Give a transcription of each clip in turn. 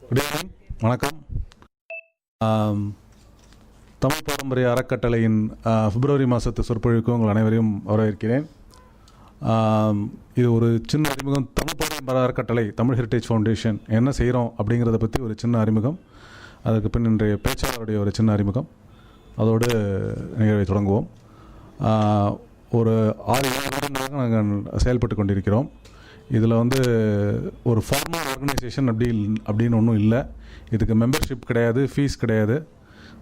Good evening, வணக்கம். தமிழ் பாரம்பரிய அறக்கட்டளையின் பிப்ரவரி மாதத்து சொற்பொழிவுக்கு உங்கள் அனைவரையும் வரவேற்கிறேன். இது ஒரு சின்ன அறிமுகம். தமிழ் பாரம்பரிய அறக்கட்டளை, தமிழ் ஹெரிட்டேஜ் ஃபவுண்டேஷன் என்ன செய்கிறோம் அப்படிங்கிறத பற்றி ஒரு சின்ன அறிமுகம். அதுக்கு பின் இன்றைய பேச்சாளருடைய ஒரு சின்ன அறிமுகம். அதோடு நிகழ்வை தொடங்குவோம். ஒரு 6-7 வருடங்களாக நாங்கள் செயல்பட்டு கொண்டிருக்கிறோம். இதில் ஒரு ஃபார்மல் ஆர்கனைசேஷன் அப்படின்னு ஒன்றும் இல்லை. இதுக்கு மெம்பர்ஷிப் கிடையாது, ஃபீஸ் கிடையாது,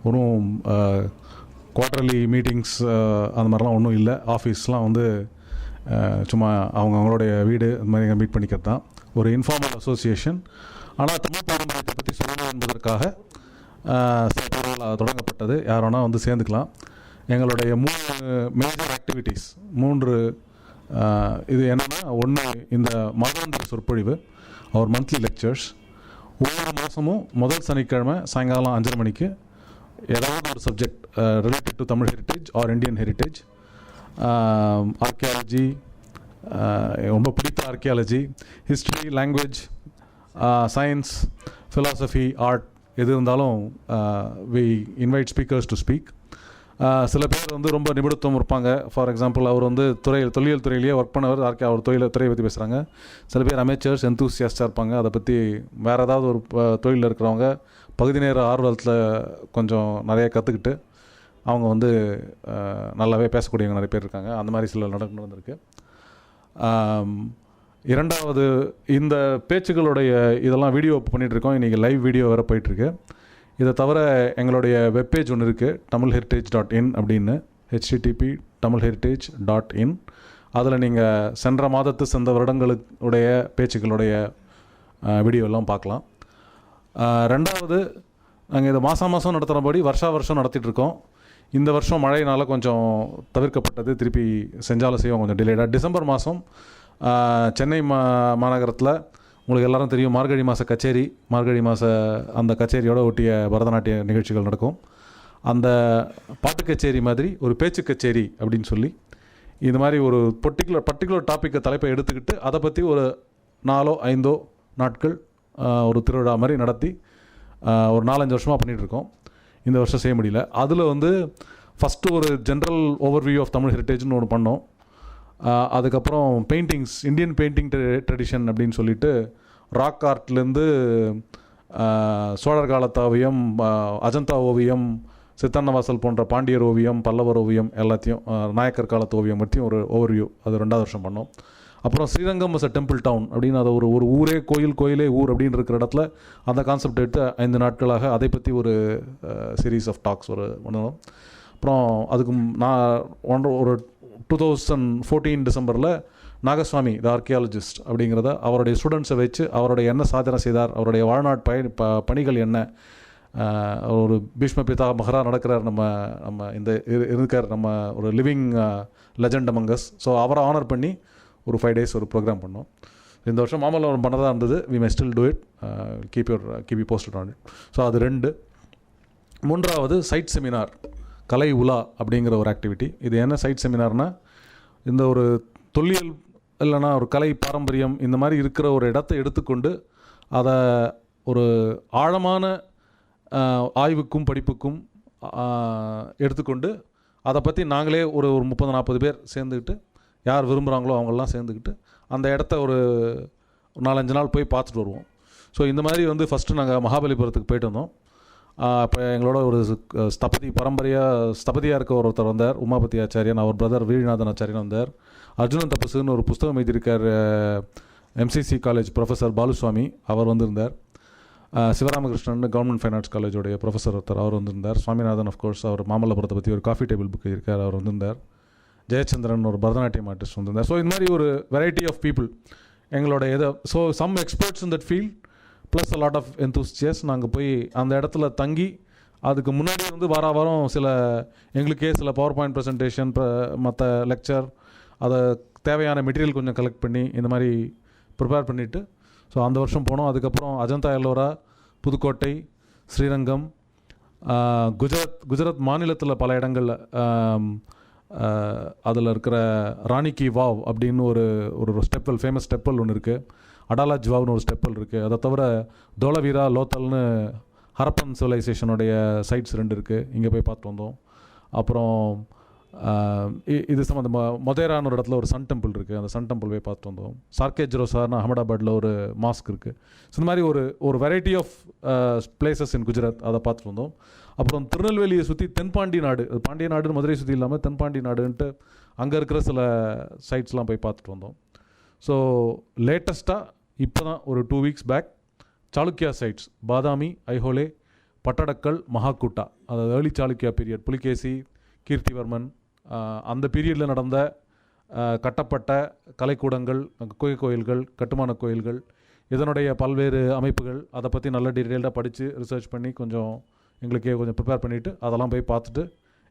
ஒன்றும் குவார்ட்டர்லி மீட்டிங்ஸ் அந்த மாதிரிலாம் ஒன்றும் இல்லை. ஆஃபீஸ்லாம் சும்மா அவங்களுடைய வீடு அந்த மாதிரி மீட் பண்ணிக்கிறது தான். ஒரு இன்ஃபார்மல் அசோசியேஷன். ஆனால் தமிழ் பாரம்பரியத்தை பற்றி சொல்லணும் என்பதற்காக சில பேர்கள் தொடங்கப்பட்டது. யார் வேணால் சேர்ந்துக்கலாம். எங்களுடைய 3 மேஜர் ஆக்டிவிட்டீஸ், 3 இது என்னென்னா, ஒன்று இந்த மாதாந்திர சொற்பொழிவு, அவர் மந்த்லி லெக்சர்ஸ். ஒவ்வொரு மாதமும் முதல் சனிக்கிழமை சாயங்காலம் 5:30 மணிக்கு ஏதாவது ஒரு subject related to Tamil heritage or Indian heritage, archaeology, ரொம்ப பிடித்த archaeology, history, language, science, philosophy, art, எது இருந்தாலும் we invite speakers to speak. சில பேர் ரொம்ப நிபுணத்துவம் இருப்பாங்க. ஃபார் எக்ஸாம்பிள், அவர் தொல்லியல் துறையிலேயே ஒர்க் பண்ணவர், அவர் துறையை பற்றி பேசுகிறாங்க. சில பேர் அமேச்சர்ஸ், எந்தூசியாஸ்டாக இருப்பாங்க. அதை பற்றி வேறு ஏதாவது ஒரு தொழிலில் இருக்கிறவங்க பகுதி நேர ஆர்வத்தில் கொஞ்சம் நிறைய கற்றுக்கிட்டு அவங்க நல்லாவே பேசக்கூடியவங்க நிறைய பேர் இருக்காங்க. அந்த மாதிரி சில நடந்திருக்கு. இரண்டாவது, இந்த பேச்சுகளுடைய இதெல்லாம் வீடியோ பண்ணிகிட்ருக்கோம். இன்றைக்கி லைவ் வீடியோ வேறு போயிட்டுருக்கு. இதை தவிர எங்களுடைய வெப்பேஜ் ஒன்று இருக்குது, tamilheritage.in அப்படின்னு, http tamilheritage.in. அதில் நீங்கள் சென்ற வருடங்களுடைய பேச்சுக்களுடைய வீடியோலாம் பார்க்கலாம். ரெண்டாவது, நாங்கள் இதை மாதம் நடத்துகிறபடி வருஷம் நடத்திட்டுருக்கோம். இந்த வருஷம் மழையினால் கொஞ்சம் தவிர்க்கப்பட்டது. திருப்பி செஞ்சாலும் செய்வோம், கொஞ்சம் டிலேடாக. டிசம்பர் மாதம் சென்னை மாநகரத்தில் உங்களுக்கு எல்லோரும் தெரியும், மார்கழி மாத கச்சேரி, அந்த கச்சேரியோட ஒட்டிய பரதநாட்டிய நிகழ்ச்சிகள் நடக்கும். அந்த பாட்டு கச்சேரி மாதிரி ஒரு பேச்சு கச்சேரி அப்படின்னு சொல்லி, இது மாதிரி ஒரு பர்டிகுலர் டாப்பிக்கை தலைப்பை எடுத்துக்கிட்டு அதை பற்றி ஒரு 4-5 நாட்கள் ஒரு திருவிழா மாதிரி நடத்தி ஒரு 4-5 வருஷமாக பண்ணிகிட்ருக்கோம். இந்த வருஷம் செய்ய முடியல. அதில் ஃபஸ்ட்டு ஒரு ஜென்ரல் ஓவர்வியூ ஆஃப் தமிழ் ஹெரிட்டேஜ்னு ஒன்று பண்ணோம். அதுக்கப்புறம் பெயிண்டிங்ஸ், இந்தியன் பெயிண்டிங் ட்ரெடிஷன் அப்படின்னு சொல்லிட்டு, ராக் ஆர்ட்லேருந்து சோழர் காலத்து ஓவியம், அஜந்தா ஓவியம், சித்தன்னவாசல் போன்ற பாண்டியர் ஓவியம், பல்லவர் ஓவியம், எல்லாத்தையும் நாயக்கர் காலத்து ஓவியம் பற்றியும் ஒரு ஓவர்வியூ, அது 2வது வருஷம் பண்ணோம். அப்புறம் Srirangam as a temple town அப்படின்னு, அதை ஒரு ஊரே கோயிலே ஊர் அப்படின்னு இருக்கிற இடத்துல அந்த கான்செப்ட் எடுத்து 5 நாட்களாக அதை பற்றி ஒரு சீரீஸ் ஆஃப் டாக்ஸ் பண்ணோம். அப்புறம் அதுக்கு நான் ஒரு 2014 டிசம்பரில் நாகசுவாமி த ஆர்கியாலஜிஸ்ட் அப்படிங்கிறத, அவருடைய ஸ்டூடெண்ட்ஸை வச்சு அவருடைய என்ன சாதனை செய்தார், அவருடைய வாழ்நாட் பணிகள் என்ன, ஒரு பீஷ்ம பிதா மகரா நடக்கிறார், நம்ம இந்த இருக்கார், நம்ம ஒரு லிவிங் லெஜண்ட் அமங்கஸ். ஸோ அவரை ஆனர் பண்ணி ஒரு 5 days ஒரு ப்ரோக்ராம் பண்ணோம். இந்த வருஷம் மாமல்லபுரம் பண்ணதாக இருந்தது. We may still do it, keep you posted on it. So அது 2. 3வது சைட் செமினார், கலை உலா அப்படிங்கிற ஒரு ஆக்டிவிட்டி. இது என்ன சைட் செமினார்னால், இந்த ஒரு தொல்லியல் இல்லைன்னா ஒரு கலை பாரம்பரியம் இந்த மாதிரி இருக்கிற ஒரு இடத்தை எடுத்துக்கொண்டு அதை ஒரு ஆழமான ஆய்வுக்கும் படிப்புக்கும் எடுத்துக்கொண்டு அதை பற்றி நாங்களே ஒரு 30-40 பேர் சேர்ந்துக்கிட்டு, யார் விரும்புகிறாங்களோ அவங்களெலாம் சேர்ந்துக்கிட்டு அந்த இடத்த ஒரு 4-5 நாள் போய் பார்த்துட்டு வருவோம். ஸோ இந்த மாதிரி ஃபஸ்ட்டு நாங்கள் மகாபலிபுரத்துக்கு போயிட்டு வந்தோம். இப்போ எங்களோட ஒரு ஸ்தபதியாக இருக்க ஒருத்தர் வந்தார், உமாபதி ஆச்சாரியன். அவர் பிரதர் வீரநாதன் ஆச்சாரியன் வந்தார். அர்ஜுனன் தபசுன்னு ஒரு புஸ்தகம் எழுதியிருக்கார், MCC காலேஜ் ப்ரொஃபஸர் பாலுசுவாமி, அவர் வந்திருந்தார். சிவராமகிருஷ்ணன் கவர்மெண்ட் ஃபைன் ஆர்ட்ஸ் காலேஜோடைய ப்ரொஃபஸர் ஒருத்தர், அவர் வந்திருந்தார். சுவாமிநாதன் ஆஃப்கோர்ஸ், அவர் மாமல்லபுரத்தை பற்றி ஒரு காஃபி டேபிள் புக் எழுதியிருக்கார், அவர் வந்திருந்தார். ஜெயச்சந்திரன் ஒரு பரதநாட்டியம் ஆர்டிஸ்ட் வந்திருந்தார். ஸோ இந்த மாதிரி ஒரு வெரைட்டி ஆஃப் பீப்புள் எங்களோட so some experts in that field plus a lot of enthusiasts. நாங்கள் போய் அந்த இடத்துல தங்கி, அதுக்கு முன்னாடி வாரம் எங்களுக்கே சில பவர் பாயிண்ட் ப்ரெசன்டேஷன், மற்ற லெக்சர், அதை தேவையான மெட்டீரியல் கொஞ்சம் கலெக்ட் பண்ணி இந்த மாதிரி ப்ரிப்பேர் பண்ணிவிட்டு, ஸோ அந்த வருஷம் போனோம். அதுக்கப்புறம் அஜந்தா எல்லோரா, புதுக்கோட்டை, ஸ்ரீரங்கம், குஜராத் மாநிலத்தில் பல இடங்களில் அதில் இருக்கிற ராணி கி வாவ் அப்படின்னு ஒரு ஸ்டெப்பல், ஃபேமஸ் ஸ்டெப்பல் ஒன்று இருக்குது. அடாலா ஜுவாவ்னு ஒரு டெம்பிள் இருக்குது. அதை தவிர தோலவீரா லோத்தல்னு ஹரப்பன் சிவிலைசேஷனுடைய சைட்ஸ் 2 இருக்குது, இங்கே போய் பார்த்துட்டு வந்தோம். அப்புறம் இது சம்மந்தமாக மொதேரான்னு ஒரு இடத்துல ஒரு சன் டெம்பிள் இருக்குது, அந்த சன் டெம்பிள் போய் பார்த்துட்டு வந்தோம். சார்கே ஜெரோசார்னு அகமதாபாத்தில் ஒரு மாஸ்க் இருக்குது. ஸோ இந்த மாதிரி ஒரு variety of places in Gujarat, அதை பார்த்துட்டு வந்தோம். அப்புறம் திருநெல்வேலியை சுற்றி தென்பாண்டி நாடு, பாண்டிய நாடுன்னு மதுரை சுற்றி இல்லாமல் தென்பாண்டி நாடுன்ட்டு அங்கே இருக்கிற சில சைட்ஸ்லாம் போய் பார்த்துட்டு வந்தோம். ஸோ லேட்டஸ்ட்டாக இப்போ தான் ஒரு 2 வீக்ஸ் பேக் சாளுக்கியா சைட்ஸ், பாதாமி, ஐஹோலே, பட்டடக்கல், மகாக்கூட்டா, அதாவது ஏர்லி சாளுக்கியா பீரியட், புலிகேசி, கீர்த்திவர்மன், அந்த பீரியடில் நடந்த கட்டப்பட்ட கலைக்கூடங்கள், கோயில்கள், கட்டுமான கோயில்கள், இதனுடைய பல்வேறு அமைப்புகள், அதை பற்றி நல்ல டீட்டெயில்டாக படித்து ரிசர்ச் பண்ணி கொஞ்சம் எங்களுக்கே கொஞ்சம் ப்ரிப்பேர் பண்ணிவிட்டு அதெல்லாம் போய் பார்த்துட்டு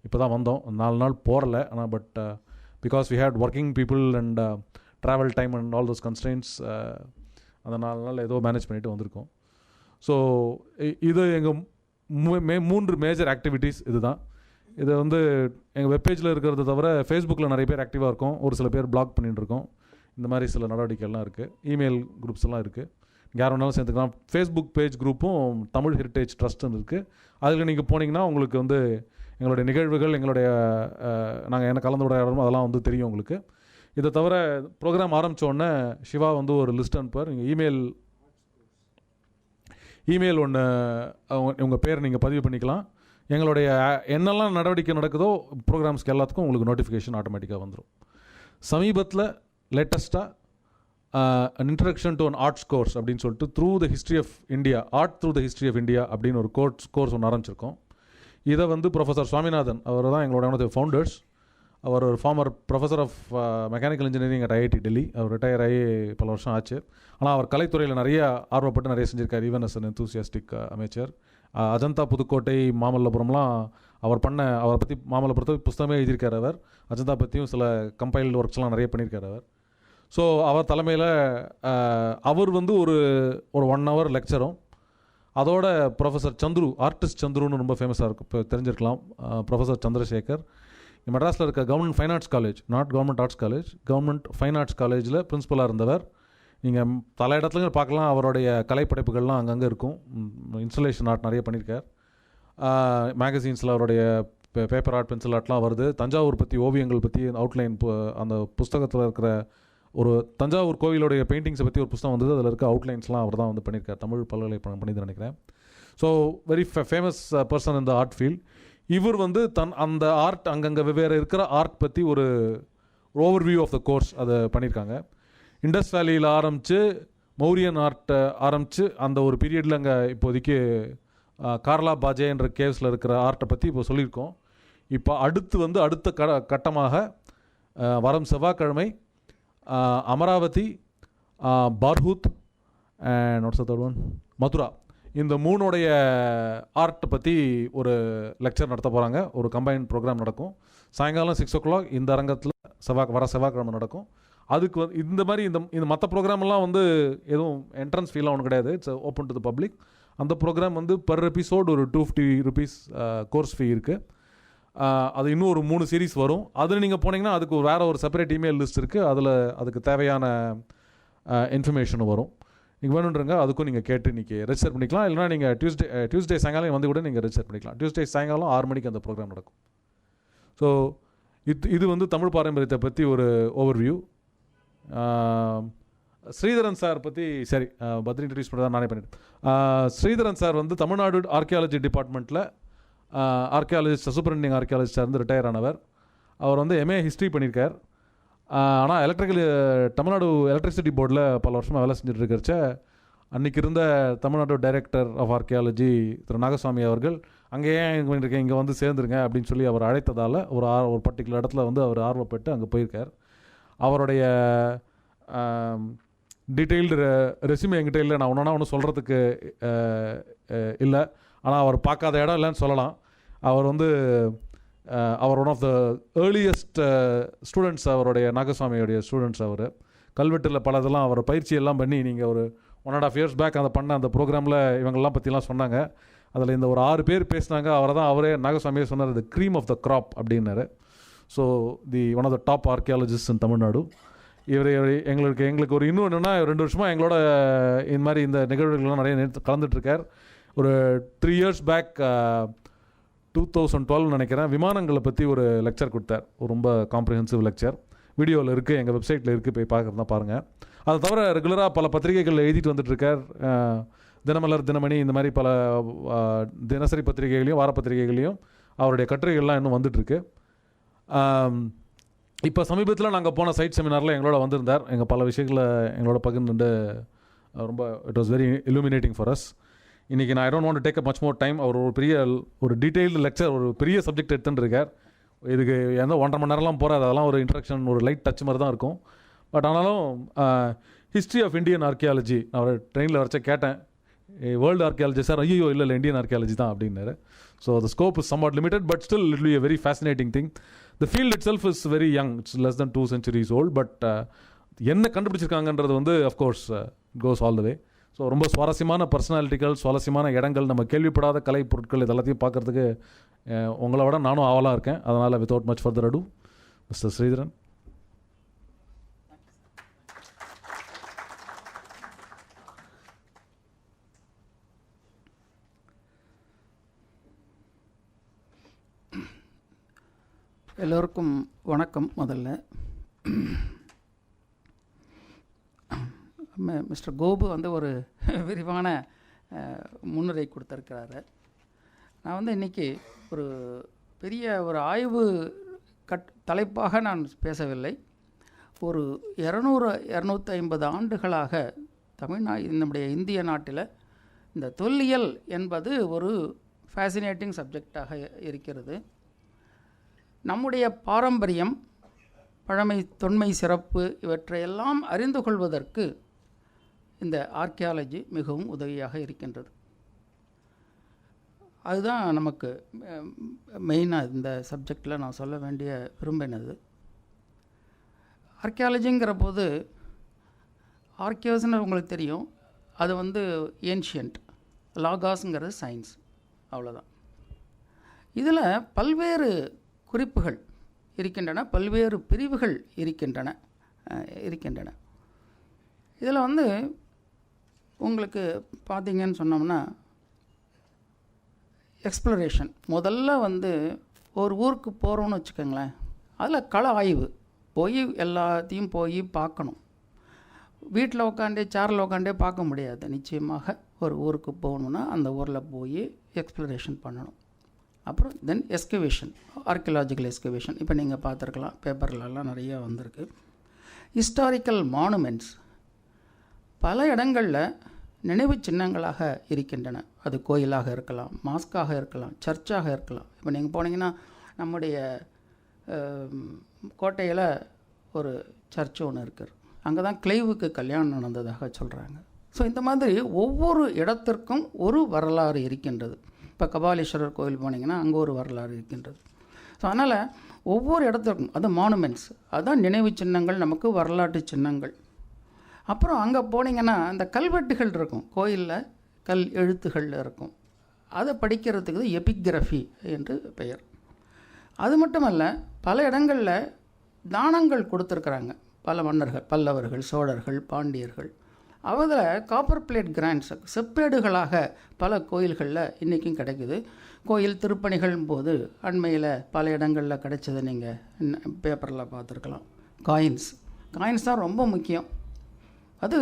இப்போ தான் வந்தோம். 4 நாள் போகலை, ஆனால் but because we had working people and travel time and all those constraints, அந்த 4 நாள் ஏதோ மேனேஜ் பண்ணிவிட்டு வந்திருக்கோம். ஸோ இது எங்கள் 3 மேஜர் ஆக்டிவிட்டீஸ் இது தான். இது வந்து எங்கள் வெப்பேஜில் இருக்கிறத தவிர ஃபேஸ்புக்கில் நிறைய பேர் ஆக்டிவாக இருக்கும், ஒரு சில பேர் பிளாக் பண்ணிட்டு இருக்கோம். இந்த மாதிரி சில நடவடிக்கைகள்லாம் இருக்குது. இமெயில் குரூப்ஸ் எல்லாம் இருக்குது, யார் வேணாலும் சேர்த்துக்கலாம். ஃபேஸ்புக் பேஜ் குரூப்பும் தமிழ் ஹெரிட்டேஜ் ட்ரஸ்ட்னு இருக்குது. அதில் நீங்கள் போனீங்கன்னா உங்களுக்கு வந்து எங்களுடைய நிகழ்வுகள், எங்களுடைய நாங்கள் என்ன கலந்து விட இடமோ அதெல்லாம் வந்து தெரியும் உங்களுக்கு. இதை தவிர ப்ரோக்ராம் ஆரம்பித்தோடனே சிவா வந்து ஒரு லிஸ்ட் அனுப்புவார். நீங்கள் இமெயில் ஒன்று உங்கள் பேர் நீங்கள் பதிவு பண்ணிக்கலாம். எங்களுடைய என்னெல்லாம் நடவடிக்கை நடக்குதோ ப்ரோக்ராம்ஸ்க்கு எல்லாத்துக்கும் உங்களுக்கு நோட்டிஃபிகேஷன் ஆட்டோமேட்டிக்காக வந்துடும். சமீபத்தில் லேட்டஸ்ட்டாக an introduction to an arts course அப்படின்னு சொல்லிட்டு through the history of India, art through the history of India அப்படின்னு ஒரு கோர்ஸ் ஒன்று ஆரம்பிச்சிருக்கோம். இதை வந்து ப்ரொஃபஸர் சுவாமிநாதன், அவர் தான் எங்களோட ஒன் ஆஃப் த ஃபவுண்டர்ஸ். அவர் ஒரு former professor of mechanical engineering at IIT Delhi. அவர் ரிட்டையர் ஆகி பல வருஷம் ஆச்சு. ஆனால் அவர் கலைத்துறையில் நிறைய ஆர்வப்பட்டு நிறைய செஞ்சுருக்கார். ஈவன் அஸ் அன் எந்தூசியாஸ்டிக் அமைச்சர். அஜந்தா, புதுக்கோட்டை, மாமல்லபுரம்லாம் அவரை பற்றி மாமல்லபுரத்தை புஸ்தகமே எழுதியிருக்கார் அவர். அஜந்தா பற்றியும் சில கம்பைல்டு ஒர்க்ஸ்லாம் நிறைய பண்ணியிருக்கார் அவர். ஸோ அவர் தலைமையில் அவர் வந்து ஒரு 1 hour லெக்சரும், அதோட ப்ரொஃபஸர் சந்துரு, ஆர்டிஸ்ட் சந்துருன்னு ரொம்ப ஃபேமஸாக இருக்கும், இப்போ தெரிஞ்சிருக்கலாம். ப்ரொஃபஸர் சந்திரசேகர் மெட்ராஸில் இருக்க government fine arts college, not government arts college, government fine arts காலேஜில் பிரின்ஸிபலாக இருந்தவர். நீங்கள் பல இடத்துலையும் பார்க்கலாம், அவருடைய கலைப்படைப்புகள்லாம் அங்கங்கே இருக்கும். இன்ஸ்டலேஷன் ஆர்ட் நிறைய பண்ணியிருக்கார். மேகசின்ஸில் அவருடைய பேப்பர் ஆர்ட், பென்சில் ஆர்ட்லாம் வருது. தஞ்சாவூர் பற்றி, ஓவியங்கள் பற்றி அவுட்லைன், அந்த புஸ்தகத்தில் இருக்கிற ஒரு தஞ்சாவூர் கோவிலுடைய பெயிண்டிங்ஸை பற்றி ஒரு புஸ்தகம் வந்தது. அதில் இருக்க அவுட்லைன்ஸ்லாம் அவர் தான் வந்து பண்ணியிருக்கார். தமிழ் பல்கலைக்கழகம் பண்ணிட்டு நினைக்கிறேன். ஸோ வெரி ஃபேமஸ் பர்சன் இந்த ஆர்ட் ஃபீல்ட். இவர் வந்து அந்த ஆர்ட், அங்கங்கே வெவ்வேறு இருக்கிற ஆர்ட் பற்றி ஒரு ஓவர்வியூ ஆஃப் த கோர்ஸ் அதை பண்ணியிருக்காங்க. இண்டஸ் வேலியில் ஆரம்பித்து மௌரியன் ஆர்ட்டை ஆரம்பித்து அந்த ஒரு பீரியடில் அங்கே இப்போதைக்கு கார்லா பாஜே என்ற கேவ்ஸில் இருக்கிற ஆர்ட்டை பற்றி இப்போ சொல்லியிருக்கோம். இப்போ அடுத்த கட்டமாக வரும் செவ்வாய்க்கிழமை Amaravati, Bharhut and what's the third one, Mathura, இந்த 3 ஆர்ட்டை பற்றி ஒரு லெக்சர் நடத்த போகிறாங்க. ஒரு கம்பைன்ட் ப்ரோக்ராம் நடக்கும். சாயங்காலம் 6 o'clock இந்த அரங்கத்தில் செவ்வாய்க்கிழமை நடக்கும். அதுக்கு இந்த மாதிரி இந்த மற்ற ப்ரோக்ராமெல்லாம் வந்து எதுவும் என்ட்ரன்ஸ் ஃபீலாம் ஒன்றும் கிடையாது. It's open to the public. அந்த ப்ரோக்ராம் வந்து பர் எபிசோடு ஒரு 250 rupees கோர்ஸ் ஃபீ இருக்குது. அது இன்னும் ஒரு 3 சீரீஸ் வரும். அதில் நீங்கள் போனீங்கன்னா அதுக்கு வேறு ஒரு செப்பரேட் இமெயில் லிஸ்ட் இருக்குது. அதுக்கு தேவையான இன்ஃபர்மேஷனும் வரும். நீங்கள் வேணுன்றங்க அதுக்கும் நீங்கள் கேட்டு இன்றைக்கி ரெஜிஸ்டர் பண்ணிக்கலாம். இல்லைனா நீங்கள் டியூஸ்டே சாயங்காலம் வந்து கூட நீங்கள் ரெஜிஸ்டர் பண்ணிக்கலாம். டியூஸ்டே சாயங்காலம் 6 மணிக்கு அந்த ப்ரோக்ராம் நடக்கும். ஸோ இது வந்து தமிழ் பாரம்பரியத்தை பற்றி ஒரு ஓவர்வியூ. ஸ்ரீதரன் சார் பற்றி சரி பத்ரி இன்ட்ரடியூஸ் பண்ணி தான் நானே பண்ணிட்டேன். ஸ்ரீதரன் சார் வந்து தமிழ்நாடு ஆர்கியாலஜி டிபார்ட்மெண்ட்டில் ஆர்கியாலஜிஸ்ட், சூப்பரிண்டிங் ஆர்கியாலஜிஸ்டாக இருந்து ரிட்டையர் ஆனவர். அவர் வந்து MA ஹிஸ்ட்ரி பண்ணியிருக்கார். ஆனால் தமிழ்நாடு எலக்ட்ரிசிட்டி போர்டில் பல வருஷமாக வேலை செஞ்சுட்டு இருக்கிறச்ச அன்றைக்கி இருந்த தமிழ்நாடு டைரக்டர் ஆஃப் ஆர்கியாலஜி திரு நாகசாமி அவர்கள் அங்கேயே பண்ணியிருக்கேன், இங்கே வந்து சேர்ந்துருங்க அப்படின்னு சொல்லி அவர் அழைத்ததால் ஒரு பர்டிகுலர் இடத்துல வந்து அவர் ஆர்வப்பட்டு அங்கே போயிருக்கார். அவருடைய டீட்டெயில்டு ரெஸ்யூமே என்கிட்ட இல்லை, நான் ஒன்றும் சொல்கிறதுக்கு இல்லை. ஆனால் அவர் பார்க்காத இடம் இல்லைன்னு சொல்லலாம். அவர் வந்து அவர் one of the earliest students, அவருடைய நாகசாமியோடைய ஸ்டூடெண்ட்ஸ். அவர் கல்வெட்டில் பல இதெல்லாம் அவர் பயிற்சியெல்லாம் பண்ணி, நீங்கள் ஒரு 1.5 years பேக் அதை பண்ண அந்த ப்ரோக்ராமில் இவங்கெல்லாம் பற்றிலாம் சொன்னாங்க. அதில் இந்த ஒரு 6 பேர் பேசினாங்க. அவரே நாகசாமியே சொன்னார், தி க்ரீம் ஆஃப் த கிராப் அப்படின்னாரு. So one of the top archaeologist இன் தமிழ்நாடு. எங்களுக்கு ஒரு இன்னும் என்னென்னா 2 வருஷமாக எங்களோட இந்த மாதிரி இந்த நிகழ்வுகள்லாம் நிறைய கலந்துட்டுருக்கார். ஒரு 3 years பேக் 2012 நினைக்கிறேன், விமானங்களை பற்றி ஒரு லெக்சர் கொடுத்தார். ஒரு ரொம்ப காம்ப்ரிஹென்சிவ் லெக்சர். வீடியோவில் இருக்குது, எங்கள் வெப்சைட்டில் இருக்குது, போய் பார்க்குறதா பாருங்கள். அதை தவிர ரெகுலராக பல பத்திரிகைகளில் எழுதிட்டு வந்துட்டுருக்கார். தினமலர், தினமணி, இந்த மாதிரி பல தினசரி பத்திரிகைகளையும் வார பத்திரிகைகளையும் அவருடைய கட்டுரைகள்லாம் இன்னும் வந்துட்டுருக்கு. இப்போ சமீபத்தில் நாங்கள் போன சைட் செமினாரில் எங்களோட வந்திருந்தார். எங்கள் பல விஷயங்களை எங்களோட பகிர்ந்துட்டு ரொம்ப it was very illuminating for us. இன்றைக்கி நான் I don't want to take much more time. அவர் ஒரு டீட்டெயில்டு லெக்சர், ஒரு பெரிய சப்ஜெக்ட் எடுத்துட்டுருக்கார். இதுக்கு எந்த 1.5 மணி நேரம்லாம் போகிறார். அதெல்லாம் ஒரு இன்ட்ரடக்ஷன், ஒரு லைட் டச் மாதிரி தான் இருக்கும். பட் ஆனாலும் ஹிஸ்ட்ரி ஆஃப் இந்தியன் ஆர்கியாலஜி நான் அவர் ட்ரெயினில் வரைச்ச கேட்டேன். World archaeology sir? ஐயோ இல்லை இந்தியன் ஆர்கியாலஜி தான் அப்படின்னாரு. So the scope is somewhat limited, but still it will be a very fascinating thing. The field itself is very young, it's less than 2 centuries old, but என்ன கண்டுபிடிச்சிருக்காங்கன்றது வந்து of course goes all the way. So ரொம்ப சுவாரஸ்யமான பர்சனாலிட்டிகள், சுவாரஸ்யமான இடங்கள், நம்ம கேள்விப்படாத கலை பொருட்கள் இதெல்லாத்தையும் பார்க்குறதுக்கு உங்களை விட நானும் ஆவலாக இருக்கேன். அதனால் without much further ado, mister Sridharan. எல்லோருக்கும் வணக்கம். முதல்ல மிஸ்டர் கோபு வந்து ஒரு விரிவான முன்னுரை கொடுத்துருக்கிறாரு. நான் வந்து இன்றைக்கி ஒரு பெரிய ஒரு ஆய்வு தலைப்பாக நான் பேசவில்லை. ஒரு 200-250 ஆண்டுகளாக நம்முடைய இந்திய நாட்டில் இந்த தொல்லியல் என்பது ஒரு ஃபேசினேட்டிங் சப்ஜெக்டாக இருக்கிறது. நம்முடைய பாரம்பரியம், பழமை, தொன்மை, சிறப்பு இவற்றையெல்லாம் அறிந்து கொள்வதற்கு இந்த ஆர்கியாலஜி மிகவும் உதவியாக இருக்கின்றது. அதுதான் நமக்கு மெயினாக இந்த சப்ஜெக்டில் நான் சொல்ல வேண்டிய விரும்பினது. ஆர்கியாலஜிங்கிற போது ஆர்கியோஸ்ன்னு உங்களுக்கு தெரியும், அது வந்து ஏன்ஷியன்ட், லாகாஸுங்கிறது சயின்ஸ், அவ்வளோதான். இதில் பல்வேறு குறிப்புகள் இருக்கின்றன, பல்வேறு பிரிவுகள் இருக்கின்றன. இதில் வந்து உங்களுக்கு பார்த்தீங்கன்னு சொன்னோம்னா, எக்ஸ்ப்ளரேஷன் முதல்ல வந்து ஒரு ஊருக்கு போகிறோன்னு வச்சுக்கோங்களேன், அதில் கள ஆய்வு போய் எல்லாத்தையும் போய் பார்க்கணும். வீட்டில் உட்காண்டே சேரில் உட்காண்டே பார்க்க முடியாது. நிச்சயமாக ஒரு ஊருக்கு போகணுன்னா அந்த ஊரில் போய் எக்ஸ்ப்ளரேஷன் பண்ணணும். அப்புறம் தென் எஸ்கவேஷன், ஆர்கியலாஜிக்கல் எஸ்கவேஷன். இப்போ நீங்கள் பார்த்துருக்கலாம், பேப்பர்லலாம் நிறைய வந்திருக்கு. ஹிஸ்டாரிக்கல் மானுமெண்ட்ஸ் பல இடங்களில் நினைவு சின்னங்களாக இருக்கின்றன. அது கோயிலாக இருக்கலாம், மாஸ்காக இருக்கலாம், சர்ச்சாக இருக்கலாம். இப்போ நீங்கள் போனீங்கன்னா நம்முடைய கோட்டையில் ஒரு சர்ச் ஒன்று இருக்குது. அங்கே தான் கிளைவுக்கு கல்யாணம் நடந்ததாக சொல்கிறாங்க. ஸோ இந்த மாதிரி ஒவ்வொரு இடத்திற்கும் ஒரு வரலாறு இருக்கின்றது. இப்போ கபாலீஸ்வரர் கோயில் போனீங்கன்னா அங்கே ஒரு வரலாறு இருக்கின்றது. ஸோ அதனால் ஒவ்வொரு இடத்துக்கும் அது மானுமெண்ட்ஸ், அதுதான் நினைவு சின்னங்கள், நமக்கு வரலாற்று சின்னங்கள். அப்புறம் அங்கே போனீங்கன்னா அந்த கல்வெட்டுகள் இருக்கும், கோயிலில் கல் எழுத்துகள் இருக்கும். அதை படிக்கிறதுக்கு எபிகிராஃபி என்று பெயர். அது மட்டுமல்ல, பல இடங்களில் தானங்கள் கொடுத்துருக்குறாங்க பல மன்னர்கள், பல்லவர்கள், சோழர்கள், பாண்டியர்கள். அதில் காப்பர் பிளேட் கிராண்ட்ஸ், செப்பேடுகளாக பல கோயில்களில் இன்றைக்கும் கிடைக்குது. கோயில் திருப்பணிகள் போது அண்மையில் பல இடங்களில் கிடைச்சதை நீங்கள் பேப்பரில் பார்த்துருக்கலாம். காயின்ஸ் தான் ரொம்ப முக்கியம். அது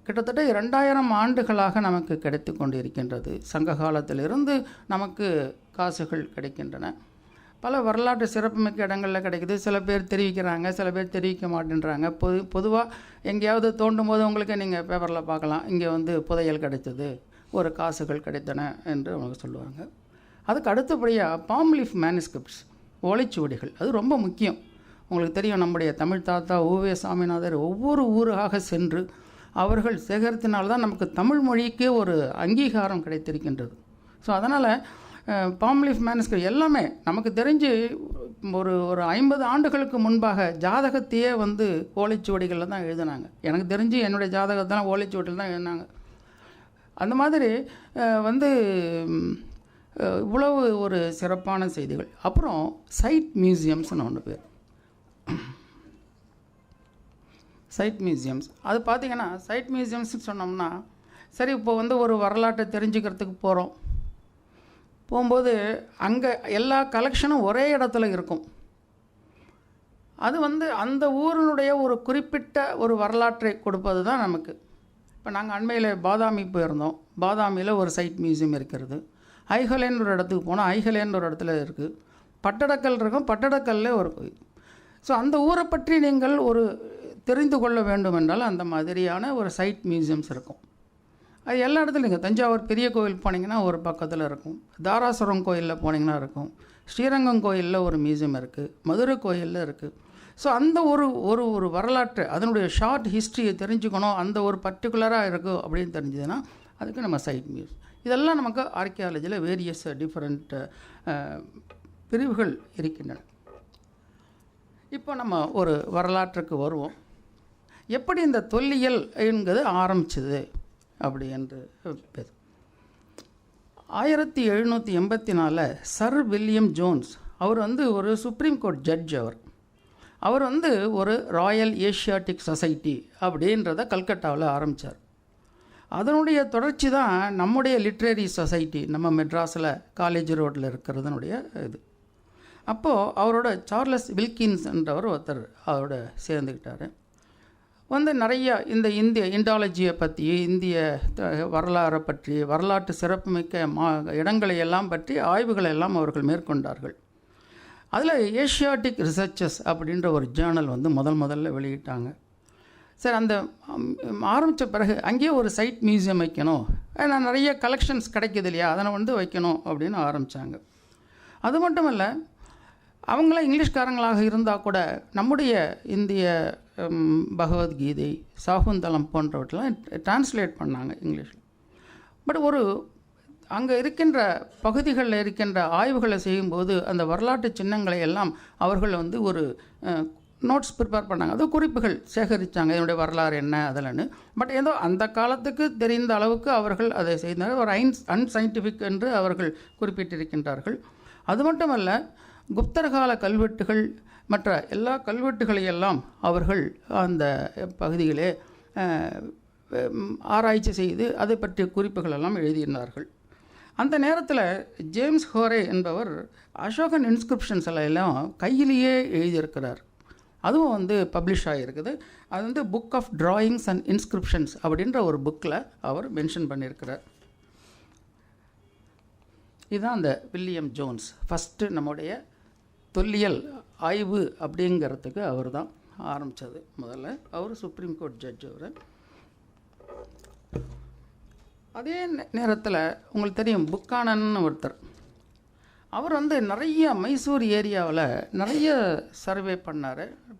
கிட்டத்தட்ட 2000 ஆண்டுகளாக நமக்கு கிடைத்து கொண்டு இருக்கின்றது. சங்க காலத்திலிருந்து நமக்கு காசுகள் கிடைக்கின்றன. பல வரலாற்று சிறப்புமிக்க இடங்களில் கிடைக்குது. சில பேர் தெரிவிக்கிறாங்க, சில பேர் தெரிவிக்க மாட்டேன்றாங்க. பொதுவாக எங்கேயாவது தோண்டும் போது உங்களுக்கு நீங்கள் பேப்பரில் பார்க்கலாம், இங்கே வந்து புதையல் கிடைத்தது, ஒரு காசுகள் கிடைத்தன என்று அவங்க சொல்லுவாங்க. அதுக்கு அடுத்தபடியாக பாம் லீஃப் மேனுஸ்கிரிப்ட்ஸ், ஓலைச்சுவடிகள், அது ரொம்ப முக்கியம். உங்களுக்கு தெரியும், நம்முடைய தமிழ் தாத்தா உவே சாமிநாதர் ஒவ்வொரு ஊராக சென்று அவர்கள் சேகரித்தினால்தான் நமக்கு தமிழ் மொழிக்கே ஒரு அங்கீகாரம் கிடைத்திருக்கின்றது. ஸோ அதனால் பாம் லீஃப் மேனுஸ்கிரிப்ட் எல்லாமே நமக்கு தெரிஞ்சு ஒரு 50 ஆண்டுகளுக்கு முன்பாக ஜாதகத்தையே வந்து ஓலைச்சுவடிகளில் தான் எழுதினாங்க. எனக்கு தெரிஞ்சு என்னுடைய ஜாதகத்தெல்லாம் ஓலைச்சுவடியில் தான் எழுதினாங்க. அந்த மாதிரி வந்து இவ்வளவு ஒரு சிறப்பான செய்திகள். அப்புறம் சைட் மியூசியம்ஸ்னு ஒன்று பேர். Site museums. அது பார்த்திங்கன்னா சைட் மியூசியம்ஸ்னு சொன்னோம்னா, சரி இப்போ வந்து ஒரு வரலாற்றை தெரிஞ்சுக்கிறதுக்கு போகிறோம். போகும்போது அங்கே எல்லா கலெக்ஷனும் ஒரே இடத்துல இருக்கும். அது வந்து அந்த ஊரினுடைய ஒரு குறிப்பிட்ட ஒரு வரலாற்றை கொடுப்பது தான் நமக்கு. இப்போ நாங்கள் அண்மையில் பாதாமி போயிருந்தோம். பாதாமியில் ஒரு சைட் மியூசியம் இருக்கிறது. ஐஹலேன்னு ஒரு இடத்துக்கு போனால் ஐஹலேன்னு ஒரு இடத்துல இருக்குது. பட்டடக்கல் இருக்கும், பட்டடக்கல்ல ஒரு கோயில். ஸோ அந்த ஊரை பற்றி நீங்கள் ஒரு தெரிந்து கொள்ள வேண்டும் என்றால் அந்த மாதிரியான ஒரு சைட் மியூசியம்ஸ் இருக்கும். அது எல்லா இடத்துலையும் இருக்குது. தஞ்சாவூர் பெரிய கோயில் போனீங்கன்னா ஒரு பக்கத்தில் இருக்கும். தாராசுரம் கோயிலில் போனீங்கன்னா இருக்கும். ஸ்ரீரங்கம் கோயிலில் ஒரு மியூசியம் இருக்குது. மதுரை கோயிலில் இருக்குது. ஸோ அந்த ஒரு ஒரு ஒரு வரலாற்று அதனுடைய ஷார்ட் ஹிஸ்ட்ரியை தெரிஞ்சுக்கணும், அந்த ஒரு பர்டிகுலராக இருக்குது அப்படின்னு தெரிஞ்சதுன்னா அதுக்கு நம்ம சைட் மியூசியம். இதெல்லாம் நமக்கு ஆர்கியாலஜியில் வேரியஸ் டிஃப்ரெண்ட் பிரிவுகள் இருக்கின்றன. இப்போ நம்ம ஒரு வரலாற்றுக்கு வருவோம். எப்படி இந்த தொல்லியல் என்கிறது ஆரம்பிச்சது அப்படி என்று 1784 சர் வில்லியம் ஜோன்ஸ் அவர் வந்து ஒரு சுப்ரீம் கோர்ட் ஜட்ஜ். அவர் வந்து ஒரு ராயல் ஏஷியாட்டிக் சொசைட்டி அப்படின்றத கல்கட்டாவில் ஆரம்பித்தார். அதனுடைய தொடர்ச்சி தான் நம்முடைய லிட்ரரி சொசைட்டி நம்ம மெட்ராஸில் காலேஜ் ரோட்டில் இருக்கிறதுனுடைய இது. அப்போது அவரோட சார்லஸ் வில்கின்ஸ் என்றவர் ஒருத்தர் அவரோட சேர்ந்துக்கிட்டார். வந்து நிறைய இந்த இந்திய இண்டாலஜியை பற்றி, இந்திய வரலாறை பற்றி, வரலாற்று சிறப்புமிக்க இடங்களை எல்லாம் பற்றி ஆய்வுகளை எல்லாம் அவர்கள் மேற்கொண்டார்கள். அதில் ஏஷியாட்டிக் ரிசர்ச்சஸ் அப்படின்ற ஒரு ஜேர்னல் வந்து முதல்ல வெளியிட்டாங்க. சரி, அந்த ஆரம்பித்த பிறகு அங்கேயே ஒரு சைட் மியூசியம் வைக்கணும், ஏன்னா நிறைய கலெக்ஷன்ஸ் கிடைக்கிது இல்லையா, அதனை வந்து வைக்கணும் அப்படின்னு ஆரம்பித்தாங்க. அது மட்டும் இல்லை, அவங்களாம் இங்கிலீஷ்காரங்களாக இருந்தால் கூட நம்முடைய இந்திய பகவத்கீதை, சாகுந்தலம் போன்றவற்றெல்லாம் டிரான்ஸ்லேட் பண்ணாங்க இங்கிலீஷில். பட் ஒரு அங்கே இருக்கின்ற பகுதிகளில் இருக்கின்ற ஆய்வுகளை செய்யும்போது அந்த வரலாற்று சின்னங்களை எல்லாம் அவர்கள் வந்து ஒரு நோட்ஸ் ப்ரிப்பேர் பண்ணாங்க. அது குறிப்புகள் சேகரித்தாங்க, இதனுடைய வரலாறு என்ன அதில்னு. பட் ஏதோ அந்த காலத்துக்கு தெரிந்த அளவுக்கு அவர்கள் அதை செய்தார்கள். ஒரு அன்சைன்டிஃபிக் என்று அவர்கள் குறிப்பிட்டிருக்கின்றார்கள். அது மட்டுமல்ல, குப்தர் கால கல்வெட்டுகள் மற்ற எல்லா கல்வெட்டுகளையெல்லாம் அவர்கள் அந்த பகுதியிலே ஆராய்ச்சி செய்து அதை பற்றிய குறிப்புகள் எல்லாம் எழுதியிருந்தார்கள். அந்த நேரத்தில் ஜேம்ஸ் ஹோரே என்பவர் அசோகன் இன்ஸ்கிரிப்ஷன்ஸ் எல்லாம் கையிலேயே எழுதியிருக்கிறார். அதுவும் வந்து பப்ளிஷ் ஆகியிருக்குது. அது வந்து book of drawings and inscriptions அப்படின்ற ஒரு புக்கில் அவர் மென்ஷன் பண்ணியிருக்கிறார். இதுதான் அந்த வில்லியம் ஜோன்ஸ் ஃபஸ்ட்டு நம்முடைய தொல்லியல் ஆய்வு அப்படிங்கிறதுக்கு அவர் தான் ஆரம்பித்தது. முதல்ல அவர் சுப்ரீம் கோர்ட் ஜட்ஜ். அவர் அதே நேரத்தில் உங்களுக்கு தெரியும் புக்கானன் ஒருத்தர், அவர் வந்து நிறைய மைசூர் ஏரியாவில் நிறைய சர்வே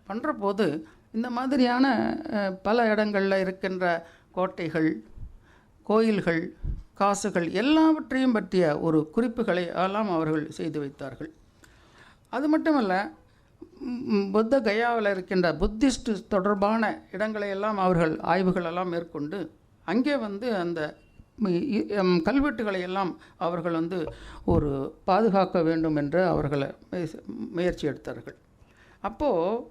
பண்ணுற போது இந்த மாதிரியான பல இடங்களில் இருக்கின்ற கோட்டைகள், கோயில்கள், காசுகள் எல்லாவற்றையும் பற்றிய ஒரு குறிப்புகளை எல்லாம் அவர்கள் செய்து வைத்தார்கள். அது மட்டுமல்ல, புத்த கயாவில் இருக்கின்ற புத்திஸ்ட் தொடர்பான இடங்களை எல்லாம் அவர்கள் ஆய்வுகளெல்லாம் மேற்கொண்டு அங்கே வந்து அந்த கல்வெட்டுகளை எல்லாம் அவர்கள் வந்து ஒரு பாதுகாக்க வேண்டும் என்று அவர்களை முயற்சி எடுத்தார்கள். அப்போது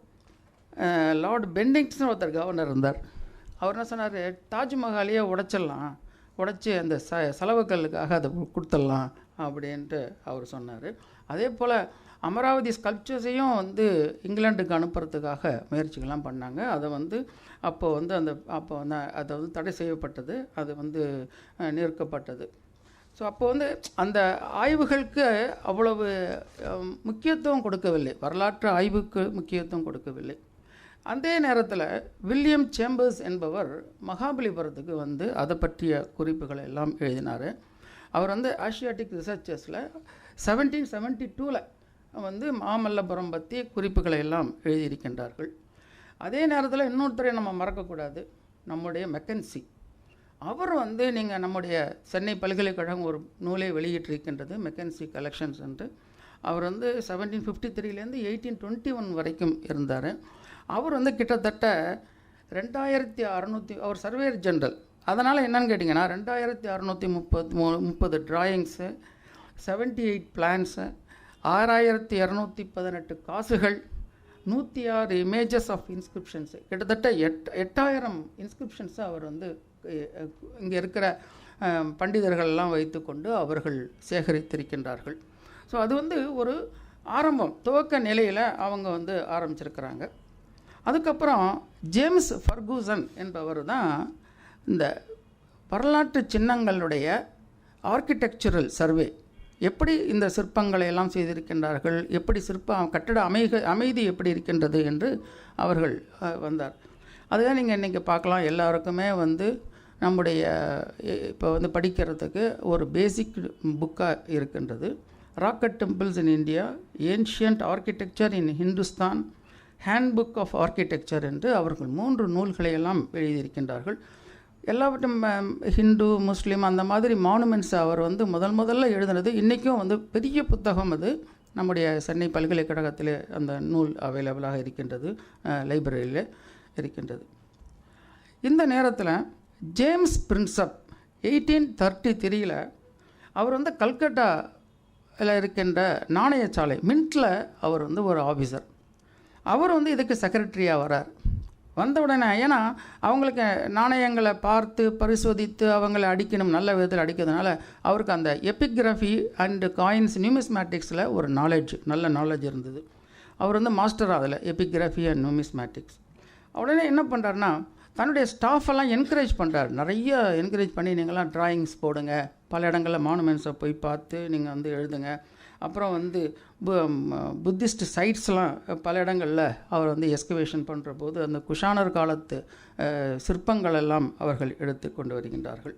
லார்ட் பென்டிங்ஸ்னு ஒருத்தர் கவர்னர் இருந்தார். அவர் என்ன சொன்னார், தாஜ்மஹாலையே உடைச்சி அந்த செலவுகளுக்காக அதை கொடுத்துடலாம் அப்படின்ட்டு அவர் சொன்னார். அதே போல் அமராவதி ஸ்கல்ப்சர்ஸையும் வந்து இங்கிலாந்துக்கு அனுப்புறதுக்காக முயற்சிகள்லாம் பண்ணாங்க. அதை வந்து அப்போ வந்து அதை வந்து தடை செய்யப்பட்டது, அது வந்து நிறுத்தப்பட்டது. ஸோ அப்போ வந்து அந்த ஆய்வுகளுக்கு அவ்வளவு முக்கியத்துவம் கொடுக்கவில்லை, வரலாற்று ஆய்வுக்கு முக்கியத்துவம் கொடுக்கவில்லை. அதே நேரத்தில் வில்லியம் சேம்பர்ஸ் என்பவர் மகாபலிபுரத்துக்கு வந்து அதை பற்றிய குறிப்புகளை எல்லாம் எழுதினார். அவர் வந்து ஆசியாட்டிக் ரிசர்ச்சஸில் 1772 வந்து மாமல்லபுரம் பற்றி குறிப்புகளை எல்லாம் எழுதியிருக்கின்றார்கள். அதே நேரத்தில் இன்னொருத்தரை நம்ம மறக்கக்கூடாது, நம்முடைய மெக்கன்சி. அவர் வந்து நீங்கள் நம்முடைய சென்னை பல்கலைக்கழகம் ஒரு நூலை வெளியிட்டிருக்கின்றது, மெக்கன்சி கலெக்ஷன்ஸ் என்று. அவர் வந்து 1753 1821 வரைக்கும் இருந்தார். அவர் வந்து கிட்டத்தட்ட 2600 அவர் சர்வேயர் ஜெனரல். அதனால் என்னன்னு கேட்டிங்கன்னா 2630 டிராயிங்ஸு, 78 பிளான்ஸு, 6218 காசுகள், 106 இமேஜஸ் ஆஃப் இன்ஸ்கிரிப்ஷன்ஸு, கிட்டத்தட்ட 8000 இன்ஸ்கிரிப்ஷன்ஸை அவர் வந்து இங்கே இருக்கிற பண்டிதர்கள்லாம் வைத்துக்கொண்டு அவர்கள் சேகரித்திருக்கின்றார்கள். ஸோ அது வந்து ஒரு ஆரம்பம், துவக்க நிலையில் அவங்க வந்து ஆரம்பிச்சிருக்கிறாங்க. அதுக்கப்புறம் ஜேம்ஸ் ஃபர்கூசன் என்பவர் தான் இந்த வரலாற்று சின்னங்களுடைய ஆர்கிடெக்சரல் சர்வே, எப்படி இந்த சிற்பங்களை எல்லாம் செய்திருக்கின்றார்கள், எப்படி கட்டட அமைதி எப்படி இருக்கின்றது என்று அவர்கள் வந்தார். அதுதான் நீங்கள் இன்றைக்கி பார்க்கலாம், எல்லாருக்குமே வந்து நம்முடைய இப்போ வந்து படிக்கிறதுக்கு ஒரு பேசிக் புக்காக இருக்கின்றது. Rock cut temples in India, ancient architecture in Hindustan, handbook of architecture என்று அவர்கள் 3 நூல்களை எல்லாம் எழுதியிருக்கின்றார்கள். எல்லாவற்றும் ஹிந்து, முஸ்லீம் அந்த மாதிரி மானுமெண்ட்ஸ் அவர் வந்து முதல்ல எழுதினது. இன்றைக்கும் வந்து பெரிய புத்தகம் அது. நம்முடைய சென்னை பல்கலைக்கழகத்தில் அந்த நூல் அவைலபிளாக இருக்கின்றது, லைப்ரரியில் இருக்கின்றது. இந்த நேரத்தில் ஜேம்ஸ் பிரின்சப் 1833 அவர் வந்து கல்கட்டாவில் இருக்கின்ற நாணயச்சாலை மின்ட்டில் அவர் வந்து ஒரு ஆஃபீஸர். அவர் வந்து இதுக்கு செக்ரட்டரியாக வரார். வந்த உடனே, ஏன்னா அவங்களுக்கு நாணயங்களை பார்த்து பரிசோதித்து அவங்கள அடிக்கணும், நல்ல விதத்தில் அடிக்கிறதுனால அவருக்கு அந்த எபிகிராஃபி அண்டு காயின்ஸ் நியூமிஸ்மேட்டிக்ஸில் ஒரு நல்ல நாலேஜ் இருந்தது. அவர் வந்து மாஸ்டர் அதில், எபிகிராஃபி அண்ட் நியூமிஸ்மேட்டிக்ஸ். உடனே என்ன பண்ணுறாருன்னா, தன்னுடைய ஸ்டாஃபெல்லாம் என்கரேஜ் பண்ணுறார். நிறைய என்கரேஜ் பண்ணி, நீங்களாம் ட்ராயிங்ஸ் போடுங்க, பல இடங்களில் மானுமெண்ட்ஸை போய் பார்த்து நீங்கள் வந்து எழுதுங்க. அப்புறம் வந்து புத்திஸ்ட் சைட்ஸ்லாம் பல இடங்களில் அவர் வந்து எஸ்கவேஷன் பண்ணுற போது அந்த குஷானர் காலத்து சிற்பங்கள் எல்லாம் அவர்கள் எடுத்து கொண்டு வருகின்றார்கள்.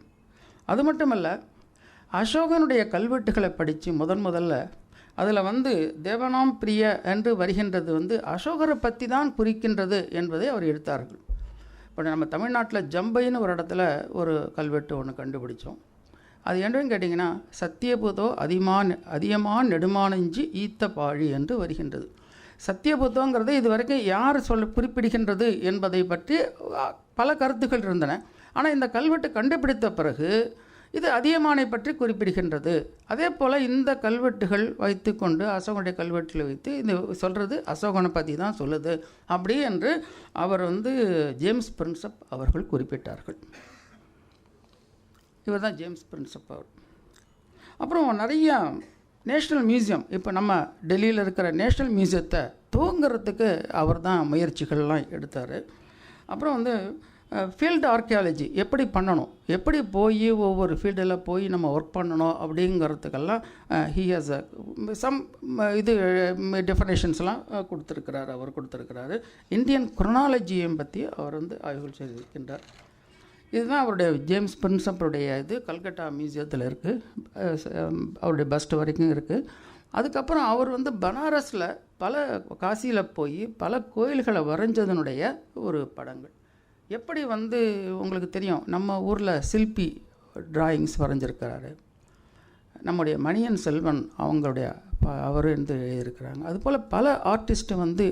அது மட்டுமல்ல, அசோகனுடைய கல்வெட்டுகளை படித்து முதல்ல அதில் வந்து தேவனாம் பிரிய என்று வருகின்றது வந்து அசோகரை பற்றி தான் குறிக்கின்றது என்பதை அவர் எடுத்தார்கள். இப்போ நம்ம தமிழ்நாட்டில் ஜம்பைன்னு ஒரு இடத்துல ஒரு கல்வெட்டு ஒன்று கண்டுபிடிச்சோம். அது என்னன்னு கேட்டிங்கன்னா, சத்தியபுதோ அதியமான் நெடுமானஞ்சி ஈத்த பாழி என்று வருகின்றது. சத்தியபுத்தங்கிறது இது வரைக்கும் யார் குறிப்பிடுகின்றது என்பதை பற்றி பல கருத்துக்கள் இருந்தன. ஆனால் இந்த கல்வெட்டு கண்டுபிடித்த பிறகு இது அதியமானை பற்றி குறிப்பிடுகின்றது. அதே போல் இந்த கல்வெட்டுகள் வைத்து கொண்டு அசோகனுடைய கல்வெட்டில் வைத்து இந்த சொல்கிறது அசோகனை பற்றி தான் சொல்லுது அப்படி என்று அவர் வந்து ஜேம்ஸ் பிரின்சப் அவர்கள் குறிப்பிட்டார்கள். இவர் தான் ஜேம்ஸ் பிரின்சப் அவர். அப்புறம் நிறைய நேஷ்னல் மியூசியம், இப்போ நம்ம டெல்லியில் இருக்கிற நேஷ்னல் மியூசியத்தை தூங்குறதுக்கு அவர் தான் முயற்சிகள்லாம் எடுத்தார். அப்புறம் வந்து ஃபீல்டு ஆர்கியாலஜி எப்படி பண்ணணும், எப்படி போய் ஒவ்வொரு ஃபீல்டில் போய் நம்ம ஒர்க் பண்ணணும் அப்படிங்கிறதுக்கெல்லாம் ஹி ஹாஸ் சம் இது டெஃபனேஷன்ஸ்லாம் கொடுத்துருக்கிறாரு. இந்தியன் குரோனாலஜியை பற்றி அவர் வந்து ஆய்வுகள் செய்திருக்கின்றார். இதுதான் அவருடைய ஜேம்ஸ் பிரின்சப்புடைய இது கல்கட்டா மியூசியத்தில் இருக்குது. அவருடைய பஸ்ட் வரைக்கும் இருக்குது. அதுக்கப்புறம் அவர் வந்து பனாரஸில் காசியில் போய் பல கோயில்களை வரைஞ்சதனுடைய ஒரு படங்கள். எப்படி வந்து உங்களுக்கு தெரியும், நம்ம ஊரில் சில்பி டிராயிங்ஸ் வரைஞ்சிருக்கிறாரு. நம்முடைய மணியன் செல்வன் அவங்களுடைய அவர் வந்து எழுதியிருக்கிறாங்க. அதுபோல் பல ஆர்டிஸ்ட்டு வந்து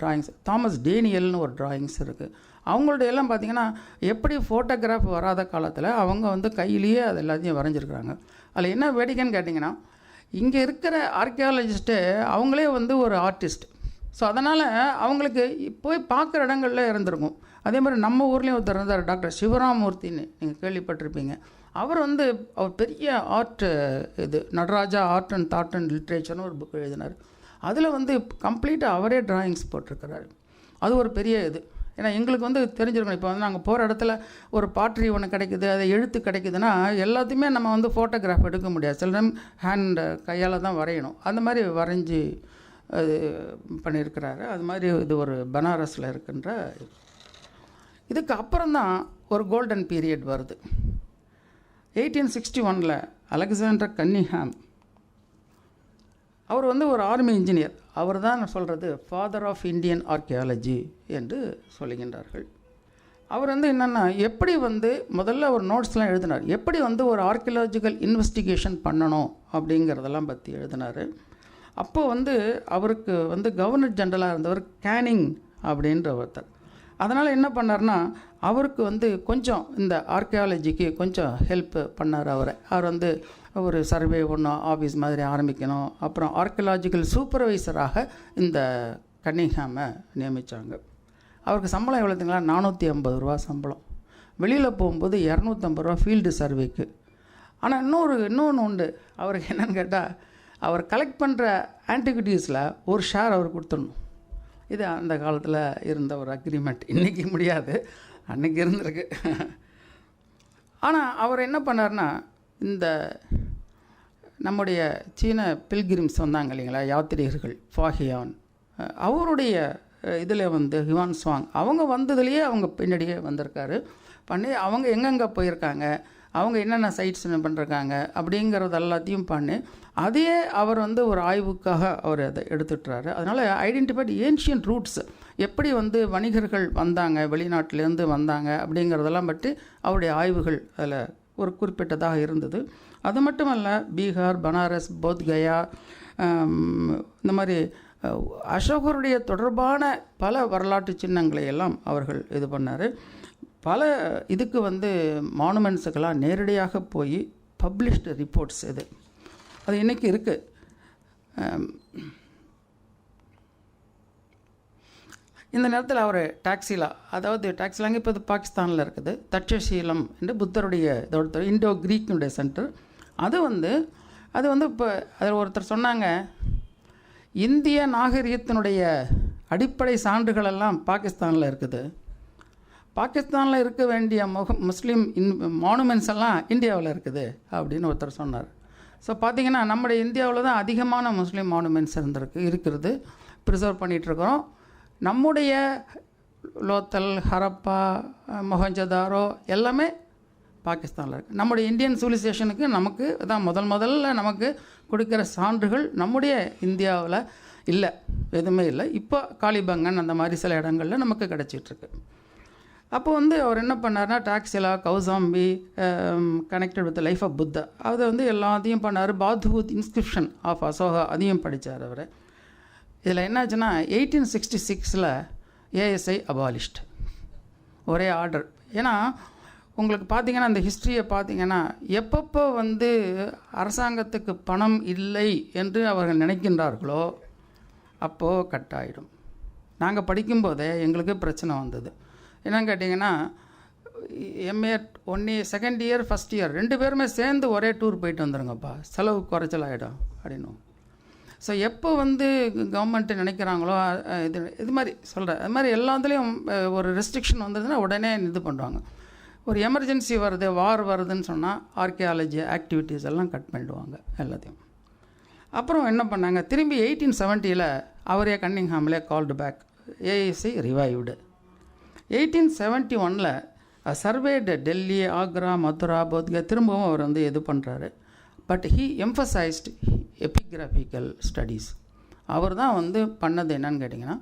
டிராயிங்ஸ், தாமஸ் டேனியல்னு ஒரு டிராயிங்ஸ் இருக்குது. அவங்களுடைய எல்லாம் பார்த்திங்கன்னா எப்படி ஃபோட்டோகிராஃப் வராத காலத்தில் அவங்க வந்து கையிலேயே அது எல்லாத்தையும் வரைஞ்சிருக்கிறாங்க. அதில் என்ன வேடிக்கைன்னு கேட்டிங்கன்னா, இங்கே இருக்கிற ஆர்கியாலஜிஸ்ட்டு அவங்களே வந்து ஒரு ஆர்டிஸ்ட். ஸோ அதனால் அவங்களுக்கு போய் பார்க்குற இடங்களில் இருந்திருக்கும். அதே மாதிரி நம்ம ஊர்லேயும் ஒருத்தர் இருந்தார், டாக்டர் சிவராமூர்த்தின்னு நீங்கள் கேள்விப்பட்டிருப்பீங்க. அவர் பெரிய ஆர்ட், இது Nataraja art and thought and லிட்ரேச்சர்னு ஒரு புக் எழுதினார். அதில் வந்து கம்ப்ளீட்டாக அவரே டிராயிங்ஸ் போட்டிருக்கிறாரு. அது ஒரு பெரிய இது. ஏன்னா எங்களுக்கு வந்து தெரிஞ்சிருக்கணும், இப்போ வந்து நாங்கள் போகிற இடத்துல ஒரு பாட்ரி ஒன்று கிடைக்குது, அது எழுத்து கிடைக்குதுன்னா எல்லாத்தையுமே நம்ம வந்து ஃபோட்டோகிராஃப் எடுக்க முடியாது. சில டைம் கையால் தான் வரையணும். அந்த மாதிரி வரைஞ்சி அது பண்ணியிருக்கிறாரு. அது மாதிரி இது ஒரு பனாரஸில் இருக்கின்ற இதுக்கு அப்புறம்தான் ஒரு கோல்டன் பீரியட் வருது. 1861 அலெக்சாண்டர் கன்னிங்ஹாம் அவர் வந்து ஒரு ஆர்மி இன்ஜினியர். அவர் தான் சொல்கிறது ஃபாதர் ஆஃப் இந்தியன் ஆர்கியாலஜி என்று சொல்லுகின்றார்கள். அவர் வந்து என்னென்னா, எப்படி வந்து முதல்ல ஒரு நோட்ஸ்லாம் எழுதினார், எப்படி வந்து ஒரு ஆர்கியாலஜிக்கல் இன்வெஸ்டிகேஷன் பண்ணணும் அப்படிங்கிறதெல்லாம் பற்றி எழுதினார். அப்போது வந்து அவருக்கு வந்து கவர்னர் ஜெனரலாக இருந்தவர் கேனிங் அப்படின்ற ஒருத்தர். அதனால் என்ன பண்ணார்னா, அவருக்கு வந்து கொஞ்சம் இந்த ஆர்கியாலஜிக்கு கொஞ்சம் ஹெல்ப் பண்ணார். அவர் வந்து ஒரு சர்வே ஒன்று ஆஃபீஸ் மாதிரி ஆரம்பிக்கணும். அப்புறம் ஆர்கியாலஜிக்கல் சூப்பர்வைசராக இந்த கன்னிங்ஹாமை நியமித்தாங்க. அவருக்கு சம்பளம் எவ்வளோத்துங்களா? 450 ரூபா சம்பளம். வெளியில் போகும்போது 250 ரூபா ஃபீல்டு சர்வேக்கு. ஆனால் இன்னொன்று உண்டு. அவருக்கு என்னென்னு கேட்டால், அவர் கலெக்ட் பண்ணுற ஆன்டிக்விட்டீஸில் ஒரு ஷேர் அவர் கொடுத்துடணும். இது அந்த காலத்தில் இருந்த ஒரு அக்ரிமெண்ட். இன்றைக்கி முடியாது, அன்றைக்கி இருந்திருக்கு. ஆனால் அவர் என்ன பண்ணார்னா, இந்த நம்முடைய சீன பில்கிரிம்ஸ் வந்தாங்க இல்லைங்களா, யாத்திரிகர்கள், ஃபாஹியான், அவருடைய இதில் வந்து ஹுவான் சுவாங் அவங்க வந்ததுலேயே அவங்க பின்னாடியே வந்திருக்காரு. பண்ணி அவங்க எங்கெங்கே போயிருக்காங்க, அவங்க என்னென்ன சைட்ஸ் பண்ணிருக்காங்க அப்படிங்கிறது எல்லாத்தையும் பண்ணி அதையே அவர் வந்து ஒரு ஆய்வுக்காக அவர் அதை எடுத்துட்டுறாரு. அதனால் ஐடென்டிஃபைட் ஏன்ஷியன்ட் ரூட்ஸ், எப்படி வந்து வணிகர்கள் வந்தாங்க, வெளிநாட்டிலேருந்து வந்தாங்க அப்படிங்கிறதெல்லாம் பற்றி அவருடைய ஆய்வுகள் அதில் ஒரு குறிப்பிட்டதாக இருந்தது. அது மட்டுமல்ல, பீகார், பனாரஸ், போத்கயா, இந்த மாதிரி அசோகருடைய தொடர்பான பல வரலாற்று சின்னங்களை எல்லாம் அவர்கள் இது பண்ணார். பல இதுக்கு வந்து மானுமெண்ட்ஸுக்கெல்லாம் நேரடியாக போய் பப்ளிஷ்டு ரிப்போர்ட்ஸ் இது அது இன்றைக்கி இருக்குது. இந்த நேரத்தில் அவர் டாக்ஸிலா, அதாவது டாக்ஸிலாங்க இப்போ இது பாகிஸ்தானில் இருக்குது, தட்சசீலம் என்று புத்தருடைய இதோட இண்டோ கிரீக்கினுடைய சென்டர். அது வந்து இப்போ அதில் ஒருத்தர் சொன்னாங்க, இந்திய நாகரிகத்தினுடைய அடிப்படை சான்றுகளெல்லாம் பாகிஸ்தானில் இருக்குது, பாகிஸ்தானில் இருக்க வேண்டிய முஸ்லீம் மானுமெண்ட்ஸ் எல்லாம் இந்தியாவில் இருக்குது அப்படின்னு ஒருத்தர் சொன்னார். ஸோ பார்த்திங்கன்னா நம்முடைய இந்தியாவில் தான் அதிகமான முஸ்லீம் மானுமெண்ட்ஸ் இருக்கிறது, ப்ரிசர்வ் பண்ணிகிட்ருக்கிறோம். நம்முடைய லோத்தல், ஹரப்பா, மொஹஞ்சதாரோ எல்லாமே பாகிஸ்தானில் இருக்குது. நம்முடைய இந்தியன் சிவிலைசேஷனுக்கு நமக்கு தான் முதல்ல நமக்கு கொடுக்குற சான்றுகள் நம்முடைய இந்தியாவில் இல்லை, எதுவுமே இல்லை. இப்போ காளிபங்கன் அந்த மாதிரி சில இடங்களில் நமக்கு கிடச்சிட்ருக்கு. அப்போ வந்து அவர் என்ன பண்ணார்னா, Taxila, Kaushambi, connected with life of Buddha, அதை வந்து எல்லாத்தையும் பண்ணார். பாத்ஹூத் இன்ஸ்கிரிப்ஷன் ஆஃப் அசோகா அதையும் படித்தார் அவர். இதில் என்னாச்சுன்னா 1866 ஏஎஸ்ஐ அபாலிஷ்ட், ஒரே ஆர்டர். ஏன்னா உங்களுக்கு பார்த்திங்கன்னா அந்த ஹிஸ்ட்ரியை பார்த்திங்கன்னா, எப்பப்போ வந்து அரசாங்கத்துக்கு பணம் இல்லை என்று அவர்கள் நினைக்கின்றார்களோ அப்போது கட் ஆகிடும். நாங்கள் படிக்கும்போதே எங்களுக்கு பிரச்சனை வந்தது. என்னன்னு கேட்டிங்கன்னா, MA second year first year 2 பேருமே சேர்ந்து ஒரே டூர் போயிட்டு வந்துடுங்கப்பா, செலவு குறைச்சல் ஆகிடும் அப்படின்னு. ஸோ எப்போ வந்து கவர்மெண்ட்டு நினைக்கிறாங்களோ இது மாதிரி சொல்கிறேன், அது மாதிரி எல்லாத்துலேயும் ஒரு ரெஸ்ட்ரிக்ஷன் வந்ததுன்னா உடனே இது பண்ணுவாங்க. ஒரு எமர்ஜென்சி வருது, வார் வருதுன்னு சொன்னால் ஆர்கியாலஜி ஆக்டிவிட்டீஸ் எல்லாம் கட் பண்ணிடுவாங்க எல்லாத்தையும். அப்புறம் என்ன பண்ணாங்க, திரும்பி 1870 அவரே கன்னிங்ஹாம்லே called back, ASI revived. 1871 surveyed Delhi, Agra, Mathura, Bodhgaya திரும்பவும் அவர் வந்து இது பண்ணுறாரு. But he emphasised epigraphical studies. அவர் தான் வந்து பண்ணது என்னன்னு கேட்டிங்கன்னா,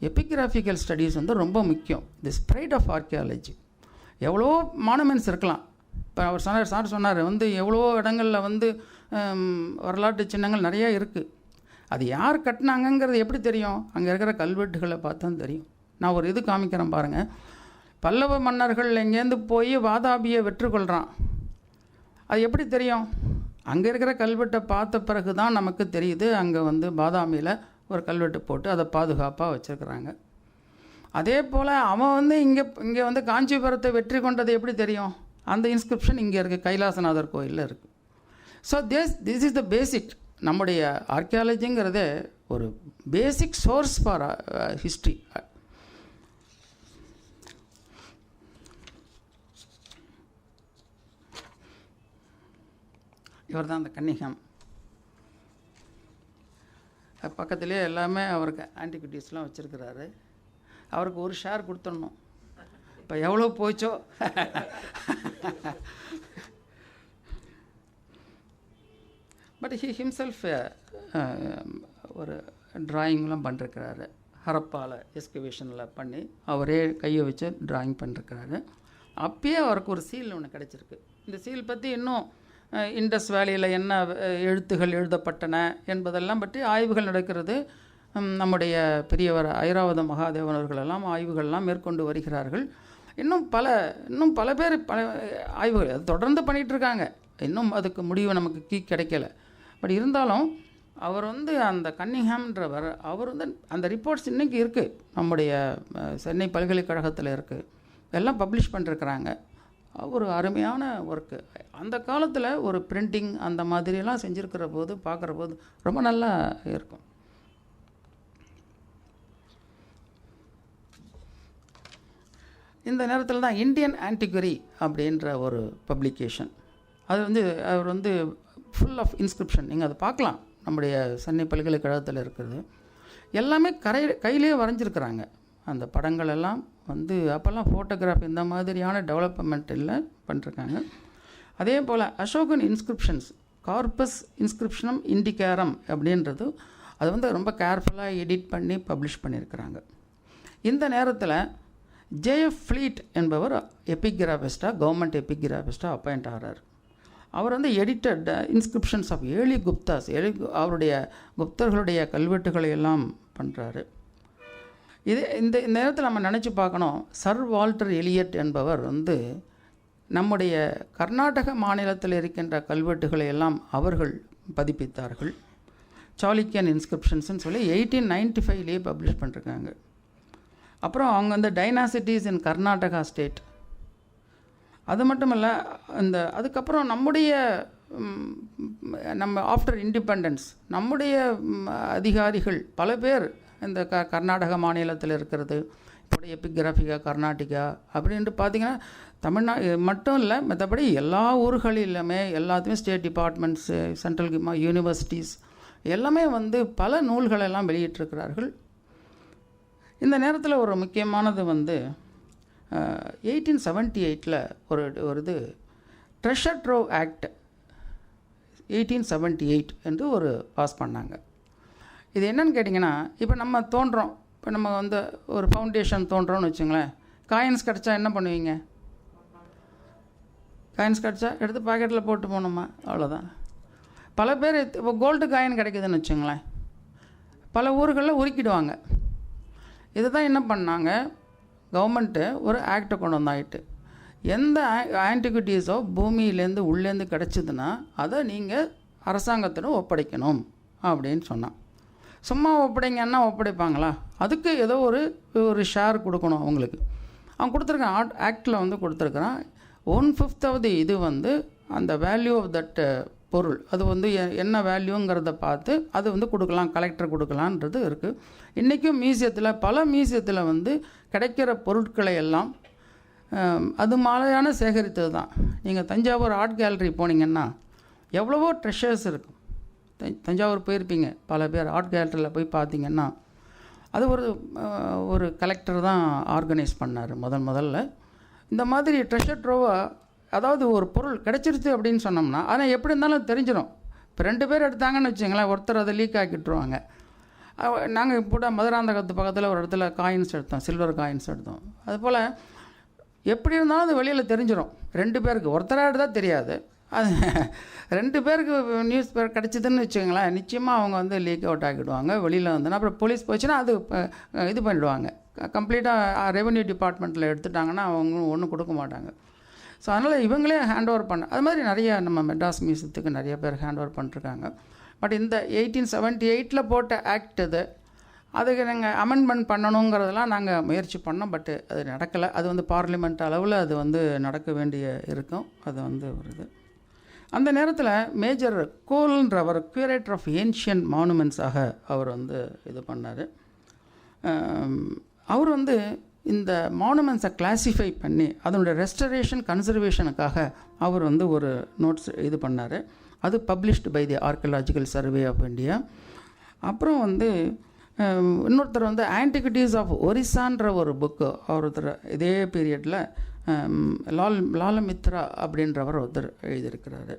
எபிகிராஃபிக்கல் ஸ்டடீஸ் வந்து ரொம்ப முக்கியம். தி ஸ்ப்ரைட் ஆஃப் ஆர்கியாலஜி. எவ்வளோ மானுமெண்ட்ஸ் இருக்கலாம். இப்போ அவர் சொன்னார் வந்து எவ்வளோ இடங்களில் வந்து வரலாற்று சின்னங்கள் நிறையா இருக்குது. அது யார் கட்டினாங்கங்கிறது எப்படி தெரியும்? அங்கே இருக்கிற கல்வெட்டுகளை பார்த்தா தெரியும். நான் ஒரு இது காமிக்கிறேன் பாருங்கள். பல்லவ மன்னர்கள் எங்கேருந்து போய் வாதாபியை வெற்றி கொள்கிறான், அது எப்படி தெரியும்? அங்கே இருக்கிற கல்வெட்டை பார்த்த பிறகு தான் நமக்கு தெரியுது. அங்கே வந்து பாதாமியில் ஒரு கல்வெட்டு போட்டு அதை பாதுகாப்பாக வச்சுருக்குறாங்க. அதே போல் அவன் வந்து இங்கே வந்து காஞ்சிபுரத்தை வெற்றி கொண்டது எப்படி தெரியும்? அந்த இன்ஸ்கிரிப்ஷன் இங்கே இருக்குது, கைலாசநாதர் கோயிலில் இருக்குது. ஸோ திஸ் இஸ் த பேசிக். நம்முடைய ஆர்கியாலஜிங்கிறதே ஒரு பேசிக் சோர்ஸ் ஃபார் ஹிஸ்ட்ரி. இவர் தான் அந்த கன்னிங்ஹாம். பக்கத்துலேயே எல்லாமே அவருக்கு ஆன்டிக்விட்டீஸ்லாம் வச்சுருக்கிறாரு. அவருக்கு ஒரு ஷேர் கொடுத்துடணும். இப்போ எவ்வளோ போச்சோ. பட் ஹி ஹிம்செல்ஃப் ஒரு ட்ராயிங்லாம் பண்ணிருக்கிறாரு. ஹரப்பாவில் எஸ்கவேஷனில் பண்ணி அவரே கையை வச்சு ட்ராயிங் பண்ணிருக்கிறாரு. அப்பயே அவருக்கு ஒரு சீல் ஒன்று கிடச்சிருக்கு. இந்த சீல் பற்றி இன்னும் இண்டஸ் வேலியில் என்ன எழுத்துகள் எழுதப்பட்டன என்பதெல்லாம் பற்றி ஆய்வுகள் நடக்கிறது. நம்முடைய பெரியவர் ஐராவத மகாதேவன் அவர்களெல்லாம் ஆய்வுகள்லாம் மேற்கொண்டு வருகிறார்கள். இன்னும் பல பேர் ஆய்வுகள் அது தொடர்ந்து பண்ணிகிட்ருக்காங்க. இன்னும் அதுக்கு முடிவு நமக்கு கிடைக்கல. பட் இருந்தாலும் அவர் வந்து அந்த கன்னிங்ஹாம்ன்றவர் அவர் வந்து அந்த ரிப்போர்ட்ஸ் இன்றைக்கி இருக்குது, நம்முடைய சென்னை பல்கலைக்கழகத்தில் இருக்குது, எல்லாம் பப்ளிஷ் பண்ணிருக்கிறாங்க. ஒரு அருமையான ஒர்க்கு. அந்த காலத்தில் ஒரு பிரிண்டிங் அந்த மாதிரியெல்லாம் செஞ்சுருக்கிற போது பார்க்குற போது ரொம்ப நல்லா இருக்கும். இந்த நேரத்தில் தான் இந்தியன் ஆன்டிக்வரி அப்படின்ற ஒரு பப்ளிகேஷன், அது வந்து அவர் வந்து ஃபுல் ஆஃப் இன்ஸ்கிரிப்ஷன், நீங்கள் அதை பார்க்கலாம், நம்முடைய சென்னை பல்கலைக்கழகத்தில் இருக்கிறது. எல்லாமே கையிலே வரைஞ்சிருக்கிறாங்க. அந்த படங்கள் எல்லாம் வந்து அப்போல்லாம் ஃபோட்டோகிராஃப் இந்த மாதிரியான டெவலப்மெண்ட் இல்லை பண்ணிருக்காங்க. அதே போல் அசோகன் இன்ஸ்கிரிப்ஷன்ஸ், கார்பஸ் இன்ஸ்கிரிப்ஷனம் இண்டிகேரம் அப்படின்றது அது வந்து ரொம்ப கேர்ஃபுல்லாக எடிட் பண்ணி பப்ளிஷ் பண்ணியிருக்கிறாங்க. இந்த நேரத்தில் ஜேஎஃப் ஃப்ளீட் என்பவர் எபிகிராஃபிஸ்டாக, கவர்மெண்ட் எபிகிராஃபிஸ்டாக அப்பாயிண்ட் ஆகிறார். அவர் வந்து edited inscriptions of early Guptas, அவருடைய குப்தர்களுடைய கல்வெட்டுகளை எல்லாம் பண்ணுறாரு. இந்த நேரத்தில் நம்ம நினச்சி பார்க்கணும், சர் வால்டர் எலியட் என்பவர் வந்து நம்முடைய கர்நாடக மாநிலத்தில் இருக்கின்ற கல்வெட்டுகளை எல்லாம் அவர்கள் பதிப்பித்தார்கள். சாளுக்கியன் இன்ஸ்கிரிப்ஷன்ஸ்னு சொல்லி 1895 பப்ளிஷ் பண்ணிருக்காங்க. அப்புறம் அவங்க வந்து டைனாசிட்டிஸ் இன் கர்நாடகா ஸ்டேட், அது மட்டும் இல்லை, அதுக்கப்புறம் நம்ம ஆஃப்டர் இண்டிபெண்டன்ஸ் நம்முடைய அதிகாரிகள் பல பேர் இந்த கர்நாடக மாநிலத்தில் இருக்கிறது. இப்போ எபிகிராஃபிகா கர்நாடிகா அப்படின்ட்டு பார்த்திங்கன்னா தமிழ்நாடு மட்டும் இல்லை, மற்றபடி எல்லா ஊர்களிலுமே எல்லாத்தையுமே ஸ்டேட் டிபார்ட்மெண்ட்ஸு, சென்ட்ரல் யூனிவர்சிட்டிஸ் எல்லாமே வந்து பல நூல்களெல்லாம் வெளியிட்டிருக்கிறார்கள். இந்த நேரத்தில் ஒரு முக்கியமானது வந்து 1878 ஒரு இது ட்ரெஷர் ட்ரோவ் ஆக்ட் 1878 என்று ஒரு பாஸ் பண்ணாங்க. இது என்னன்னு கேட்டிங்கன்னா, இப்போ நம்ம தோன்றோம், இப்போ நம்ம வந்து ஒரு ஃபவுண்டேஷன் தோன்றோன்னு வச்சுங்களேன், காயின்ஸ் கிடச்சா என்ன பண்ணுவீங்க? காயின்ஸ் கிடச்சா எடுத்து பாக்கெட்டில் போட்டு போகணுமா, அவ்வளோதான். பல பேர் இப்போ கோல்டு காயின் கிடைக்குதுன்னு வச்சுங்களேன், பல ஊர்களில் உருக்கிடுவாங்க. இதை தான் என்ன பண்ணாங்க, கவர்மெண்ட்டு ஒரு ஆக்டை கொண்டு வந்தாயிட்டு, எந்த ஆன்டிக்விட்டீஸோ பூமியிலேருந்து உள்ளேருந்து கிடச்சிதுன்னா அதை நீங்கள் அரசாங்கத்திடம் ஒப்படைக்கணும் அப்படின்னு சொன்னான். சும்மா ஒப்படைங்கன்னா ஒப்படைப்பாங்களா? அதுக்கு ஏதோ ஒரு ஷேர் கொடுக்கணும் அவங்களுக்கு. அவன் கொடுத்துருக்கான், ஆக்டில் வந்து கொடுத்துருக்குறான். 1/5 இது வந்து அந்த வேல்யூ ஆஃப் தட் பொருள், அது வந்து என்ன வேல்யூங்கிறத பார்த்து அது வந்து கொடுக்கலாம், கலெக்டர் கொடுக்கலான்றது இருக்குது. இன்றைக்கும் மியூசியத்தில், பல மியூசியத்தில் வந்து கிடைக்கிற பொருட்களை எல்லாம் அது மாதிரியான சேகரித்தது தான். நீங்கள் தஞ்சாவூர் ஆர்ட் கேலரி போனீங்கன்னா எவ்வளவோ ட்ரெஷர்ஸ் இருக்கும். தஞ்சாவூர் போயிருப்பீங்க பல பேர், ஆர்ட் கேலரியில் போய் பார்த்தீங்கன்னா அது ஒரு கலெக்டர் தான் ஆர்கனைஸ் பண்ணார் முதல்ல. இந்த மாதிரி ட்ரெஷர் ட்ரோவை, அதாவது ஒரு பொருள் கிடச்சிருச்சு அப்படின்னு சொன்னோம்னா ஆனால் எப்படி இருந்தாலும் தெரிஞ்சிடும். இப்போ 2 பேர் எடுத்தாங்கன்னு வச்சுங்களேன், ஒருத்தர் அதை லீக் ஆக்கிட்டுருவாங்க. நாங்கள் இப்போ மதுராந்தகத்து பக்கத்தில் ஒரு இடத்துல காயின்ஸ் எடுத்தோம், சில்வர் காயின்ஸ் எடுத்தோம். அதுபோல் எப்படி இருந்தாலும் அது வெளியில் தெரிஞ்சிடும். 2 பேருக்கு, ஒருத்தராக எடுத்தால் தெரியாது. அது 2 பேருக்கு நியூஸ் பேப்பர் கிடச்சிதுன்னு வச்சுங்களேன், நிச்சயமாக அவங்க வந்து லீக் அவுட் ஆக்கிடுவாங்க. வெளியில் வந்தோன்னா அப்புறம் போலீஸ் போச்சுன்னா அது இது பண்ணிவிடுவாங்க. கம்ப்ளீட்டாக ரெவென்யூ டிபார்ட்மெண்ட்டில் எடுத்துட்டாங்கன்னா அவங்க ஒன்றும் கொடுக்க மாட்டாங்க. ஸோ அதனால் இவங்களே ஹேண்ட் ஓவர் பண்ண, அது மாதிரி நிறைய நம்ம மெட்ராஸ் மியூசியத்துக்கு நிறைய பேர் ஹேண்ட் ஓவர் பண்ணிருக்காங்க. பட் இந்த 1878 போட்ட ஆக்ட் இது, அதுக்கு நாங்கள் அமெண்ட்மெண்ட் பண்ணணுங்கிறதெல்லாம் நாங்கள் முயற்சி பண்ணோம். பட் அது நடக்கலை. அது வந்து பார்லிமெண்ட் அளவில் அது வந்து நடக்க வேண்டிய இருக்கும். அது வந்து வருது. அந்த நேரத்தில் மேஜர் கோல்ன்றவர் க்யூரேட்டர் ஆஃப் ஏன்ஷியன் மானுமெண்ட்ஸாக அவர் வந்து இது பண்ணார். அவர் வந்து இந்த மானுமெண்ட்ஸை கிளாஸிஃபை பண்ணி அதனுடைய ரெஸ்டரேஷன் கன்சர்வேஷனுக்காக அவர் வந்து ஒரு நோட்ஸ் இது பண்ணார். அது published by the Archaeological survey of India. அப்புறம் வந்து இன்னொருத்தர் வந்து ஆன்டிக்விட்டீஸ் ஆஃப் ஒரிசான்ற ஒரு புக்கு ஒருத்தர் இதே பீரியடில் லாலமித்ரா அப்படின்றவர் ஒருத்தர் எழுதியிருக்கிறாரு.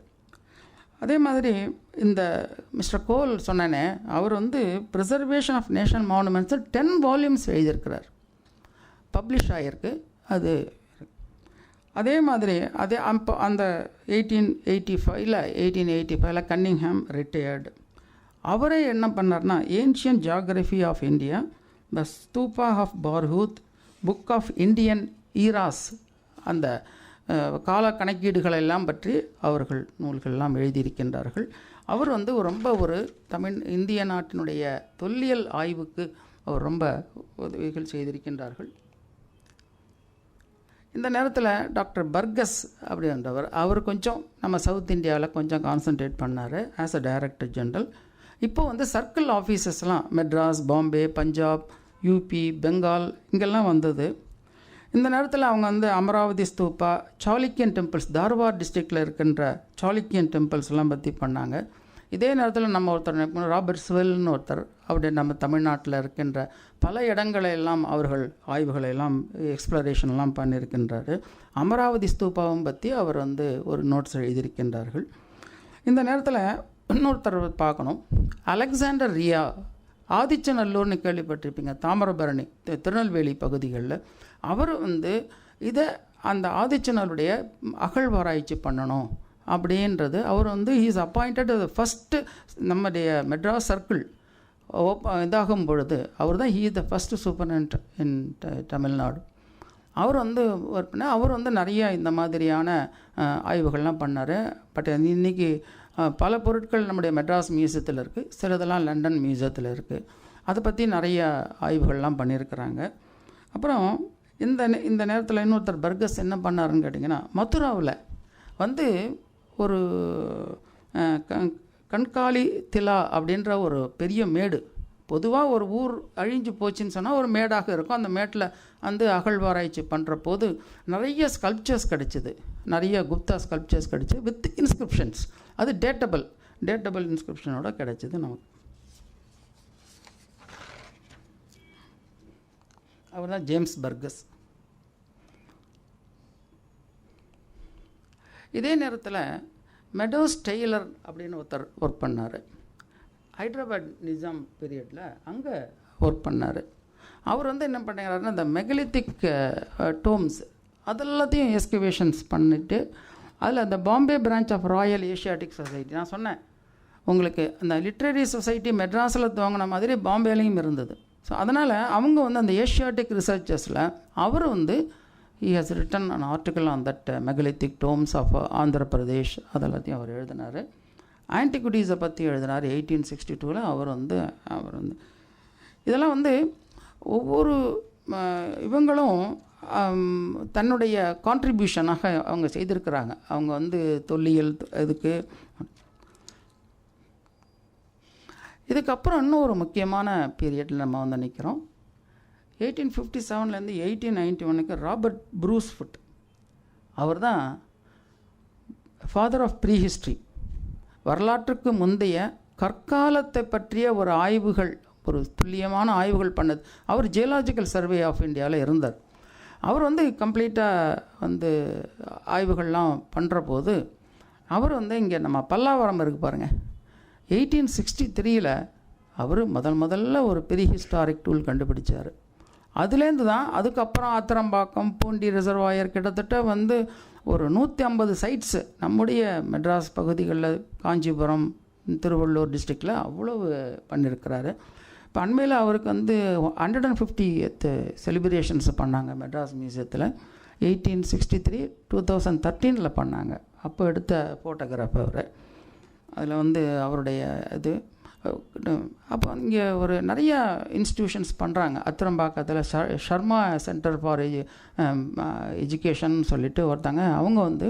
அதே மாதிரி இந்த மிஸ்டர் கோல் சொன்னேனே, அவர் வந்து ப்ரிசர்வேஷன் ஆஃப் நேஷனல் மானுமெண்ட்ஸை 10 வால்யூம்ஸ் எழுதியிருக்கிறார், பப்ளிஷ் ஆகிருக்கு. அது அதே மாதிரி அப்போ அந்த 1885 கன்னிங்ஹாம் ரிட்டையர்டு. அவரே என்ன பண்ணார்னா, ancient geography of India, the stupa of Bharhut, book of Indian eras, அந்த கால கணக்கீடுகளை எல்லாம் பற்றி அவர்கள் நூல்கள்லாம் எழுதியிருக்கின்றார்கள். அவர் வந்து ரொம்ப ஒரு இந்திய நாட்டினுடைய தொல்லியல் ஆய்வுக்கு அவர் ரொம்ப உதவிகள் செய்திருக்கின்றார்கள். இந்த நேரத்தில் டாக்டர் பர்கஸ் அப்படின்றவர், அவர் கொஞ்சம் நம்ம சவுத் இந்தியாவில் கொஞ்சம் கான்சன்ட்ரேட் பண்ணார் ஆஸ் அ டைரக்டர் ஜெனரல். இப்போ வந்து சர்க்கிள் ஆஃபீஸஸ்லாம் மெட்ராஸ், பாம்பே, பஞ்சாப், யூபி, பெங்கால் இங்கெல்லாம் வந்தது. இந்த நேரத்தில் அவங்க வந்து அமராவதி ஸ்தூப்பா, சாளுக்கியன் டெம்பிள்ஸ், தார்வாட் டிஸ்ட்ரிக்டில் இருக்கின்ற சாளுக்கியன் டெம்பிள்ஸ்லாம் பற்றி பண்ணாங்க. இதே நேரத்தில் நம்ம ஒருத்தர் ராபர்ட் ஸ்வெல்னு ஒருத்தர், அப்படி நம்ம தமிழ்நாட்டில் இருக்கின்ற பல இடங்களெல்லாம் அவர்கள் ஆய்வுகளெல்லாம் எக்ஸ்ப்ளரேஷன்லாம் பண்ணியிருக்கின்றாரு. அமராவதி ஸ்தூபாவும் பற்றி அவர் வந்து ஒரு நோட்ஸ் எழுதியிருக்கின்றார்கள். இந்த நேரத்தில் இன்னொருத்தர் பார்க்கணும், அலெக்சாண்டர் ரியா, ஆதிச்சநல்லூர்னு கேள்விப்பட்டிருப்பீங்க, தாமிரபரணி திருநெல்வேலி பகுதிகளில். அவர் வந்து இதை அந்த ஆதிச்சநல்லுடைய அகழ்வாராய்ச்சி பண்ணணும் அப்படின்றது அவர் வந்து இஸ் அப்பாயிண்டட் ஃபஸ்ட்டு நம்முடைய மெட்ராஸ் சர்க்கிள் இதாகும் பொழுது அவர் தான் த ஃபஸ்ட்டு சூப்பரண்ட் இன் தமிழ்நாடு. அவர் வந்து ஒர்க் பண்ண அவர் வந்து நிறைய இந்த மாதிரியான ஆய்வுகள்லாம் பண்ணார். பட் இன்றைக்கி பல பொருட்கள் நம்முடைய மெட்ராஸ் மியூசியத்தில் இருக்குது, சிலதெல்லாம் லண்டன் மியூசியத்தில் இருக்குது. அதை பற்றி நிறைய ஆய்வுகள்லாம் பண்ணியிருக்கிறாங்க. அப்புறம் இந்த நேரத்தில் இன்னொருத்தர் பர்கஸ் என்ன பண்ணாருன்னு கேட்டிங்கன்னா, மதுராவில் வந்து ஒரு கண்காளி திலா அப்படின்ற ஒரு பெரிய மேடு, பொதுவாக ஒரு ஊர் அழிஞ்சு போச்சுன்னு சொன்னால் ஒரு மேடாக இருக்கும். அந்த மேட்டில் வந்து அகழ்வாராய்ச்சி பண்ணுற போது நிறைய ஸ்கல்ப்சர்ஸ் கிடச்சிது, நிறைய குப்தா ஸ்கல்ப்சர்ஸ் கிடச்சி வித் இன்ஸ்கிரிப்ஷன்ஸ். அது டேட்டபிள் இன்ஸ்கிரிப்ஷனோட கிடச்சிது நமக்கு. அவர் தான் ஜேம்ஸ் பர்கஸ். இதே நேரத்தில் மெடோஸ் டெய்லர் அப்படின்னு ஒருத்தர் ஒர்க் பண்ணார். ஹைதராபாத் நிஜாம் பீரியடில் அங்கே ஒர்க் பண்ணார். அவர் வந்து என்ன பண்ணுறாருன்னா, இந்த மெகலித்திக் டோம்ஸ் அதெல்லாத்தையும் எஸ்கவேஷன்ஸ் பண்ணிவிட்டு அதில் அந்த Bombay branch of Royal Asiatic Society, நான் சொன்னேன் உங்களுக்கு அந்த லிட்ரரி சொசைட்டி மெட்ராஸில் துவங்கின மாதிரி பாம்பேலையும் இருந்தது. ஸோ அதனால் அவங்க வந்து அந்த ஏஷியாட்டிக் ரிசர்ச்சஸில் அவர் வந்து he has written an article on that megalithic tombs of Andhra Pradesh. அதெல்லாத்தையும் அவர் எழுதினார். ஆன்டிகுட்டிஸை பற்றி எழுதினார் 1862. அவர் வந்து இதெல்லாம் வந்து ஒவ்வொரு இவங்களும் தன்னுடைய கான்ட்ரிபியூஷனாக அவங்க செய்திருக்கிறாங்க. அவங்க வந்து தொல்லியல் இதுக்கு. இதுக்கப்புறம் இன்னும் ஒரு முக்கியமான பீரியடில் நம்ம வந்து நிற்கிறோம். 1857 1891 ராபர்ட் ப்ரூஸ்ஃபுட், அவர் தான் ஃபாதர் ஆஃப் ப்ரீஹிஸ்ட்ரி, வரலாற்றுக்கு முந்தைய கற்காலத்தை பற்றிய ஒரு ஆய்வுகள், ஒரு துல்லியமான ஆய்வுகள் பண்ணது. அவர் ஜியோலாஜிக்கல் சர்வே ஆஃப் இந்தியாவில் இருந்தார். அவர் வந்து கம்ப்ளீட்டாக வந்து ஆய்வுகள்லாம் பண்ணுற போது அவர் வந்து இங்கே நம்ம பல்லாவரம் இருக்குது பாருங்கள், 1863 அவர் முதல்ல ஒரு பெரிய ஹிஸ்டாரிக் டூல் கண்டுபிடிச்சார். அதுலேருந்து தான் அதுக்கப்புறம் ஆத்திரம்பாக்கம், பூண்டி ரிசர்வாயர், கிட்டத்தட்ட வந்து ஒரு 150 சைட்ஸு நம்முடைய மெட்ராஸ் பகுதிகளில், காஞ்சிபுரம், திருவள்ளூர் டிஸ்ட்ரிக்டில் அவ்வளவு பண்ணியிருக்கிறாரு. இப்போ அண்மையில் அவருக்கு வந்து 150th செலிப்ரேஷன்ஸ் பண்ணாங்க மெட்ராஸ் மியூசியத்தில். 1863 2013 பண்ணாங்க. அப்போ எடுத்த ஃபோட்டோகிராஃப் அவர். அதில் வந்து அவருடைய இது. அப்போ இங்கே ஒரு நிறையா இன்ஸ்டிடியூஷன்ஸ் பண்ணுறாங்க. அத்திரம்பாக்கத்தில் ஷர்மா சென்டர் ஃபார் எஜுகேஷன் சொல்லிட்டு ஒருத்தாங்க, அவங்க வந்து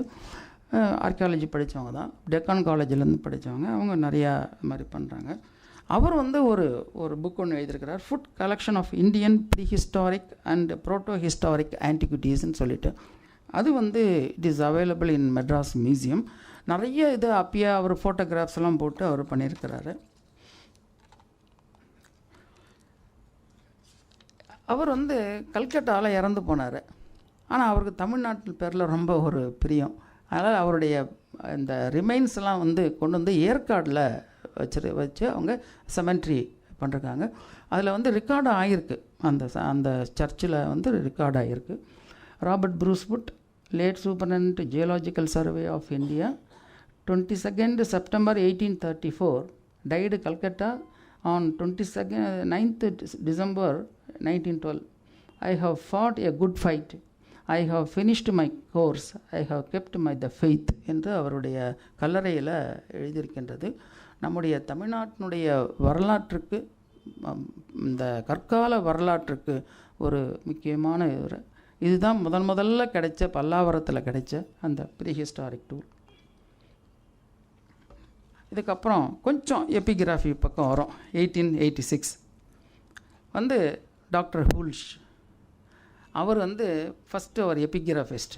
ஆர்கியாலஜி படித்தவங்க தான், டெக்கான் காலேஜிலேருந்து படித்தவங்க. அவங்க நிறையா மாதிரி பண்ணுறாங்க. அவர் வந்து ஒரு புக் ஒன்று எழுதியிருக்கிறார், Foote collection of Indian prehistoric and proto historic ஆன்டிக்விட்டீஸ்ன்னு சொல்லிட்டு. அது வந்து it is available in Madras museum. நிறைய இது அப்பயே அவர் ஃபோட்டோகிராஃப்ஸ் எல்லாம் போட்டு அவர் பண்ணியிருக்கிறாரு. அவர் வந்து கல்கட்டாவில் இறந்து போனார். ஆனால் அவருக்கு தமிழ்நாட்டில் பேரில் ரொம்ப ஒரு பிரியம். அதனால் அவருடைய இந்த ரிமைன்ஸ்லாம் வந்து கொண்டு வந்து ஏற்காடில் வச்சு அவங்க செமெண்ட்ரி பண்ணிருக்காங்க. அதில் வந்து ரெக்கார்டு ஆகிருக்கு, அந்த சர்ச்சில் வந்து ரெக்கார்டு ஆகிருக்கு. Robert Bruce Foote, late superintendent geological survey of India, 22 September 1834, died Calcutta on 9th December 1912. I have fought a good fight. I have finished my course, I have kept my the faith என்று அவருடைய கல்லறையில் எழுதியிருக்கின்றது. நம்முடைய தமிழ்நாட்டினுடைய வரலாற்றுக்கு, இந்த கற்கால வரலாற்றுக்கு ஒரு முக்கியமான இதுதான் முதல்ல கிடைச்ச, பல்லாவரத்தில் கிடைச்ச அந்த ப்ரீஹிஸ்டாரிக் டூல். இதுக்கப்புறம் கொஞ்சம் எபிகிராஃபி பக்கம் வரும். 1886 வந்து டாக்டர் ஹூல்ஷ், அவர் வந்து ஃபஸ்ட்டு அவர் epigraphist,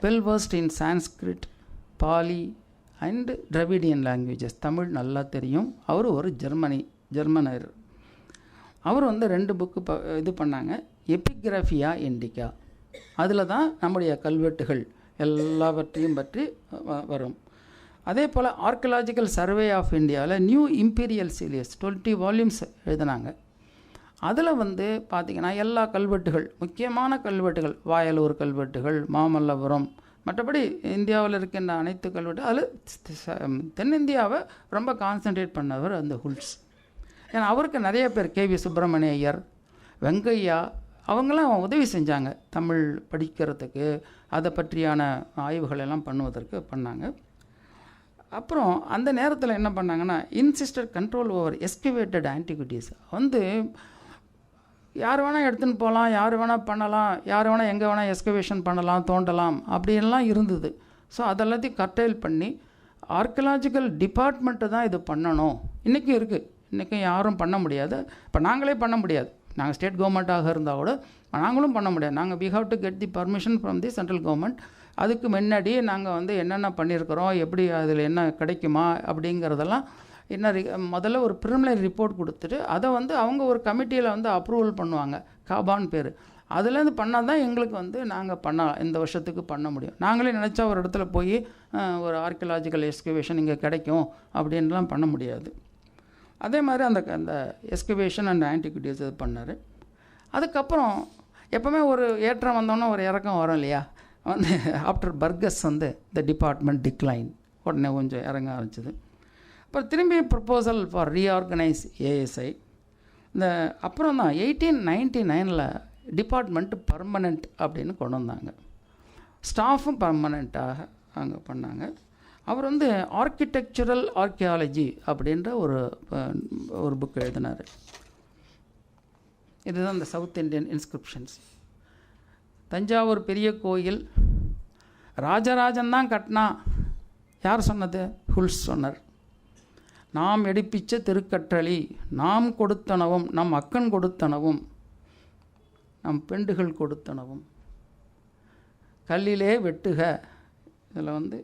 well versed in Sanskrit, Pali and Dravidian languages, Tamil நல்லா தெரியும். அவர் ஒரு ஜெர்மனர். அவர் வந்து 2 புக்கு இது பண்ணாங்க, எபிகிராஃபியா இண்டிகா. அதில் தான் நம்முடைய கல்வெட்டுகள் எல்லாவற்றையும் பற்றி வரும். அதே போல் ஆர்கியலாஜிக்கல் சர்வே ஆஃப் இந்தியாவில் நியூ இம்பீரியல் சீரியஸ் 20 வால்யூம்ஸ் எழுதினாங்க. அதில் வந்து பார்த்திங்கன்னா எல்லா கல்வெட்டுகள், முக்கியமான கல்வெட்டுகள், வாயலூர் கல்வெட்டுகள், மாமல்லபுரம், மற்றபடி இந்தியாவில் இருக்கின்ற அனைத்து கல்வெட்டு, அதில் தென்னிந்தியாவை ரொம்ப கான்சன்ட்ரேட் பண்ணவர் அந்த ஹுல்ஸ். ஏன்னா அவருக்கு நிறைய பேர், கேவி சுப்பிரமணிய ஐயர், வெங்கையா, அவங்களாம் உதவி செஞ்சாங்க தமிழ் படிக்கிறதுக்கு, அதை பற்றியான ஆய்வுகள் எல்லாம் பண்ணுவதற்கு பண்ணாங்க. அப்புறம் அந்த நேரத்தில் என்ன பண்ணாங்கன்னா, இன்சிஸ்டட் கண்ட்ரோல் ஓவர் எஸ்கவேட்டட் ஆன்டிக்விட்டிஸ். வந்து யார் வேணால் எடுத்துன்னு போகலாம், யார் வேணால் பண்ணலாம், யார் வேணால் எங்கே வேணால் எஸ்கவேஷன் பண்ணலாம், தோண்டலாம் அப்படின்லாம் இருந்தது. ஸோ அதெல்லாத்தையும் கர்டைல் பண்ணி ஆர்கியலாஜிக்கல் டிபார்ட்மெண்ட்டு தான் இது பண்ணணும். இன்றைக்கும் இருக்குது, இன்றைக்கும் யாரும் பண்ண முடியாது. இப்போ நாங்களே பண்ண முடியாது, நாங்கள் ஸ்டேட் கவர்மெண்ட்டாக இருந்தால் கூட நாங்களும் பண்ண முடியாது. நாங்கள் we have to get the permission from the central government. அதுக்கு முன்னாடியே நாங்கள் வந்து என்னென்ன பண்ணியிருக்கிறோம், எப்படி அதில் என்ன கிடைக்குமா அப்படிங்கிறதெல்லாம் முதல்ல ஒரு ப்ரிலிமினரி ரிப்போர்ட் கொடுத்துட்டு அதை வந்து அவங்க ஒரு கமிட்டியில் வந்து அப்ரூவல் பண்ணுவாங்க, காபான் பேர். அதுலேருந்து பண்ணால் தான் எங்களுக்கு வந்து நாங்கள் இந்த வருஷத்துக்கு பண்ண முடியும். நாங்களே நினச்சா ஒரு இடத்துல போய் ஒரு ஆர்கியலாஜிக்கல் எஸ்கவேஷன் இங்கே கிடைக்கும் அப்படின்லாம் பண்ண முடியாது. அதே மாதிரி அந்த எஸ்கவேஷன் அண்ட் ஆன்டிக்விட்டிஸ் இது பண்ணார். அதுக்கப்புறம் எப்போவுமே ஒரு ஏற்றம் வந்தோன்னா ஒரு இறக்கம் வரும் இல்லையா. வந்து ஆஃப்டர் பர்கஸ் வந்து த டிபார்ட்மெண்ட் டிக்ளைன், உடனே கொஞ்சம் இறங்க ஆரம்பிச்சிது. அப்புறம் திரும்பி ப்ரப்போசல் ஃபார் ரீஆர்கனைஸ் ஏஎஸ்ஐ. இந்த அப்புறம் தான் 1899 டிபார்ட்மெண்ட்டு பர்மனெண்ட் அப்படின்னு கொண்டு வந்தாங்க. ஸ்டாஃபும் பர்மனெண்ட்டாக அங்கே பண்ணாங்க. அவர் வந்து ஆர்கிடெக்சரல் ஆர்கியாலஜி அப்படின்ற ஒரு புக் எழுதினார். இதுதான் இந்த சவுத் இண்டியன் இன்ஸ்கிரிப்ஷன்ஸ். தஞ்சாவூர் பெரிய கோயில் ராஜராஜன் தான் கட்டினா. யார் சொன்னது? ஹுல்ஸ் சொன்னார். நாம் எடுப்பிச்ச திருக்கற்றளி, நாம் கொடுத்தனவும், நம் அக்கன் கொடுத்தனவும், நம் பெண்டுகள் கொடுத்தனவும், கல்லிலே வெட்டுக. இதில் வந்து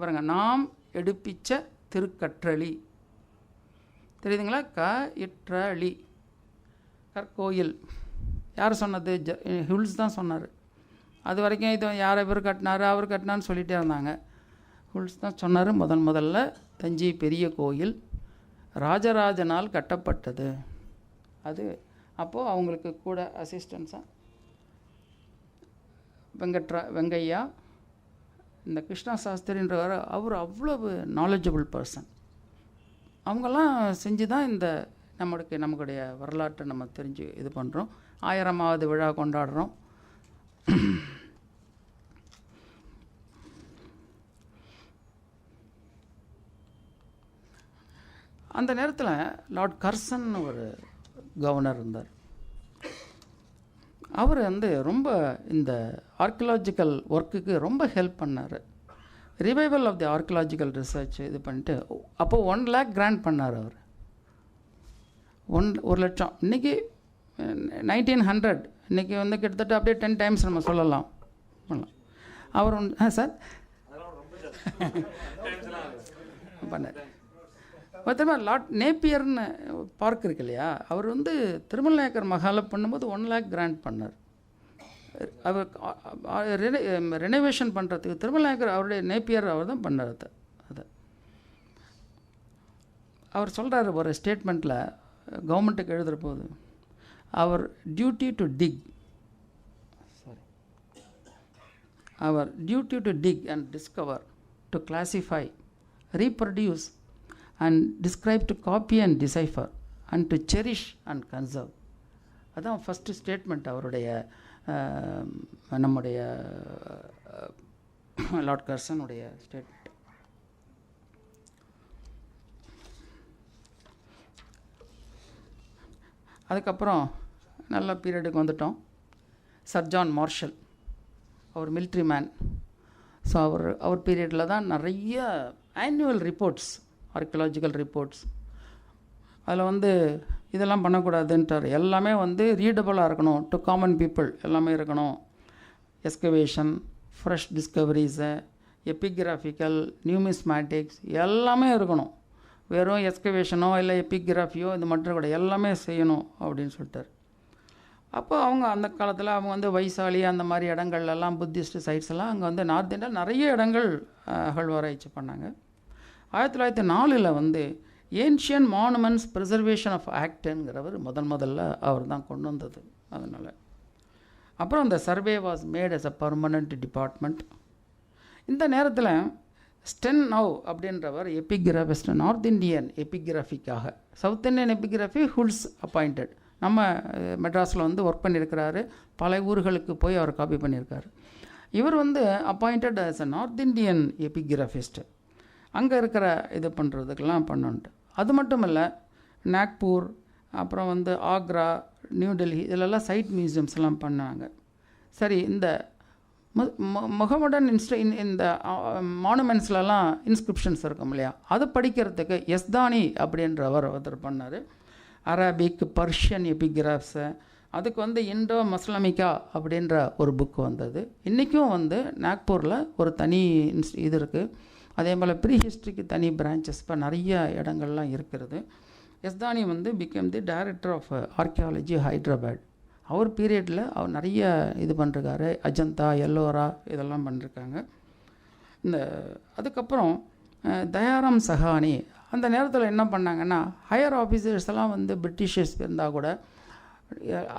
பாருங்க, நாம் எடுப்பிச்ச திருக்கற்றளி தெரியுதுங்களா? இற்றளி கற்கோயில். யார் சொன்னது? ஹுல்ஸ் தான் சொன்னார். அது வரைக்கும் இது யாரை பேர் கட்டினார், அவர் கட்டினான்னு சொல்லிகிட்டே இருந்தாங்க. ஹுல்ஸ் தான் சொன்னார், முதல்ல தஞ்சை பெரிய கோயில் ராஜராஜனால் கட்டப்பட்டது. அது அப்போது அவங்களுக்கு கூட அசிஸ்டன்ஸாக வெங்கையா, இந்த கிருஷ்ணா சாஸ்திரின்றவர், அவர் அவ்வளவு நாலேஜபிள் பர்சன். அவங்கெல்லாம் செஞ்சு தான் இந்த நம்மளுடைய வரலாற்றை நம்ம தெரிஞ்சு இது பண்ணுறோம். 1000வது விழா கொண்டாடுறோம். அந்த நேரத்தில் லார்ட் கர்சன் ஒரு கவர்னர் இருந்தார். அவர் வந்து ரொம்ப இந்த ஆர்கியலாஜிக்கல் ஒர்க்குக்கு ரொம்ப ஹெல்ப் பண்ணார். Revival of the archaeological research இது பண்ணிட்டு அப்போது 1 lakh கிராண்ட் பண்ணார் அவர். 1 லட்சம். இன்றைக்கி 1900, இன்றைக்கி வந்து கிட்டத்தட்ட அப்படியே 10 times நம்ம சொல்லலாம். அவர் சார் பண்ணார். மொத்தமாக லார்ட் நேப்பியர்னு பார்க் இருக்கு இல்லையா, அவர் வந்து திருமலைநாயக்கர் மகாலை பண்ணும்போது 1 lakh கிராண்ட் பண்ணார். அவர் ரெனோவேஷன் பண்ணுறதுக்கு திருமலைநாயக்கர் அவருடைய நேப்பியர் அவர் தான் பண்ணார். அதை அவர் சொல்கிறார் ஒரு ஸ்டேட்மெண்ட்டில், கவர்மெண்ட்டுக்கு எழுதுகிற போது, அவர் duty to dig and discover, to classify, reproduce and describe to copy and decipher and to cherish and conserve. அதான் ஃபஸ்ட்டு ஸ்டேட்மெண்ட் அவருடைய நம்முடைய லார்ட் கர்சனுடைய ஸ்டேட்மெண்ட். அதுக்கப்புறம் நல்ல பீரியடுக்கு வந்துட்டோம். சர் ஜான் மார்ஷல், அவர் மிலிட்ரி மேன். ஸோ அவர் பீரியடில் தான் நிறைய ஆனுவல் ரிப்போர்ட்ஸ், ஆர்கியலாஜிக்கல் ரிப்போர்ட்ஸ், அதில் இதெல்லாம் பண்ணக்கூடாதுன்ட்டார். எல்லாமே ரீடபுளாக இருக்கணும், டு காமன் பீப்புள் எல்லாமே இருக்கணும். எஸ்கவேஷன், ஃப்ரெஷ் டிஸ்கவரிஸு, எபிகிராஃபிக்கல், நியூமிஸ்மேட்டிக்ஸ் எல்லாமே இருக்கணும். வெறும் எஸ்கவேஷனோ இல்லை எபிகிராஃபியோ இது மட்டும் கூட எல்லாமே செய்யணும் அப்படின்னு சொல்லிட்டார். அப்போ அந்த காலத்தில் அவங்க வைசாலி அந்த மாதிரி இடங்கள்லாம் புத்திஸ்ட் சைட்ஸ் எல்லாம் அங்கே நார்த் இந்தியா நிறைய இடங்கள் அகழ்வாராய்ச்சி பண்ணாங்க. 1904 ஏன்ஷியன் மானுமெண்ட்ஸ் ப்ரிசர்வேஷன் ஆஃப் ஆக்டுங்கிறவர் முதல்ல அவர் தான் கொண்டு வந்தது. அதனால் அப்புறம் அந்த survey was made as a permanent department. இந்த நேரத்தில் ஸ்டென் நவ் அப்படின்றவர் எபிகிராஃபிஸ்ட், நார்த் இந்தியன் எபிகிராஃபிக்காக, south Indian epigraphy Hultzsch appointed. நம்ம மெட்ராஸில் ஒர்க் பண்ணியிருக்கிறாரு, பல ஊர்களுக்கு போய் அவர் காப்பி பண்ணியிருக்காரு. இவர் appointed as a north Indian epigraphist. அங்கே இருக்கிற இது பண்ணுறதுக்கெல்லாம் பண்ணுன்ட்டு. அது மட்டும் இல்லை, நாக்பூர், அப்புறம் ஆக்ரா, நியூ டெல்லி, இதிலெல்லாம் சைட் மியூசியம்ஸ்லாம் பண்ணாங்க. சரி, இந்த முகமடன் இந்த மானுமெண்ட்ஸ்லலாம் இன்ஸ்கிரிப்ஷன்ஸ் இருக்கும் இல்லையா, அது படிக்கிறதுக்கு யஸ்தானி அப்படின்றவர் ஒருத்தர் பண்ணார். அரபிக், பர்ஷியன் எபிகிராஃப்ஸை, அதுக்கு இண்டோ மஸ்லமிகா அப்படின்ற ஒரு புக்கு வந்தது. இன்றைக்கும் நாக்பூரில் ஒரு தனி இது இருக்குது. அதே போல் ப்ரீ ஹிஸ்ட்ரிக்கு தனி பிரான்ச்சஸ் இப்போ நிறைய இடங்கள்லாம் இருக்கிறது. Yazdani became the director of archaeology Hyderabad. அவர் பீரியடில் அவர் நிறைய இது பண்ணிருக்காரு, அஜந்தா, எல்லோரா இதெல்லாம் பண்ணிருக்காங்க. அதுக்கப்புறம் தயாராம் சஹானி அந்த நேரத்தில் என்ன பண்ணாங்கன்னா, ஹையர் ஆஃபீஸர்ஸ் எல்லாம் பிரிட்டிஷர்ஸ் இருந்தால் கூட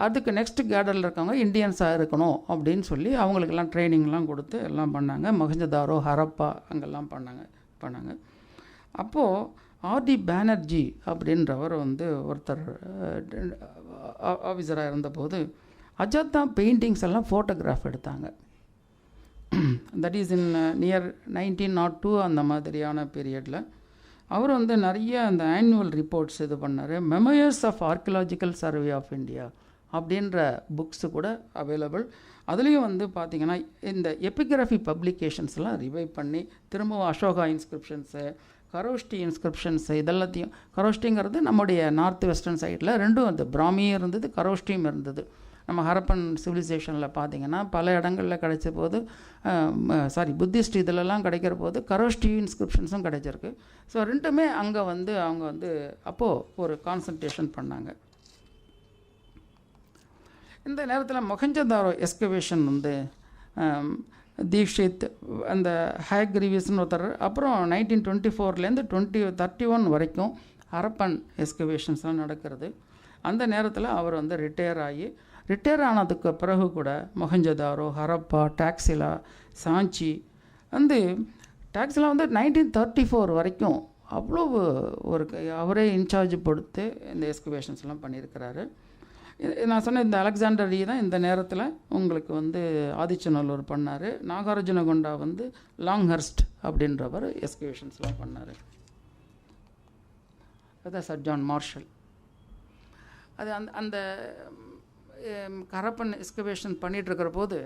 அதுக்கு நெக்ஸ்ட் கேடரில் இருக்கவங்க இந்தியன்ஸாக இருக்கணும் அப்படின்னு சொல்லி அவங்களுக்கெல்லாம் ட்ரைனிங்லாம் கொடுத்து எல்லாம் பண்ணாங்க. மொஹஞ்சதாரோ, ஹரப்பா அங்கெல்லாம் பண்ணாங்க. அப்போது ஆர்டி பானர்ஜி அப்படின்றவர் ஒருத்தர் ஆஃபீஸராக இருந்தபோது அஜந்தா பெயிண்டிங்ஸ் எல்லாம் ஃபோட்டோகிராஃப் எடுத்தாங்க. தட் இஸ் இன் நியர் 1902 அந்த மாதிரியான பீரியடில் அவர் நிறைய அந்த ஆனுவல் ரிப்போர்ட்ஸ் இது பண்ணார். Memoirs of archaeological survey of India அப்படின்ற புக்ஸு கூட அவைலபிள். அதுலேயும் பார்த்திங்கன்னா இந்த எபிகிராஃபி பப்ளிகேஷன்ஸ்லாம் ரிவைவ் பண்ணி திரும்பவும் அசோகா இன்ஸ்கிரிப்ஷன்ஸு, கரோஷ்டி இன்ஸ்கிரிப்ஷன்ஸு இதெல்லாத்தையும், கரோஷ்டிங்கிறது நம்முடைய நார்த் வெஸ்டர்ன் சைடில் ரெண்டும் பிராமியும் இருந்தது, கரோஷ்டியும் இருந்தது. நம்ம ஹரப்பன் சிவிலைசேஷனில் பார்த்திங்கன்னா பல இடங்களில் கிடைச்ச போது, புத்திஸ்ட் இதிலெல்லாம் கிடைக்கிற போது கரோஷ்டி இன்ஸ்கிரிப்ஷன்ஸும் கிடைச்சிருக்கு. ஸோ ரெண்டுமே அங்கே அவங்க அப்போது ஒரு கான்சன்ட்ரேஷன் பண்ணாங்க. இந்த நேரத்தில் மொஹஞ்சதாரோ எஸ்கவேஷன் தீக்ஷித், அந்த ஹேக்ரிவிஸ்னு ஒருத்தர், அப்புறம் 1924 2031 வரைக்கும் ஹரப்பன் எஸ்கவேஷன்ஸ்லாம் நடக்கிறது. அந்த நேரத்தில் அவர் ரிட்டையர் ஆனதுக்கு பிறகு கூட மொஹஞ்சதாரோ, ஹரப்பா, டாக்ஸிலா, சாஞ்சி டாக்ஸிலா 1934 வரைக்கும் அவ்வளோ அவரே இன்சார்ஜ் கொடுத்து இந்த எஸ்கவேஷன்ஸ்லாம் பண்ணியிருக்கிறாரு. நான் சொன்ன இந்த அலெக்சாண்டரி தான் இந்த நேரத்தில் உங்களுக்கு ஆதிச்சநல்லூர் பண்ணார். நாகார்ஜுனகொண்டா லாங்ஹர்ஸ்ட் அப்படின்றவர் எஸ்கவேஷன்ஸ்லாம் பண்ணார். அதுதான் சர் ஜான் மார்ஷல். அது அந்த ஹரப்பன் எஸ்கவேஷன் பண்ணிகிட்ருக்கிற போது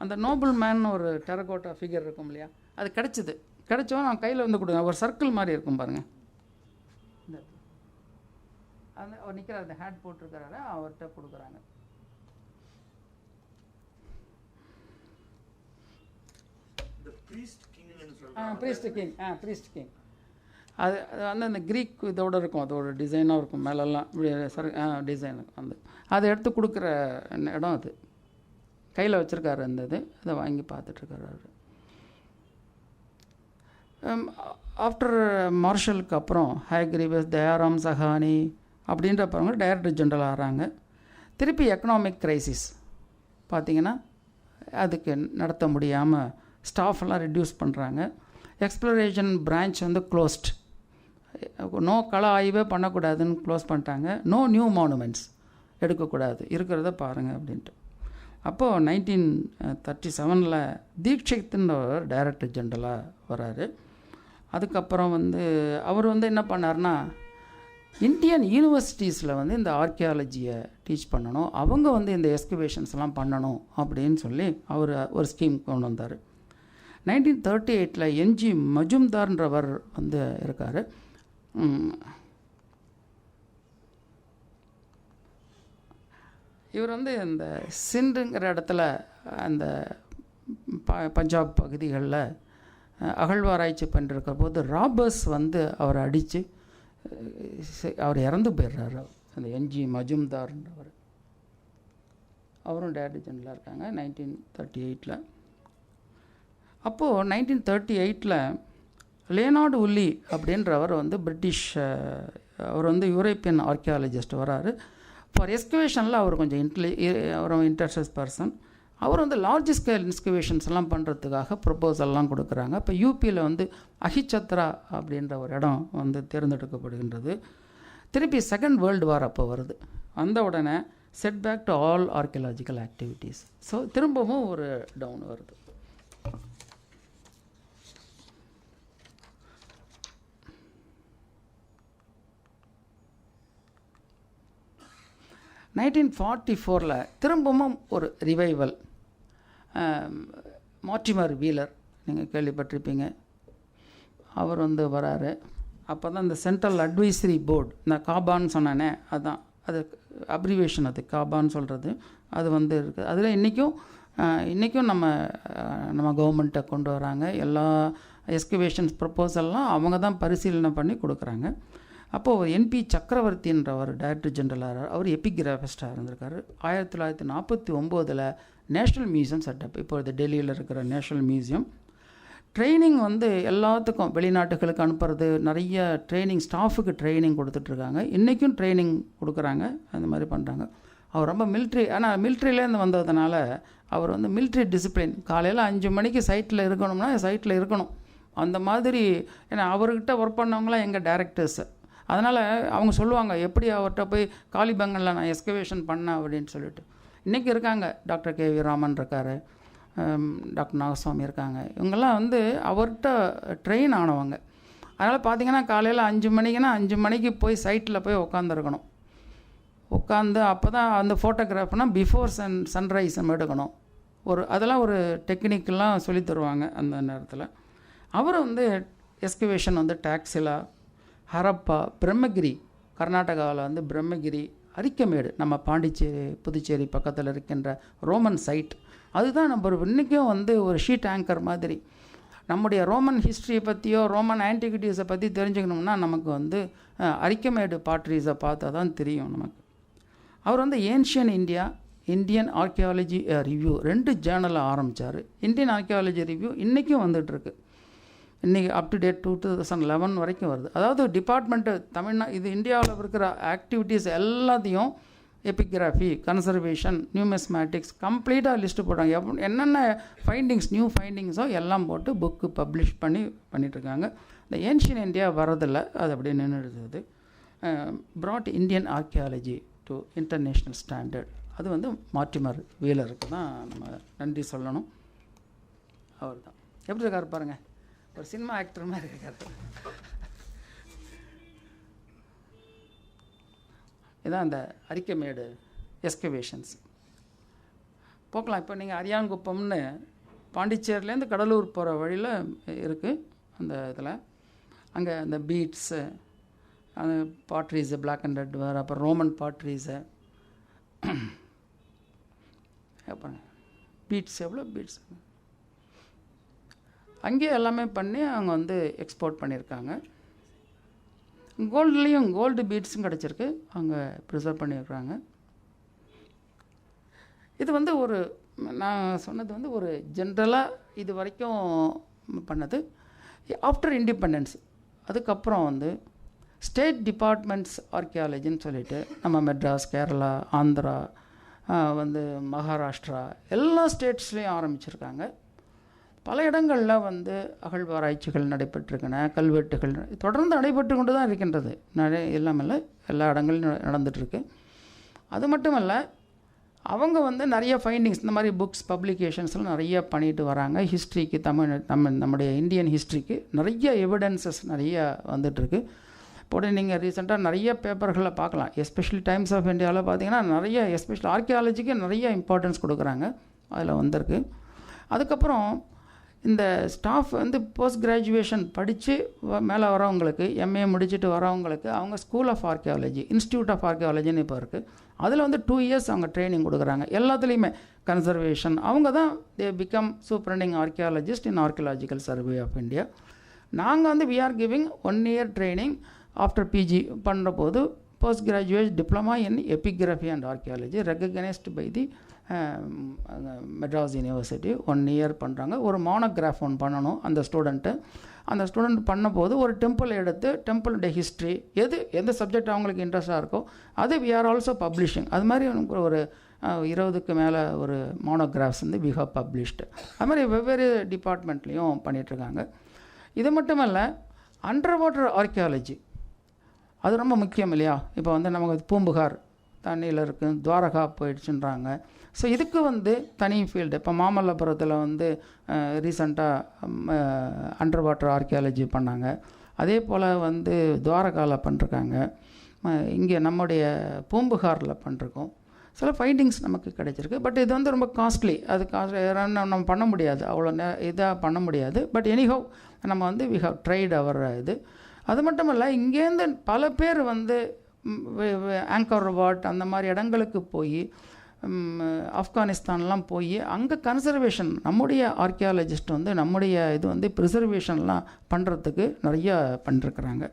அந்த நோபல் மேன் ஒரு டெரகோட்டா ஃபிகர் இருக்கும் இல்லையா, அது கிடைச்சோம் நான் கையில் கொடுங்க. ஒரு சர்க்கிள் மாதிரி இருக்கும் பாருங்கள், அந்த அவர் நிற்கிறார், அந்த ஹேட் போட்டிருக்கிறாரு, அவர்கிட்ட கொடுக்குறாங்க. ப்ரீஸ்ட் கிங் அது அந்த க்ரீக் இதோடு இருக்கும், அதோட டிசைனாக இருக்கும் மேலெல்லாம் டிசைன் அதை எடுத்து கொடுக்குற இடம் அது. கையில் வச்சுருக்காரு அந்த இது, அதை வாங்கி பார்த்துட்ருக்காரு. ஆஃப்டர் மார்ஷலுக்கு அப்புறம் ஹேக்ரிவிஸ், தயாராம் சஹானி அப்படின்றப்பவங்க டைரக்டர் ஜெனரல் ஆகிறாங்க. திருப்பி எக்கனாமிக் க்ரைசிஸ் பார்த்திங்கன்னா அதுக்கு நடத்த முடியாமல் ஸ்டாஃபெல்லாம் ரெடியூஸ் பண்ணுறாங்க. Exploration branch closed. நோ கள ஆய்வே பண்ணக்கூடாதுன்னு க்ளோஸ் பண்ணிட்டாங்க. நோ நியூ மானுமெண்ட்ஸ் எடுக்கக்கூடாது, இருக்கிறத பாருங்கள் அப்படின்ட்டு. அப்போது 1937 தீக்ஷித்துன்றவர் டைரக்டர் ஜெனரலாக வராரு. அதுக்கப்புறம் அவர் என்ன பண்ணார்னா, இந்தியன் யூனிவர்சிட்டிஸில் இந்த ஆர்கியாலஜியை டீச் பண்ணணும், அவங்க இந்த எக்ஸ்கவேஷன்ஸ்லாம் பண்ணணும் அப்படின்னு சொல்லி அவர் ஒரு ஸ்கீம் கொண்டு வந்தார். 1938 என்ஜி மஜும்தார்ன்றவர் இருக்கார். இவர் இந்த சிந்துங்கிற இடத்துல அந்த பஞ்சாப் பகுதிகளில் அகழ்வாராய்ச்சி பண்ணிருக்கிற போது ராபர்ஸ் அவரை அடித்து அவர் இறந்து போயிடுறாரு. அந்த என்ஜி மஜும்தார்ன்றவர் அவரும் டைரக்டர் ஜெனரலாக இருக்காங்க 1938. அப்போது 1938 லியோனார்டு உல்லி அப்படின்றவர் பிரிட்டிஷ், அவர் யூரோப்பியன் ஆர்கியாலஜிஸ்ட் வராரு. ஃபார் எக்ஸ்கவேஷனில் அவர் கொஞ்சம் அவர் இன்ட்ரெஸ்ட் பர்சன். அவர் லார்ஜ் ஸ்கேல் எக்ஸ்கவேஷன்ஸ் எல்லாம் பண்ணுறதுக்காக ப்ரொப்போசல்லாம் கொடுக்குறாங்க. இப்போ யூபியில் அஹிச்சத்ரா அப்படின்ற ஒரு இடம் தேர்ந்தெடுக்கப்படுகின்றது. திருப்பி செகண்ட் வேர்ல்டு வார் அப்போ வருது. வந்த உடனே set back to all archaeological activities. So திரும்பவும் ஒரு டவுன் வருது. (1944) திரும்பவும் ஒரு ரிவைவல். மார்டிமர் வீலர் நீங்கள் கேள்விப்பட்டிருப்பீங்க, அவர் வராரு. அப்போ தான் இந்த சென்ட்ரல் அட்வைசரி போர்டு, இந்த காபான்னு சொன்னானே அதுதான், அது அப்ரிவேஷன், அது காபான்னு சொல்கிறது, அது இருக்குது. அதில் இன்றைக்கும் நம்ம கவர்மெண்ட்டை கொண்டு வராங்க. எல்லா எக்ஸ்கவேஷன்ஸ் ப்ரப்போசல்லாம் அவங்க தான் பரிசீலனை பண்ணி கொடுக்குறாங்க. அப்போது என்பி சக்கரவர்த்தின்றவர் டைரக்டர் ஜெனரலாக, அவர் எபிகிராஃபிஸ்டாக இருந்திருக்காரு. 1949 நேஷ்னல் மியூசியம் செட்டப். இப்போ இது டெல்லியில் இருக்கிற நேஷ்னல் மியூசியம். ட்ரைனிங் எல்லாத்துக்கும் வெளிநாட்டுகளுக்கு அனுப்புறது, நிறைய ட்ரைனிங் ஸ்டாஃபுக்கு ட்ரைனிங் கொடுத்துட்ருக்காங்க. இன்றைக்கும் ட்ரைனிங் கொடுக்குறாங்க, அந்த மாதிரி பண்ணுறாங்க. அவர் ரொம்ப மிலிட்ரி, ஆனால் மிலிட்ரியிலேருந்து வந்ததுனால அவர் மிலிட்ரி டிசிப்ளின். காலையில் 5 மணிக்கு சைட்டில் இருக்கணும்னா சைட்டில் இருக்கணும், அந்த மாதிரி. ஏன்னா அவர்கிட்ட ஒர்க் பண்ணவங்களாம் எங்கள் டைரக்டர்ஸு. அதனால் அவங்க சொல்லுவாங்க, எப்படி அவர்கிட்ட போய் காலிபங்கனில் நான் எக்ஸ்கவேஷன் பண்ணேன் அப்படின்னு சொல்லிட்டு. இன்றைக்கி இருக்காங்க, டாக்டர் கே வி ராமன் இருக்கார், டாக்டர் நாகசுவாமி இருக்காங்க. இவங்கெல்லாம் அவர்கிட்ட ட்ரெயின் ஆனவங்க. அதனால் பார்த்திங்கன்னா காலையில் 5 மணிக்குன்னா 5 மணிக்கு போய் சைட்டில் போய் உட்காந்துருக்கணும். உட்காந்து அப்போ தான் அந்த ஃபோட்டோகிராஃப்னால் பிஃபோர் சன்ரைஸ் நம்ம எடுக்கணும். அதெல்லாம் ஒரு டெக்னிக்கெலாம் சொல்லி தருவாங்க அந்த நேரத்தில். அவர் எக்ஸ்கவேஷன் டாக்ஸிலா, ஹரப்பா, பிரம்மகிரி, கர்நாடகாவில் பிரம்மகிரி, அரிக்கமேடு, நம்ம பாண்டிச்சேரி புதுச்சேரி பக்கத்தில் இருக்கின்ற ரோமன் சைட். அதுதான் நம்ம இன்றைக்கும் ஒரு ஷீட் ஆங்கர் மாதிரி. நம்முடைய ரோமன் ஹிஸ்ட்ரியை பற்றியோ ரோமன் ஆன்டிக்விட்டிஸை பற்றி தெரிஞ்சுக்கணும்னா நமக்கு அரிக்கமேடு பாட்ரிஸை பார்த்தா தான் தெரியும் நமக்கு. அவர் ancient India, Indian archaeology review 2 ஜேர்னலை ஆரம்பித்தார். இந்தியன் ஆர்கியாலஜி ரிவ்யூ இன்றைக்கும் வந்துட்டுருக்கு. இன்றைக்கி அப் டு டேட் 2011 வரைக்கும் வருது. அதாவது டிபார்ட்மெண்ட்டு இது இந்தியாவில் இருக்கிற ஆக்டிவிட்டீஸ் எல்லாத்தையும் எபிகிராஃபி, கன்சர்வேஷன், நியூமெஸ்மேட்டிக்ஸ் கம்ப்ளீட்டாக லிஸ்ட்டு போட்டாங்க. என்னென்ன ஃபைண்டிங்ஸ், நியூ ஃபைண்டிங்ஸோ எல்லாம் போட்டு புக்கு பப்ளிஷ் பண்ணிகிட்ருக்காங்க. இந்த ஏன்ஷியன் இந்தியா வரதில்லை, அது அப்படியே நின்றுடுது. Brought Indian archaeology to international standard. அது மார்டிமர் வீலருக்கு தான் நம்ம நன்றி சொல்லணும். அவர் தான் எப்படி இருக்கார் பாருங்கள், ஒரு சினிமா ஆக்டர் மாதிரி இருக்கார். இதான் அந்த அரிக்கமேடு எக்ஸ்கவேஷன்ஸ். போக்கலாம். இப்போ நீங்கள் அரியாங்குப்பம்னு பாண்டிச்சேரியிலேருந்து கடலூர் போகிற வழியில் இருக்குது. அந்த இதில் அங்கே அந்த பீட்ஸு, அந்த பாட்ரீஸு, பிளாக் அண்ட் ரெட் வேறு, அப்புறம் ரோமன் பாட்ரீஸு, அப்புறம் பீட்ஸ், எவ்வளோ பீட்ஸ் அங்கேயே எல்லாமே பண்ணி அவங்க எக்ஸ்போர்ட் பண்ணியிருக்காங்க. கோல்டுலேயும் கோல்டு பீட்ஸும் கிடச்சிருக்கு, அங்கே ப்ரிசர்வ் பண்ணியிருக்காங்க. இது ஒரு நான் சொன்னது ஒரு ஜென்ரலாக இது வரைக்கும் பண்ணது. ஆஃப்டர் இண்டிபெண்டன்ஸ் அதுக்கப்புறம் ஸ்டேட் டிபார்ட்மெண்ட்ஸ் ஆர்கியாலஜின்னு சொல்லிட்டு நம்ம மெட்ராஸ், கேரளா, ஆந்திரா, மகாராஷ்டிரா எல்லா ஸ்டேட்ஸ்லேயும் ஆரம்பிச்சிருக்காங்க. பல இடங்களில் வந்து அகழ்வாராய்ச்சிகள் நடைபெற்றிருக்கின்றன, கல்வெட்டுகள் தொடர்ந்து நடைபெற்று கொண்டு தான் இருக்கின்றது. எல்லாமே எல்லா இடங்களிலும் நடந்துகிட்ருக்கு. அது மட்டும் இல்லை, அவங்க வந்து நிறைய ஃபைண்டிங்ஸ் இந்த மாதிரி புக்ஸ் பப்ளிகேஷன்ஸ்லாம் நிறைய பண்ணிட்டு வராங்க. ஹிஸ்ட்ரிக்கு நம்முடைய இந்தியன் ஹிஸ்ட்ரிக்கு நிறைய எவிடன்சஸ் நிறைய வந்துட்டுருக்கு. இப்போ நீங்கள் ரீசெண்டாக நிறைய பேப்பர்களில் பார்க்கலாம். எஸ்பெஷலி டைம்ஸ் ஆஃப் இந்தியாவில் பார்த்தீங்கன்னா நிறைய எஸ்பெஷலி ஆர்கியாலஜிக்கு நிறைய இம்பார்ட்டன்ஸ் கொடுக்குறாங்க. அதில் வந்திருக்கு. அதுக்கப்புறம் இந்த ஸ்டாஃப் வந்து போஸ்ட் கிராஜுவேஷன் படித்து மேலே வரவங்களுக்கு, எம்ஏ முடிச்சுட்டு வரவங்களுக்கு அவங்க school of archaeology, institute of ஆர்கியாலஜின்னு இப்போ இருக்குது. அதில் வந்து 2 years அவங்க ட்ரைனிங் கொடுக்குறாங்க. எல்லாத்துலேயுமே கன்சர்வேஷன் அவங்க தான் they become superintending archaeologist in Archaeological Survey of India. நாங்கள் வந்து we are giving 1 year training after PG பண்ணுற போது post graduate diploma in epigraphy and archaeology recognised by the Madras University. 1 year பண்ணுறாங்க. ஒரு மோனோகிராஃப் ஒன்று பண்ணணும் அந்த ஸ்டூடெண்ட் பண்ணும்போது ஒரு டெம்பிள் எடுத்து டெம்பிளுடைய ஹிஸ்ட்ரி எந்த சப்ஜெக்ட் அவங்களுக்கு இன்ட்ரெஸ்டாக இருக்கோ அது வி ஆர் ஆல்சோ பப்ளிஷிங். அது மாதிரி ஒரு 20க்கு மேலே ஒரு மோனோகிராஃப்ஸ் வந்து வி ஹவ் பப்ளிஷ்டு. அது மாதிரி வெவ்வேறு டிபார்ட்மெண்ட்லேயும் பண்ணிகிட்ருக்காங்க. இது மட்டுமல்ல, அண்டர் வாட்டர் ஆர்கியாலஜி அது ரொம்ப முக்கியம் இல்லையா? இப்போ வந்து நமக்கு பூம்புகார் தண்ணியில் இருக்குது, துவாரகா போயிடுச்சுன்றாங்க. ஸோ இதுக்கு வந்து தனி ஃபீல்டு. இப்போ மாமல்லபுரத்தில் வந்து ரீசண்டாக அண்டர் வாட்டர் ஆர்கியாலஜி பண்ணாங்க. அதே போல் வந்து துவாரகாவில் பண்ணிருக்காங்க. இங்கே நம்முடைய பூம்புகாரில் பண்ணிருக்கோம். சில ஃபைண்டிங்ஸ் நமக்கு கிடைச்சிருக்கு. பட் இது வந்து ரொம்ப காஸ்ட்லி. அது நம்ம பண்ண முடியாது, அவ்வளோ இதாக பண்ண முடியாது. பட் எனிஹவ் நம்ம வந்து வி ஹவ் ட்ரைட் அவர் இது. அது மட்டும் இல்லை, இங்கேருந்து பல பேர் வந்து ஆங்கர் வாட் அந்த மாதிரி இடங்களுக்கு போய் ஆப்கானிஸ்தான்லாம் போய் அங்கே கன்சர்வேஷன் நம்முடைய ஆர்கியாலஜிஸ்ட் வந்து நம்முடைய இது வந்து ப்ரிசர்வேஷன்லாம் பண்ணுறதுக்கு நிறையா பண்ணிருக்கிறாங்க.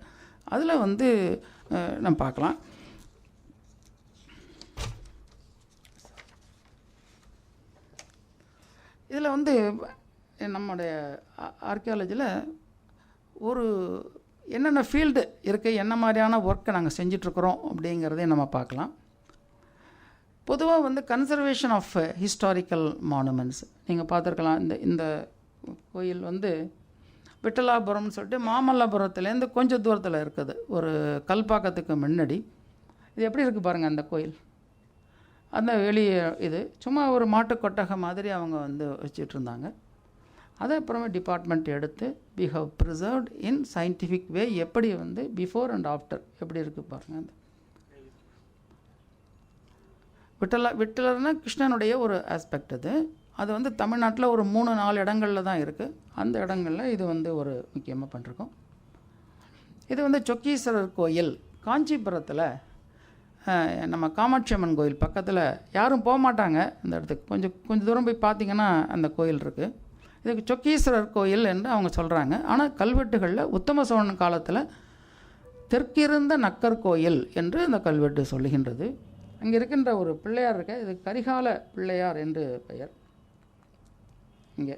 அதில் வந்து நம்ம பார்க்கலாம். இதில் வந்து நம்முடைய ஆர்கியாலஜியில் ஒரு என்னென்ன ஃபீல்டு இருக்குது, என்ன மாதிரியான ஒர்க்கை நாங்கள் செஞ்சிட்ருக்குறோம் அப்படிங்கிறதையும் நம்ம பார்க்கலாம். பொதுவாக வந்து கன்சர்வேஷன் ஆஃப் ஹிஸ்டாரிக்கல் மானுமெண்ட்ஸ் நீங்கள் பார்த்துருக்கலாம். இந்த கோயில் வந்து விட்டலாபுரம்னு சொல்லிட்டு மாமல்லபுரத்துலேருந்து கொஞ்சம் தூரத்தில் இருக்குது, ஒரு கல்பாக்கத்துக்கு முன்னாடி. இது எப்படி இருக்குது பாருங்கள் அந்த கோயில். அந்த வெளியே இது சும்மா ஒரு மாட்டு கொட்டகை மாதிரி அவங்க வந்து வச்சுட்டு இருந்தாங்க. அதை அப்புறமா டிபார்ட்மெண்ட் எடுத்து we have preserved in scientific way. எப்படி வந்து பிஃபோர் அண்ட் ஆஃப்டர் எப்படி இருக்குது பாருங்கள். அந்த விட்டலர்னா கிருஷ்ணனுடைய ஒரு ஆஸ்பெக்ட் அது வந்து தமிழ்நாட்டில் ஒரு 3-4 இடங்களில் தான் இருக்குது. அந்த இடங்களில் இது வந்து ஒரு முக்கியமாக பண்ணிருக்கோம். இது வந்து சொக்கீஸ்வரர் கோயில் காஞ்சிபுரத்தில் நம்ம காமாட்சி அம்மன் கோயில் பக்கத்தில். யாரும் போக மாட்டாங்க அந்த இடத்துக்கு. கொஞ்சம் தூரம் போய் பார்த்திங்கன்னா அந்த கோயில் இருக்குது. இதுக்கு சொக்கீஸ்வரர் கோயில் என்று அவங்க சொல்கிறாங்க. ஆனால் கல்வெட்டுகளில் உத்தம சோழன் காலத்தில் தெற்கிருந்த நக்கர் கோயில் என்று இந்த கல்வெட்டு சொல்லுகின்றது. அங்கே இருக்கின்ற ஒரு பிள்ளையார் இருக்க, இது கரிகால பிள்ளையார் என்று பெயர். இங்கே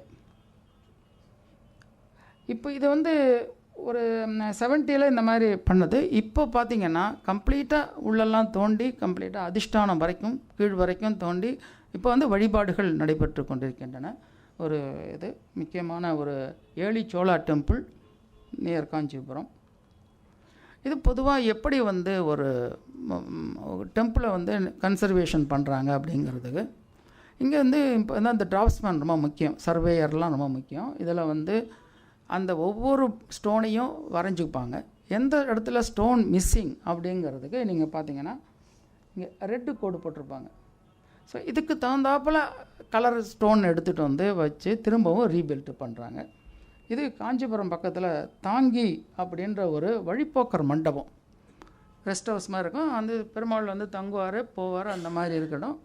இப்போ இது வந்து ஒரு 70s இந்த மாதிரி பண்ணது. இப்போ பார்த்திங்கன்னா கம்ப்ளீட்டாக உள்ளெல்லாம் தோண்டி கம்ப்ளீட்டாக அதிஷ்டானம் வரைக்கும் கீழ் வரைக்கும் தோண்டி இப்போ வந்து வழிபாடுகள் நடைபெற்று கொண்டிருக்கின்றன. ஒரு இது முக்கியமான ஒரு ஏழி சோழா டெம்பிள் நியர் காஞ்சிபுரம். இது பொதுவாக எப்படி வந்து ஒரு டெம்பிளை வந்து கன்சர்வேஷன் பண்ணுறாங்க அப்படிங்கிறதுக்கு இங்கே வந்து இப்போ வந்து அந்த டிராஃப்ட்ஸ்மேன் ரொம்ப முக்கியம், சர்வேயர்லாம் ரொம்ப முக்கியம். இதில் வந்து அந்த ஒவ்வொரு ஸ்டோனையும் வரைஞ்சிப்பாங்க. எந்த இடத்துல ஸ்டோன் மிஸ்ஸிங் அப்படிங்கிறதுக்கு நீங்கள் பார்த்தீங்கன்னா இங்கே ரெட்டு கோடு போட்டிருப்பாங்க. ஸோ இதுக்கு தகுந்தாப்பில் கலர் ஸ்டோன் எடுத்துகிட்டு வந்து வச்சு திரும்பவும் ரீபில்ட் பண்ணுறாங்க. இது காஞ்சிபுரம் பக்கத்தில் தாங்கி அப்படின்ற ஒரு வழிப்போக்கர் மண்டபம், ரெஸ்ட் ஹவுஸ் மாதிரி இருக்கும். அந்த பெருமாள் வந்து தங்குவார் போவார் அந்த மாதிரி இருக்கட்டும்.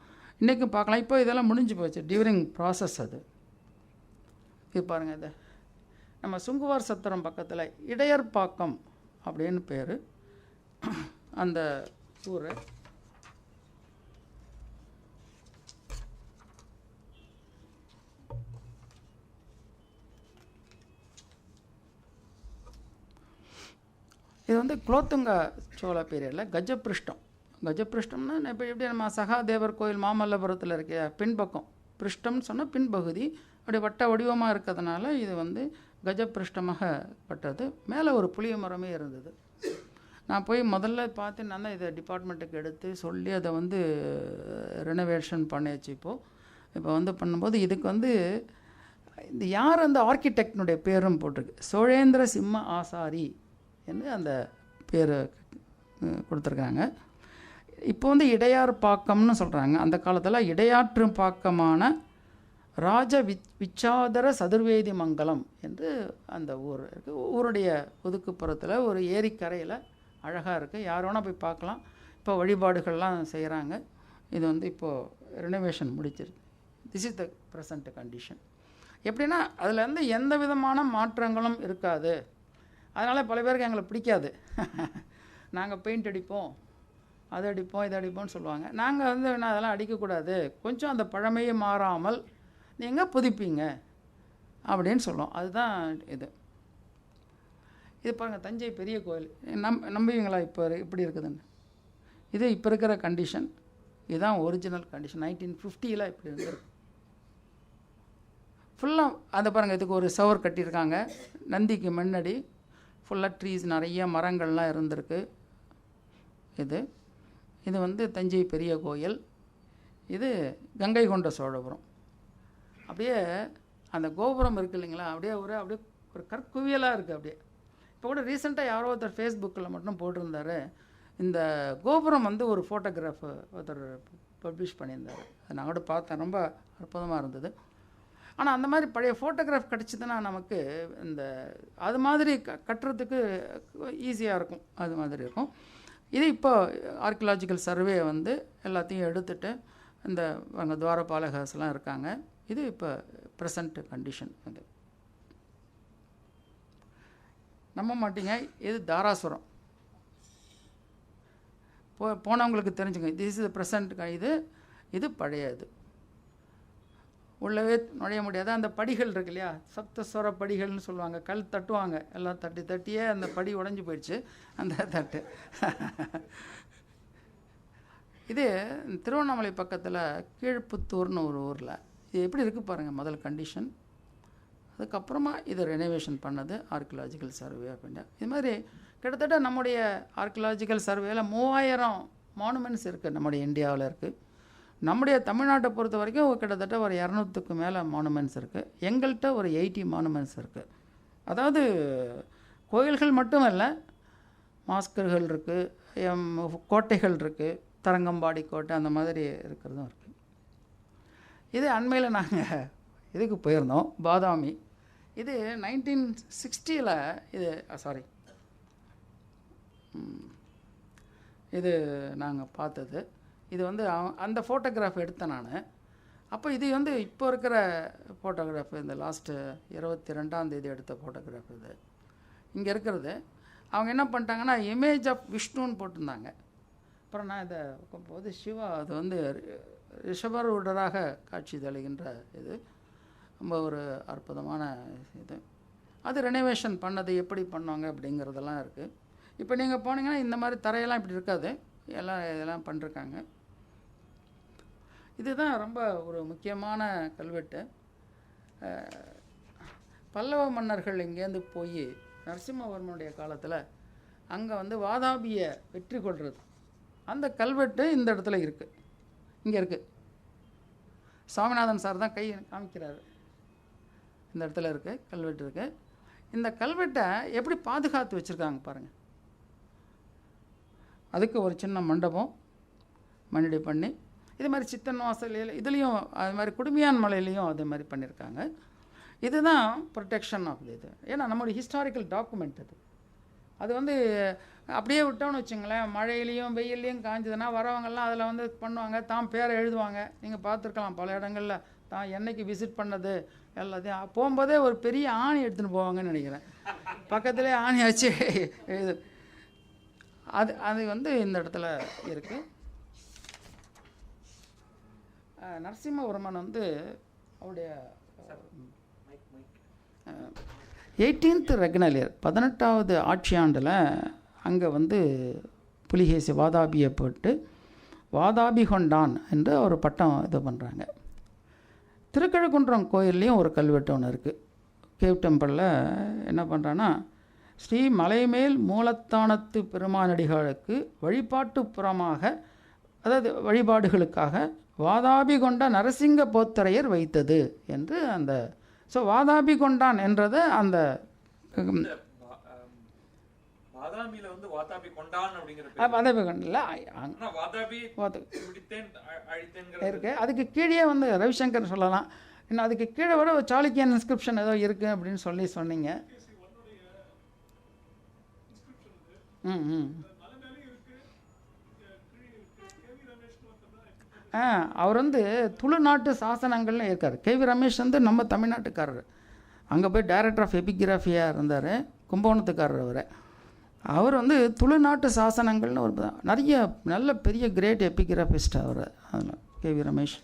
இன்றைக்கும் பார்க்கலாம். இப்போ இதெல்லாம் முடிஞ்சு போச்சு டியூரிங் ப்ராசஸ். அது இது பாருங்கள், இதை நம்ம சுங்குவார் சத்திரம் பக்கத்தில் இடையர்பாக்கம் அப்படின்னு பேர் அந்த ஊர். இது வந்து குலோத்துங்க சோழ பீரியடில் கஜபிருஷ்டம். கஜபிருஷ்டம்னா இப்போ எப்படி நம்ம சகாதேவர் கோயில் மாமல்லபுரத்தில் இருக்க பின்பக்கம் பிருஷ்டம்னு சொன்னால் பின்பகுதி அப்படி வட்ட வடிவமாக இருக்கிறதுனால இது வந்து கஜப்பிருஷ்டமாகப்பட்டது. மேலே ஒரு புளிய மரமே இருந்தது. நான் போய் முதல்ல பார்த்து நான் தான் இதை டிபார்ட்மெண்ட்டுக்கு எடுத்து சொல்லி அதை வந்து ரெனோவேஷன் பண்ணியாச்சு. இப்போ வந்து பண்ணும்போது இதுக்கு வந்து இந்த யார் அந்த ஆர்கிடெக்டினுடைய பேரும் போட்டிருக்கு, சோழேந்திர சிம்ம ஆசாரி என்று அந்த பேர் கொடுத்துருக்காங்க. இப்போ வந்து இடையார் பாக்கம்னு சொல்கிறாங்க. அந்த காலத்தில் இடையாற்று பாக்கமான ராஜ விச்சாதர சதுர்வேதி மங்கலம் என்று அந்த ஊர் இருக்குது. ஊருடைய ஒதுக்குப்புறத்தில் ஒரு ஏரிக்கரையில் அழகாக இருக்குது. யார் வேணால் போய் பார்க்கலாம். இப்போ வழிபாடுகள்லாம் செய்கிறாங்க. இது வந்து இப்போது ரெனோவேஷன் முடிச்சிருக்கு. This is the present condition. எப்படின்னா அதில் வந்து எந்த விதமான மாற்றங்களும் இருக்காது. அதனால் பல பேருக்கு எங்களை பிடிக்காது. நாங்கள் பெயிண்ட் அடிப்போம், அதை அடிப்போம், இதை அடிப்போம்னு சொல்லுவாங்க. நாங்கள் வந்து என்ன அதெல்லாம் அடிக்கக்கூடாது, கொஞ்சம் அந்த பழமையை மாறாமல் நீங்கள் புதுப்பிங்க அப்படின்னு சொல்லுவோம். அதுதான் இது. இது பாருங்கள், தஞ்சை பெரிய கோயில். நம்புவீங்களா இப்போ இப்படி இருக்குதுன்னு? இது இப்போ இருக்கிற கண்டிஷன். இதுதான் ஒரிஜினல் கண்டிஷன். 1950 இப்படி இருந்திருக்கு. ஃபுல்லாக அதை பாருங்கள். இதுக்கு ஒரு சவர் கட்டியிருக்காங்க. நந்திக்கு முன்னாடி ஃபுல்லாக ட்ரீஸ், நிறைய மரங்கள்லாம் இருந்திருக்கு. இது வந்து தஞ்சை பெரிய கோயில். இது கங்கை கொண்ட சோழபுரம். அப்படியே அந்த கோபுரம் இருக்குது இல்லைங்களா, அப்படியே ஒரு கற்குவியலாக இருக்குது. அப்படியே இப்போ கூட ரீசெண்டாக யாரோ ஒருத்தர் ஃபேஸ்புக்கில் மட்டும் போட்டிருந்தார். இந்த கோபுரம் வந்து ஒரு ஃபோட்டோகிராஃப் ஒருத்தர் பப்ளிஷ் பண்ணியிருந்தார். அதை நான் கூட பார்த்தேன். ரொம்ப அற்புதமாக இருந்தது. ஆனால் அந்த மாதிரி பழைய ஃபோட்டோகிராஃப் கிடச்சிதுன்னா நமக்கு இந்த அது மாதிரி கட்டுறதுக்கு ஈஸியாக இருக்கும். அது மாதிரி இருக்கும். இது இப்போ ஆர்கியலாஜிக்கல் சர்வே வந்து எல்லாத்தையும் எடுத்துகிட்டு இந்த அங்கே துவாரபாலகர்ஸ்லாம் இருக்காங்க. இது இப்போ ப்ரெசண்ட் கண்டிஷன். இது நம்ப மாட்டீங்க, இது தாராசுரம். போனவங்களுக்கு தெரிஞ்சுங்க. This is present. இது பழையது. உள்ளவே நுழைய முடியாது. அந்த படிகள் இருக்கு இல்லையா, சப்தஸ்வர படிகள்னு சொல்லுவாங்க. கல் தட்டுவாங்க, எல்லாம் தட்டியே அந்த படி உடஞ்சி போயிடுச்சு அந்த தட்டு. இது திருவண்ணாமலை பக்கத்தில் கீழ்ப்புத்தூர்னு ஒரு ஊரில். இது எப்படி இருக்குது பாருங்கள், முதல் கண்டிஷன். அதுக்கப்புறமா இதை ரெனோவேஷன் பண்ணது ஆர்கியலாஜிக்கல் சர்வே அப்படின்னா. இது மாதிரி கிட்டத்தட்ட நம்முடைய ஆர்கியலாஜிக்கல் சர்வேல 3000 மானுமெண்ட்ஸ் இருக்குது நம்முடைய இந்தியாவில் இருக்குது. நம்முடைய தமிழ்நாட்டை பொறுத்த வரைக்கும் கிட்டத்தட்ட ஒரு 200க்கு மேலே மானுமெண்ட்ஸ் இருக்குது. எங்கள்கிட்ட ஒரு 80 மானுமெண்ட்ஸ் இருக்குது. அதாவது கோயில்கள் மட்டும் இல்லை, மாஸ்கர்கள் இருக்குது, கோட்டைகள் இருக்குது, தரங்கம்பாடி கோட்டை அந்த மாதிரி இருக்கிறதும் இருக்குது. இது அண்மையில் நாங்கள் இதுக்கு போயிருந்தோம், பாதாமி. இது 1960 இது இது நாங்கள் பார்த்தது. இது வந்து அந்த ஃபோட்டோகிராஃப் எடுத்தேன் நான். அப்போ இது வந்து இப்போ இருக்கிற ஃபோட்டோகிராஃப், இந்த லாஸ்ட்டு 22ஆம் தேதி எடுத்த ஃபோட்டோகிராஃப். இது இங்கே இருக்கிறது. அவங்க என்ன பண்ணிட்டாங்கன்னா இமேஜ் ஆஃப் விஷ்ணுன்னு போட்டிருந்தாங்க. அப்புறம் நான் இதை போது சிவா அது வந்து ரிஷபரூடராக காட்சி தருகின்ற இது ரொம்ப ஒரு அற்புதமான இது. அது ரெனோவேஷன் பண்ணது எப்படி பண்ணுவாங்க அப்படிங்கிறதெல்லாம் இருக்குது. இப்போ நீங்கள் போனீங்கன்னா இந்த மாதிரி தரையெல்லாம் இப்படி இருக்காது, இதெல்லாம் பண்ணிருக்காங்க. இதுதான் ரொம்ப ஒரு முக்கியமான கல்வெட்டு. பல்லவ மன்னர்கள் இங்கேருந்து போய் நரசிம்மவர்மனுடைய காலத்தில் அங்கே வந்து வாதாபியை வெற்றி கொள்வது, அந்த கல்வெட்டு இந்த இடத்துல இருக்குது, இங்கே இருக்குது. சுவாமிநாதன் சார் தான் கை காமிக்கிறாரு. இந்த இடத்துல இருக்குது கல்வெட்டு இருக்குது. இந்த கல்வெட்டை எப்படி பாதுகாத்து வச்சுருக்காங்க பாருங்கள். அதுக்கு ஒரு சின்ன மண்டபம் மண்ணடி பண்ணி, இது மாதிரி சித்தன் வாசல் இதுலேயும் அது மாதிரி குடுமியான் மலையிலையும் அதே மாதிரி பண்ணியிருக்காங்க. இதுதான் ப்ரொடெக்ஷன் ஆஃப் இது. ஏன்னா நம்மளுடைய ஹிஸ்டாரிக்கல் டாக்குமெண்ட் அது வந்து அப்படியே விட்டோம்னு வச்சுங்களேன், மழையிலையும் வெயிலையும் காஞ்சதுன்னா வரவங்கெல்லாம் அதில் வந்து பண்ணுவாங்க, தான் பேரை எழுதுவாங்க. நீங்கள் பார்த்துருக்கலாம் பல இடங்களில் தான் என்னைக்கு விசிட் பண்ணது எல்லாத்தையும் போகும்போதே ஒரு பெரிய ஆணி எடுத்துன்னு போவாங்கன்னு நினைக்கிறேன். பக்கத்துலேயே ஆணி வச்சு இது அது வந்து இந்த இடத்துல இருக்குது. நரசிம்மவர்மன் வந்து அவருடைய 18th ரெக்னலியர் 18வது ஆட்சி ஆண்டில் அங்கே வந்து புலிகேசி வாதாபியை போட்டு வாதாபி கொண்டான் என்று ஒரு பட்டம் இது பண்ணுறாங்க. திருக்கழுக்குன்றம் கோயில்லையும் ஒரு கல்வெட்டு ஒன்று இருக்குது. கேவ் டெம்பிளில் என்ன பண்ணுறான்னா, ஸ்ரீ மலைமேல் மூலத்தானத்து பெருமானடிகளுக்கு வழிபாட்டுப்புறமாக, அதாவது வழிபாடுகளுக்காக வாதாபி கொண்ட நரசிங்க போத்தரையர் வைத்தது என்று அந்த வாதாபி கொண்டான் என்றதை அந்த வாதாபியில வந்து வாதாபி கொண்டான் அப்படிங்கிற வாதாபி கொண்டல வாதாபி இருக்கு. அதுக்கு கீழே வந்து ரவிசங்கர் சொல்லலாம். இன்னும் அதுக்கு கீழே விட ஒரு சாளுக்கியன் இன்ஸ்கிரிப்ஷன் ஏதோ இருக்குது அப்படின்னு சொன்னீங்க. அவர் வந்து துளுநாட்டு சாசனங்கள்னு இருக்கார். கேவி ரமேஷ் வந்து நம்ம தமிழ்நாட்டுக்காரர். அங்கே போய் டைரக்டர் ஆஃப் எபிகிராஃபியாக இருந்தார், கும்பகோணத்துக்காரர். அவர் வந்து துளுநாட்டு சாசனங்கள்னு ஒரு நிறைய நல்ல பெரிய கிரேட் எபிகிராஃபிஸ்ட் அவர். அதில் கேவி ரமேஷ்.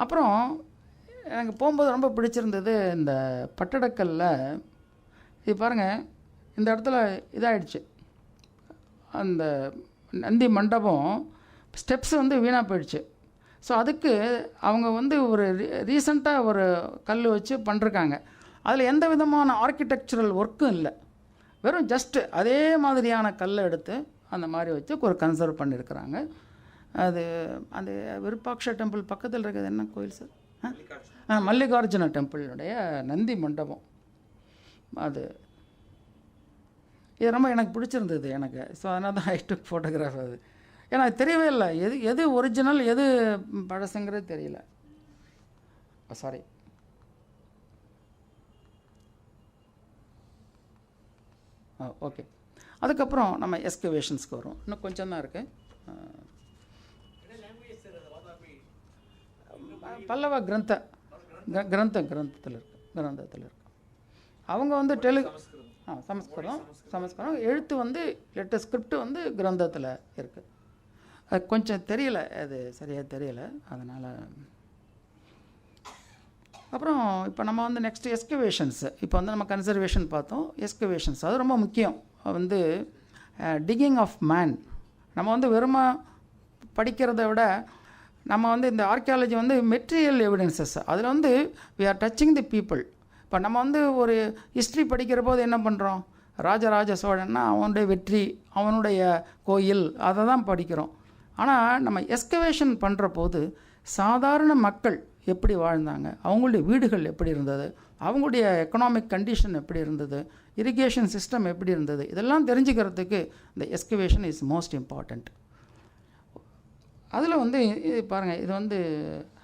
அப்புறம் எனக்கு போகும்போது ரொம்ப பிடிச்சிருந்தது இந்த பட்டடக்கல்ல இது பாருங்கள், இந்த இடத்துல இதாகிடுச்சு. அந்த நந்தி மண்டபம் ஸ்டெப்ஸ் வந்து வீணாக போயிடுச்சு. ஸோ அதுக்கு அவங்க வந்து ஒரு ரீசண்டாக ஒரு கல் வச்சு பண்ணிருக்காங்க. அதில் எந்த விதமான ஆர்கிடெக்சரல் ஒர்க்கும் இல்லை, வெறும் ஜஸ்ட்டு அதே மாதிரியான கல்லை எடுத்து அந்த மாதிரி வச்சு ஒரு கன்சர்வ் பண்ணியிருக்கிறாங்க. அது அந்த விருப்பாக்ஷ டெம்பிள் பக்கத்தில் இருக்கிறது என்ன கோயில் சார்? மல்லிகார்ஜுன டெம்பிளுடைய நந்தி மண்டபம். அது இது ரொம்ப எனக்கு பிடிச்சிருந்தது எனக்கு. ஸோ அதனால் தான் ஐ டுக் ஃபோட்டோகிராஃப். அது ஏன்னா அது தெரியவே இல்லை, எது ஒரிஜினல் எது பழசுங்கிறது தெரியல. Sorry, okay. அதுக்கப்புறம் நம்ம எஸ்கவேஷன்ஸ்க்கு வரும். இன்னும் கொஞ்சம் தான் இருக்குது. பல்லவ கிரந்தத்தில் இருக்கு. அவங்க வந்து சமஸ்கிருதம் எழுத்து வந்து லெட்டர் ஸ்கிரிப்ட் வந்து கிரந்தத்தில் இருக்குது. அது கொஞ்சம் தெரியல, அது சரியாக தெரியல, அதனால். அப்புறம் இப்போ நம்ம வந்து நெக்ஸ்ட்டு எஸ்கவேஷன்ஸு. இப்போ வந்து நம்ம கன்சர்வேஷன் பார்த்தோம், எஸ்கவேஷன்ஸ் அது ரொம்ப முக்கியம். வந்து டிகிங் ஆஃப் மேன். நம்ம வந்து வெறுமா படிக்கிறத விட நம்ம வந்து இந்த ஆர்கியாலஜி வந்து மெட்டீரியல் எவிடன்சஸ், அதில் வந்து we are touching the people. இப்போ நம்ம வந்து ஒரு ஹிஸ்ட்ரி படிக்கிற போது என்ன பண்ணுறோம், ராஜராஜ சோழன்னா அவனுடைய வெற்றி, அவனுடைய கோயில், அதை தான் படிக்கிறோம். ஆனால் நம்ம எஸ்கவேஷன் பண்ணுற போது சாதாரண மக்கள் எப்படி வாழ்ந்தாங்க, அவங்களுடைய வீடுகள் எப்படி இருந்தது, அவங்களுடைய எக்கனாமிக் கண்டிஷன் எப்படி இருந்தது, இரிகேஷன் சிஸ்டம் எப்படி இருந்தது, இதெல்லாம் தெரிஞ்சுக்கிறதுக்கு இந்த எஸ்கவேஷன் இஸ் மோஸ்ட் இம்பார்ட்டண்ட். அதில் வந்து பாருங்கள், இது வந்து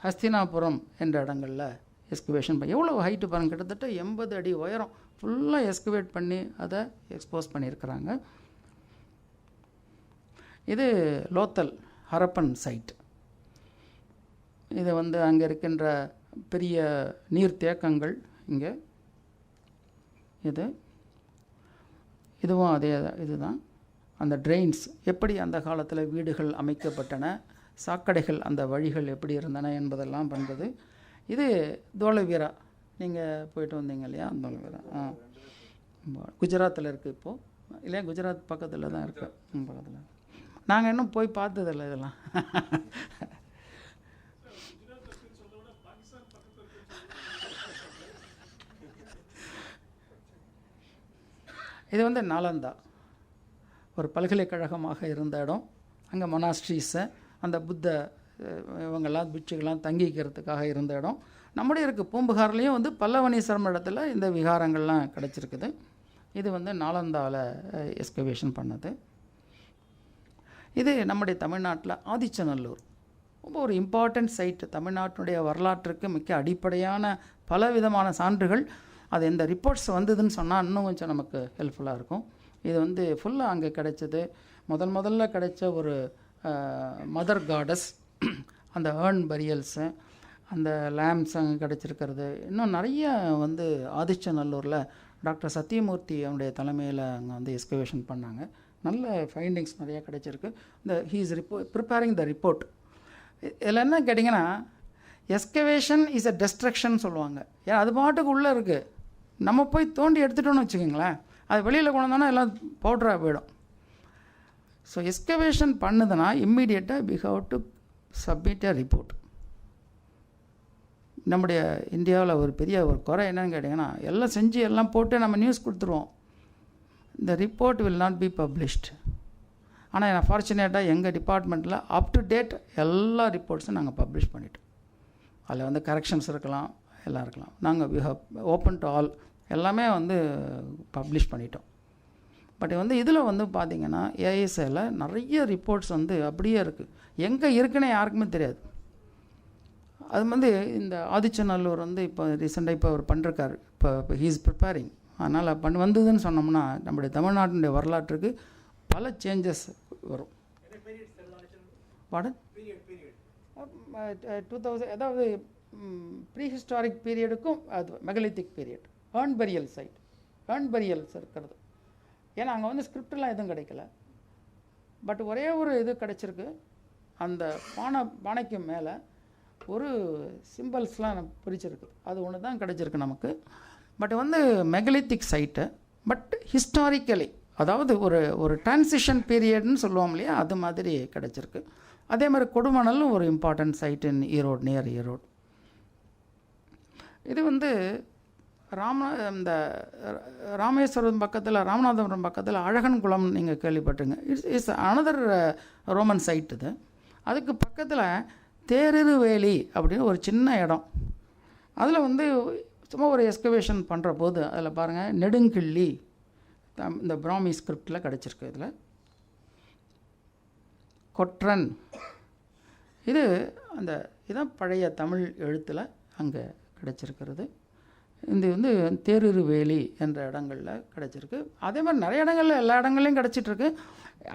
ஹஸ்தினாபுரம் என்ற இடங்களில் எஸ்கவேஷன் எவ்வளோ ஹைட்டு பாருங்கள், கிட்டத்தட்ட 80 அடி உயரம் ஃபுல்லாக எஸ்கவேட் பண்ணி அதை எக்ஸ்போஸ் பண்ணியிருக்கிறாங்க. இது லோத்தல் ஹரப்பன் சைட். இது வந்து அங்கே இருக்கின்ற பெரிய நீர் தேக்கங்கள். இங்கே இதுவும் அதே இதுதான். அந்த ட்ரெயின்ஸ் எப்படி அந்த காலத்தில் வீடுகள் அமைக்கப்பட்டன, சாக்கடைகள் அந்த வழிகள் எப்படி இருந்தன என்பதெல்லாம் பண்ணுறது. இது தோலவீரா, நீங்கள் போயிட்டு வந்தீங்க இல்லையா, தோலவீரா குஜராத்தில் இருக்குது இப்போது இல்லையா, குஜராத் பக்கத்தில் தான் இருக்குது. பக்கத்தில் நாங்கள் இன்னும் போய் பார்த்ததில்லை இதெல்லாம். இது வந்து நாலந்தா ஒரு பல்கலைக்கழகமாக இருந்த இடம். அங்கே மொனாஸ்ட்ரீஸை அந்த புத்த இவங்கெல்லாம் பிட்சுகள்லாம் தங்கிக்கிறதுக்காக இருந்த இடம். நம்முடைய இருக்குது பூம்புகார்லேயும் வந்து பல்லவனீஸ்வரம் இடத்துல இந்த விகாரங்கள்லாம் கிடச்சிருக்குது. இது வந்து நாலந்தாவில் எஸ்கவேஷன் பண்ணது. இது நம்முடைய தமிழ்நாட்டில் ஆதிச்சநல்லூர் ரொம்ப ஒரு இம்பார்ட்டண்ட் சைட்டு. தமிழ்நாட்டினுடைய வரலாற்றுக்கு மிக அடிப்படையான பல விதமான சான்றுகள். அது இந்த ரிப்போர்ட்ஸ் வந்ததுன்னு சொன்னால் இன்னும் கொஞ்சம் நமக்கு ஹெல்ப்ஃபுல்லாக இருக்கும். இது வந்து ஃபுல்லாக அங்கே கிடைச்சது. முதல்ல கிடைச்ச ஒரு மதர் காடஸ், அந்த ஏர்ன் பரியல்ஸு, அந்த லேம்ப்ஸ் அங்கே கிடச்சிருக்கிறது. இன்னும் நிறைய வந்து ஆதிச்சநல்லூரில் டாக்டர் சத்தியமூர்த்தி அவனுடைய தலைமையில் அங்கே வந்து எஸ்கவேஷன் பண்ணாங்க. நல்ல ஃபைண்டிங்ஸ் நிறையா கிடைச்சிருக்கு. இந்த he is preparing the report. இதில் என்ன கேட்டிங்கன்னா, எஸ்கவேஷன் இஸ் அ டெஸ்ட்ரக்ஷன் சொல்லுவாங்க. ஏன்னா அது பாட்டுக்கு உள்ளே இருக்குது. நம்ம போய் தோண்டி எடுத்துட்டோன்னு வச்சுக்கோங்களேன், அது வெளியில் கொண்டு வந்தோன்னா எல்லாம் பவுட்ராக போயிடும். ஸோ எஸ்கவேஷன் பண்ணுதுன்னா இம்மீடியட்டாக we have to submit a report. நம்முடைய இந்தியாவில் ஒரு பெரிய ஒரு குறை என்னன்னு கேட்டிங்கன்னா, எல்லாம் செஞ்சு எல்லாம் போட்டு நம்ம நியூஸ் கொடுத்துருவோம். இந்த report will not be published. ஆனால் ஃபார்ச்சுனேட்டாக எங்கள் டிபார்ட்மெண்ட்டில் அப் டு டேட் எல்லா ரிப்போர்ட்ஸும் நாங்கள் பப்ளிஷ் பண்ணிட்டோம். அதில் வந்து கரெக்ஷன்ஸ் இருக்கலாம், எல்லாம் இருக்கலாம். நாங்கள் we have open to all, எல்லாமே வந்து பப்ளிஷ் பண்ணிட்டோம். பட் வந்து இதில் வந்து பார்த்திங்கன்னா ஏஎஸ்ஐயில் நிறைய ரிப்போர்ட்ஸ் வந்து அப்படியே இருக்குது, எங்கே இருக்குன்னு யாருக்குமே தெரியாது. அது வந்து இந்த ஆதிச்சநல்லூர் வந்து இப்போ ரீசெண்டாக இப்போ அவர் பண்ணிருக்காரு, இப்போ ஹீ இஸ் ப்ரிப்பேரிங். அதனால் வந்ததுன்னு சொன்னோம்னா நம்முடைய தமிழ்நாட்டினுடைய வரலாற்றுக்கு பல சேஞ்சஸ் வரும். பாடன் 2000, அதாவது ப்ரீ ஹிஸ்டாரிக் பீரியடுக்கும் அது megalithic period, urn burial site, urn burials இருக்கிறது. ஏன்னா அங்கே வந்து ஸ்கிரிப்டெலாம் எதுவும் கிடைக்கல. பட் ஒரே ஒரு இது கிடச்சிருக்கு, அந்த பானைக்கு மேலே ஒரு சிம்பிள்ஸ்லாம் பிரிச்சிருக்கு, அது ஒன்று தான் கிடச்சிருக்கு நமக்கு. பட் வந்து மெகலித்திக் சைட்டு, பட் ஹிஸ்டாரிக்கலி, அதாவது ஒரு டிரான்சிஷன் பீரியட்னு சொல்லுவோம் இல்லையா, அது மாதிரி கிடச்சிருக்கு. அதே மாதிரி கொடுமணலும் ஒரு இம்பார்ட்டன்ட் சைட் இன் ஈரோடு, நியர் ஈரோடு. இது வந்து இந்த ராமேஸ்வரம் பக்கத்தில், ராமநாதபுரம் பக்கத்தில் அழகன் குளம் நீங்கள் கேள்விப்பட்டுங்க. இட்ஸ் அனதர் ரோமன் சைட் இது. அதுக்கு பக்கத்தில் தேரிருவேலி அப்படின்னு ஒரு சின்ன இடம். அதில் வந்து சும்மா ஒரு எக்ஸ்கவேஷன் பண்ணுற போது அதில் பாருங்கள் நெடுங்கிள்ளி இந்த பிராமி ஸ்கிரிப்டில் கிடச்சிருக்கு. இதில் கொற்றன், இதான் பழைய தமிழ் எழுத்தில் அங்கே கிடச்சிருக்கிறது. இது வந்து தேரிருவேலி என்ற இடங்களில் கிடச்சிருக்கு. அதே மாதிரி நிறைய இடங்களில், எல்லா இடங்கள்லையும் கிடச்சிட்ருக்கு.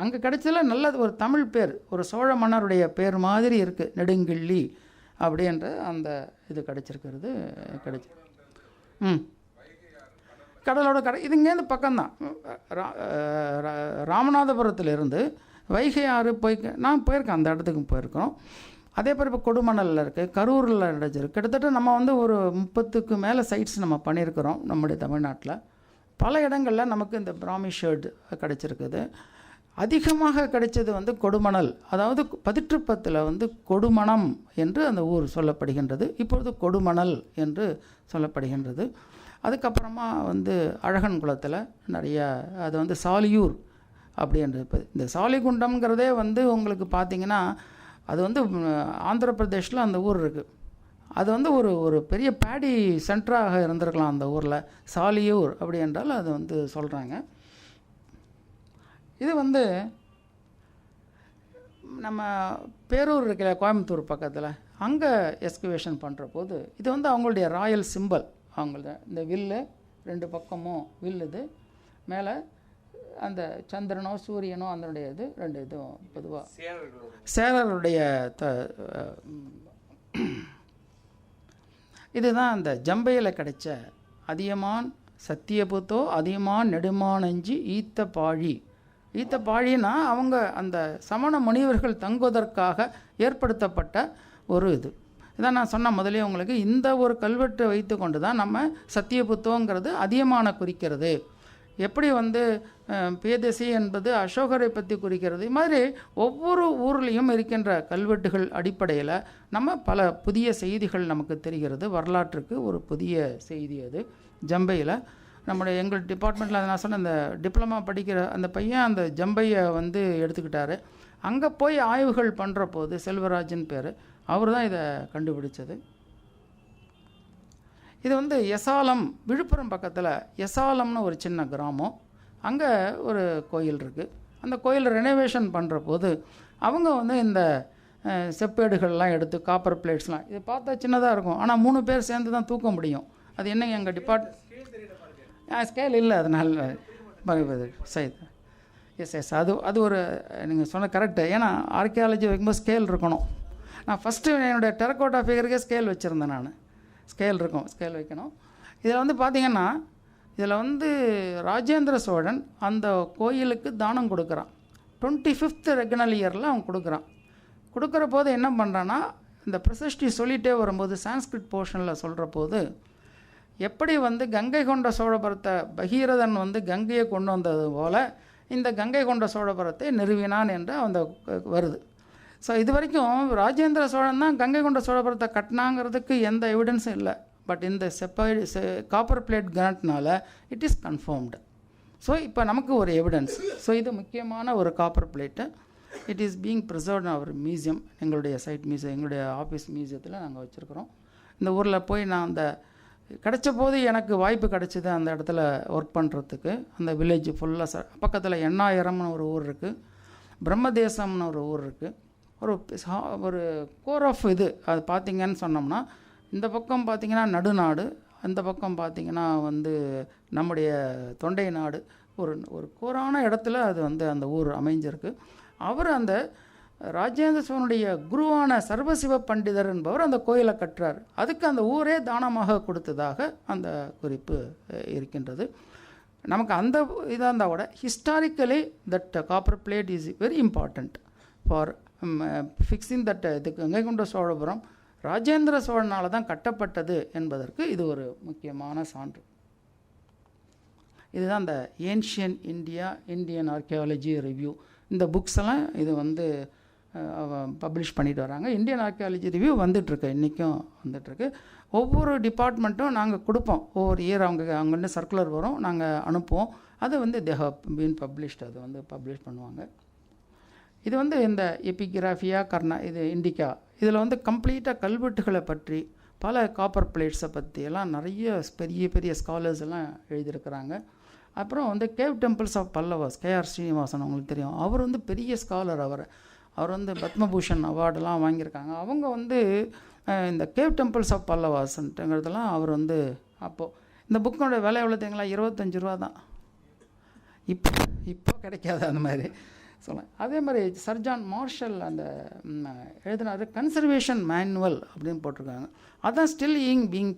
அங்கே கிடச்சதில் நல்ல ஒரு தமிழ் பேர், ஒரு சோழ மன்னருடைய பேர் மாதிரி இருக்குது, நெடுங்கிள்ளி அப்படின்ற அந்த இது கிடச்சிருக்கிறது. கடலோட இது இங்கேருந்து பக்கம்தான். ராமநாதபுரத்துலேருந்து வைகை ஆறு நான் போயிருக்கேன், அந்த இடத்துக்கு போயிருக்கோம். அதே மாதிரி இப்போ கொடுமணலில் இருக்குது, கரூரில் கிடச்சிருக்கு. கிட்டத்தட்ட நம்ம வந்து ஒரு 30க்கு மேலே சைட்ஸ் நம்ம பண்ணியிருக்கிறோம் நம்முடைய தமிழ்நாட்டில். பல இடங்களில் நமக்கு இந்த பிராமி ஷேர்டு கிடச்சிருக்குது. அதிகமாக கிடைச்சது வந்து கொடுமணல், அதாவது பதிற்றுப்பத்தில் வந்து கொடுமணம் என்று அந்த ஊர் சொல்லப்படுகின்றது, இப்பொழுது கொடுமணல் என்று சொல்லப்படுகின்றது. அதுக்கப்புறமா வந்து அழகன் குளத்தில் நிறையா, அது வந்து சாலியூர் அப்படின்றது. இந்த சாலிகுண்டம்ங்கிறதே வந்து உங்களுக்கு பார்த்திங்கன்னா அது வந்து ஆந்திர பிரதேஷில் அந்த ஊர் இருக்குது. அது வந்து ஒரு பெரிய பேடி சென்டராக இருந்திருக்கலாம் அந்த ஊரில், சாலியூர் அப்படி என்றால் அது வந்து சொல்கிறாங்க. இது வந்து நம்ம பேரூர் இருக்கிற கோயம்புத்தூர் பக்கத்தில், அங்கே எக்ஸ்கவேஷன் பண்ணுற போது இது வந்து அவங்களுடைய ராயல் சிம்பல். அவங்கள இந்த வில்லு 2 பக்கமும் வில், இது மேலே அந்த சந்திரனோ சூரியனோ அதனுடைய இது 2 இதுவும் பொதுவாக சேரருடைய இதுதான் அந்த ஜம்பையில் கிடைச்ச அதியமான் சத்தியபுத்தோ அதியமான் நெடுமானஞ்சி ஈத்த பாழி. ஈத்த பாழின்னா அவங்க அந்த சமண முனிவர்கள் தங்குவதற்காக ஏற்படுத்தப்பட்ட ஒரு இது. இதான் நான் சொன்ன முதலே உங்களுக்கு, இந்த ஒரு கல்வெட்டை வைத்து கொண்டு தான் நம்ம சத்தியபுத்தோங்கிறது அதியமான குறிக்கிறது. எப்படி வந்து பியதசி என்பது அசோகரை பற்றி குறிக்கிறது. இது மாதிரி ஒவ்வொரு ஊர்லேயும் இருக்கின்ற கல்வெட்டுகள் அடிப்படையில் நம்ம பல புதிய செய்திகள் நமக்கு தெரிகிறது. வரலாற்றுக்கு ஒரு புதிய செய்தி அது. ஜம்பையில் எங்கள் டிபார்ட்மெண்ட்டில் அதை நான் சொன்ன இந்த டிப்ளமா படிக்கிற அந்த பையன் அந்த ஜம்பையை வந்து எடுத்துக்கிட்டாரு. அங்கே போய் ஆய்வுகள் பண்ணுற போது செல்வராஜன் பேர், அவர் தான் இதை கண்டுபிடிச்சது. இது வந்து எசாலம், விழுப்புரம் பக்கத்தில் எசாலம்னு ஒரு சின்ன கிராமம். அங்கே ஒரு கோயில் இருக்குது. அந்த கோயில் ரெனோவேஷன் பண்ணுற போது அவங்க வந்து இந்த செப்பேடுகள்லாம் எடுத்து, காப்பர் பிளேட்ஸ்லாம், இது பார்த்தா சின்னதாக இருக்கும், ஆனால் 3 பேர் சேர்ந்து தான் தூக்க முடியும். அது என்னங்க எங்கள் ஸ்கேல் இல்லை, அதனால சரி. எஸ் அது ஒரு நீங்கள் சொன்ன கரெக்டு. ஏன்னா ஆர்கியாலஜி வைக்கும்போது ஸ்கேல் இருக்கணும். நான் ஃபஸ்ட்டு என்னுடைய டெரக்கோட்டா ஃபிகருக்கே ஸ்கேல் வச்சுருந்தேன். நான் ஸ்கேல் வைக்கணும். இதில் வந்து பார்த்திங்கன்னா, இதில் வந்து ராஜேந்திர சோழன் அந்த கோயிலுக்கு தானம் கொடுக்குறான். 25th ரெக்னல் இயரில் அவன் கொடுக்குற போது என்ன பண்ணுறான்னா, இந்த பிரசஸ்டி சொல்லிகிட்டே வரும்போது சான்ஸ்கிரிட் போர்ஷனில் சொல்கிற போது, எப்படி வந்து கங்கை கொண்ட சோழபுரத்தை பகீரதன் வந்து கங்கையை கொண்டு வந்தது போல் இந்த கங்கை கொண்ட சோழபுரத்தை நிறுவினான் என்று அந்த வருது. ஸோ இது வரைக்கும் ராஜேந்திர சோழன் தான் கங்கை கொண்ட சோழபுரத்தை கட்டினாங்கிறதுக்கு எந்த எவிடன்ஸும் இல்லை. பட் இந்த காப்பர் பிளேட் கிராண்ட்னால இட் இஸ் கன்ஃபார்ம்டு. ஸோ இப்போ நமக்கு ஒரு எவிடன்ஸ். ஸோ இது முக்கியமான ஒரு copper plate. It is being preserved our museum, எங்களுடைய சைட் மியூசியம், எங்களுடைய ஆஃபீஸ் மியூசியத்தில் நாங்கள் வச்சுருக்கிறோம். இந்த ஊரில் போய் நான் அந்த கிடைச்ச போது எனக்கு வாய்ப்பு கிடைச்சிது அந்த இடத்துல ஒர்க் பண்ணுறதுக்கு. அந்த வில்லேஜ் ஃபுல்லாக பக்கத்தில் எண்ணாயிரம்னு ஒரு ஊர் இருக்குது, பிரம்மதேசம்னு ஒரு ஊர் இருக்குது. ஒரு கோர் ஆஃப் இது அது பார்த்திங்கன்னு சொன்னோம்னா, இந்த பக்கம் பார்த்திங்கன்னா நடுநாடு, அந்த பக்கம் பார்த்திங்கன்னா நம்முடைய தொண்டை நாடு, ஒரு கோரான இடத்துல அது அந்த ஊர் அமைஞ்சிருக்கு. அவர் அந்த ராஜேந்திர சோழனுடைய குருவான சர்வசிவ பண்டிதர் என்பவர் அந்த கோயிலை கட்டுறார். அதுக்கு அந்த ஊரே தானமாக கொடுத்ததாக அந்த குறிப்பு இருக்கின்றது. நமக்கு அந்த இதாக இருந்தால் கூட historically that copper plate is very important for fixing that இது கங்கை கொண்ட சோழபுரம் ராஜேந்திர சோழனால் தான் கட்டப்பட்டது என்பதற்கு இது ஒரு முக்கியமான சான்று. இதுதான் அந்த ஏன்ஷியன் இந்தியன் ஆர்கியாலஜி ரிவ்யூ. இந்த புக்ஸ் எல்லாம் இது பப்ளிஷ் பண்ணிட்டு வராங்க. இந்தியன் ஆர்கியாலஜி ரிவ்யூ வந்துட்டுருக்கு, இன்றைக்கும் வந்துட்டுருக்கு. ஒவ்வொரு டிபார்ட்மெண்ட்டும் நாங்கள் கொடுப்போம். ஒவ்வொரு இயர் அவங்கள்ட்ட சர்க்குலர் வரும், நாங்கள் அனுப்புவோம். அது தே ஹவ் பீன் பப்ளிஷ்ட், அது பப்ளிஷ் பண்ணுவாங்க. இது இந்த எபிகிராஃபியா இது இண்டிகா, இதில் கம்ப்ளீட்டாக கல்வெட்டுகளை பற்றி பல காப்பர் பிளேட்ஸை பற்றி எல்லாம் நிறைய பெரிய பெரிய ஸ்காலர்ஸ் எல்லாம் எழுதியிருக்கிறாங்க. அப்புறம் cave temples of Pallavas, KR Srinivasan உங்களுக்கு தெரியும், அவர் பெரிய ஸ்காலர். அவர் பத்மபூஷன் அவார்டெல்லாம் வாங்கியிருக்காங்க. அவங்க இந்த கேவ் டெம்பிள்ஸ் ஆஃப் பல்லவாஸ்ன்றங்கிறதெல்லாம் அவர் அப்போது இந்த புக்கோட விலை எவ்வளோ தெரியுங்களா? 25 ரூபா தான். இப்போ கிடைக்காது அந்த மாதிரி சொல்ல. அதே மாதிரி சர் ஜான் மார்ஷல் அந்த எழுதினார் கன்சர்வேஷன் மேனுவல் அப்படின்னு போட்டிருக்காங்க. அதான் ஸ்டில் பீங்